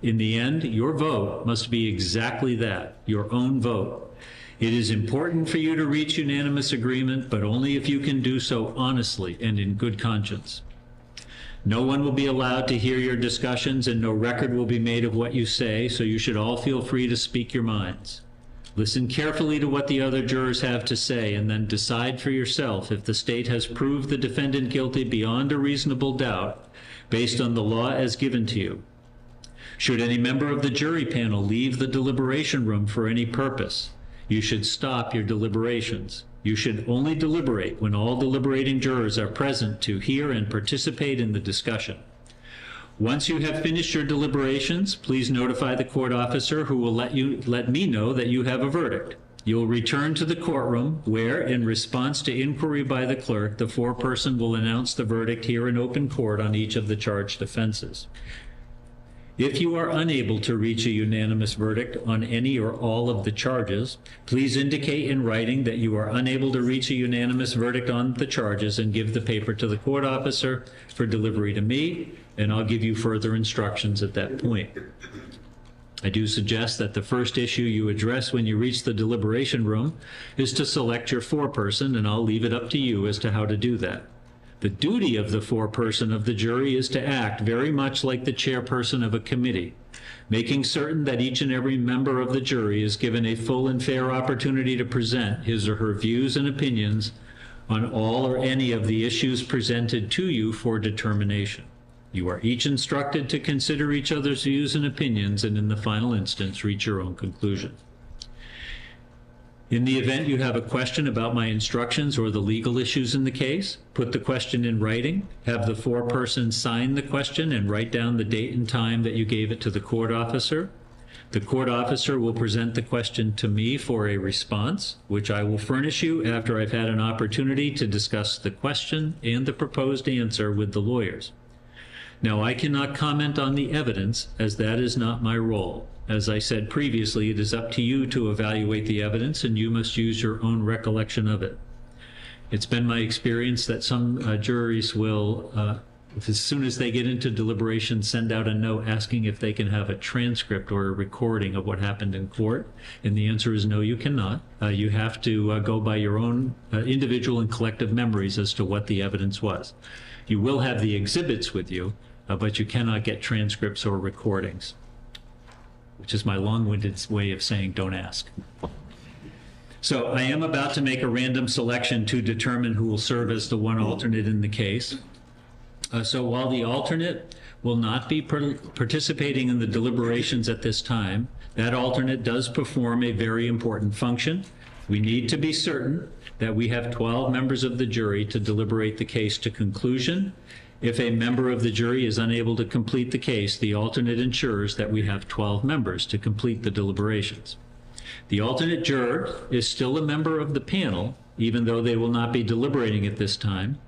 In the end, your vote must be exactly that, your own vote. It is important for you to reach unanimous agreement, but only if you can do so honestly and in good conscience. No one will be allowed to hear your discussions, and no record will be made of what you say, so you should all feel free to speak your minds. Listen carefully to what the other jurors have to say, and then decide for yourself if the state has proved the defendant guilty beyond a reasonable doubt based on the law as given to you. Should any member of the jury panel leave the deliberation room for any purpose, you should stop your deliberations. You should only deliberate when all deliberating jurors are present to hear and participate in the discussion. Once you have finished your deliberations, please notify the court officer, who will let me know that you have a verdict. You will return to the courtroom where, in response to inquiry by the clerk, the foreperson will announce the verdict here in open court on each of the charged offenses. If you are unable to reach a unanimous verdict on any or all of the charges, please indicate in writing that you are unable to reach a unanimous verdict on the charges and give the paper to the court officer for delivery to me, and I'll give you further instructions at that point. I do suggest that the first issue you address when you reach the deliberation room is to select your foreperson, and I'll leave it up to you as to how to do that. The duty of the foreperson of the jury is to act very much like the chairperson of a committee, making certain that each and every member of the jury is given a full and fair opportunity to present his or her views and opinions on all or any of the issues presented to you for determination. You are each instructed to consider each other's views and opinions, and in the final instance, reach your own conclusion. In the event you have a question about my instructions or the legal issues in the case, put the question in writing, have the foreperson sign the question, and write down the date and time that you gave it to the court officer. The court officer will present the question to me for a response, which I will furnish you after I've had an opportunity to discuss the question and the proposed answer with the lawyers. Now, I cannot comment on the evidence, as that is not my role. As I said previously, it is up to you to evaluate the evidence, and you must use your own recollection of it. It's been my experience that some juries will, as soon as they get into deliberation, send out a note asking if they can have a transcript or a recording of what happened in court, and the answer is no, you cannot. You have to go by your own individual and collective memories as to what the evidence was. You will have the exhibits with you, but you cannot get transcripts or recordings, which is my long-winded way of saying don't ask. So I am about to make a random selection to determine who will serve as the one alternate in the case. So while the alternate will not be participating in the deliberations at this time, that alternate does perform a very important function. We need to be certain that we have 12 members of the jury to deliberate the case to conclusion. If a member of the jury is unable to complete the case, the alternate ensures that we have 12 members to complete the deliberations. The alternate juror is still a member of the panel, even though they will not be deliberating at this time.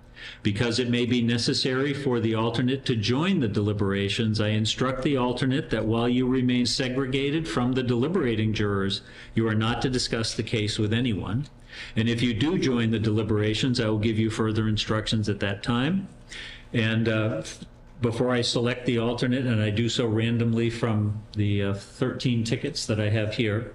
Because it may be necessary for the alternate to join the deliberations, I instruct the alternate that while you remain segregated from the deliberating jurors, you are not to discuss the case with anyone. And if you do join the deliberations, I will give you further instructions at that time. And before I select the alternate, and I do so randomly from the 13 tickets that I have here,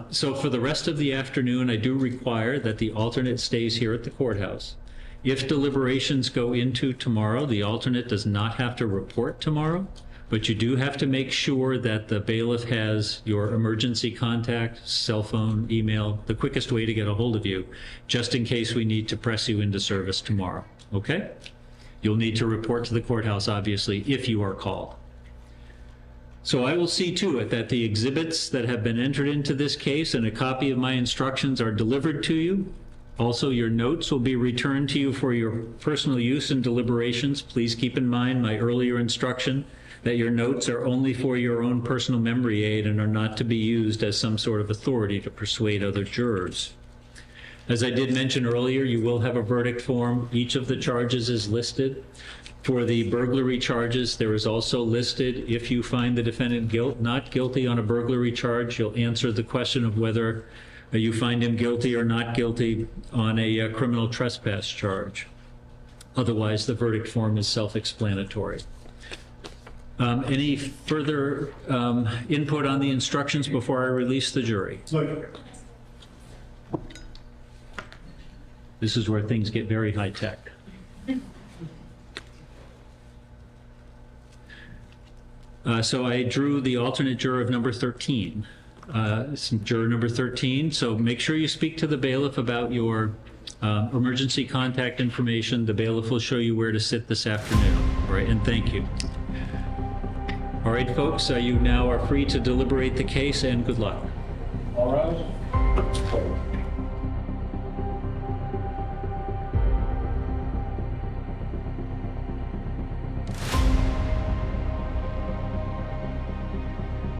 so for the rest of the afternoon, I do require that the alternate stays here at the courthouse. If deliberations go into tomorrow, the alternate does not have to report tomorrow, but you do have to make sure that the bailiff has your emergency contact, cell phone, email, the quickest way to get a hold of you, just in case we need to press you into service tomorrow. Okay? You'll need to report to the courthouse, obviously, if you are called. So I will see to it that the exhibits that have been entered into this case and a copy of my instructions are delivered to you. Also, your notes will be returned to you for your personal use in deliberations. Please keep in mind my earlier instruction that your notes are only for your own personal memory aid and are not to be used as some sort of authority to persuade other jurors. As I did mention earlier, you will have a verdict form. Each of the charges is listed. For the burglary charges, there is also listed, if you find the defendant not guilty on a burglary charge, you'll answer the question of whether you find him guilty or not guilty on a criminal trespass charge. Otherwise, the verdict form is self-explanatory. Any further input on the instructions before I release the jury? This is where things get very high-tech. So I drew the alternate juror of number 13. Juror number 13, so make sure you speak to the bailiff about your emergency contact information. The bailiff will show you where to sit this afternoon. All right, and thank you. All right, folks, you now are free to deliberate the case, and good luck. All right.